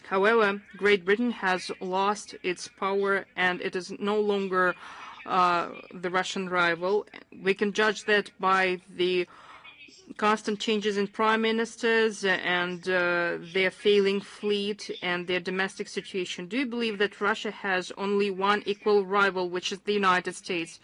However, Great Britain has lost its power and it is no longer the Russian rival. We can judge that by the constant changes in prime ministers and their failing fleet and their domestic situation. Do you believe that Russia has only one equal rival, which is the United States?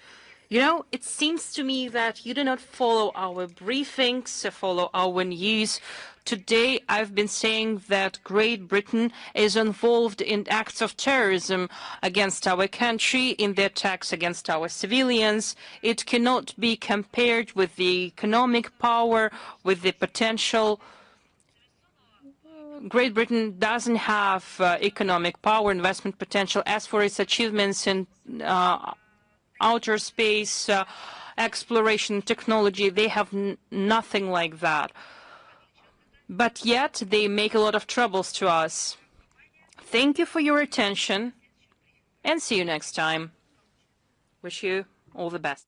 You know, it seems to me that you do not follow our briefings, follow our news. Today, I've been saying that Great Britain is involved in acts of terrorism against our country, in the attacks against our civilians. It cannot be compared with the economic power, with the potential. Great Britain doesn't have economic power, investment potential. As for its achievements in outer space, exploration, technology, they have nothing like that. But yet, they make a lot of troubles to us. Thank you for your attention, and see you next time. Wish you all the best.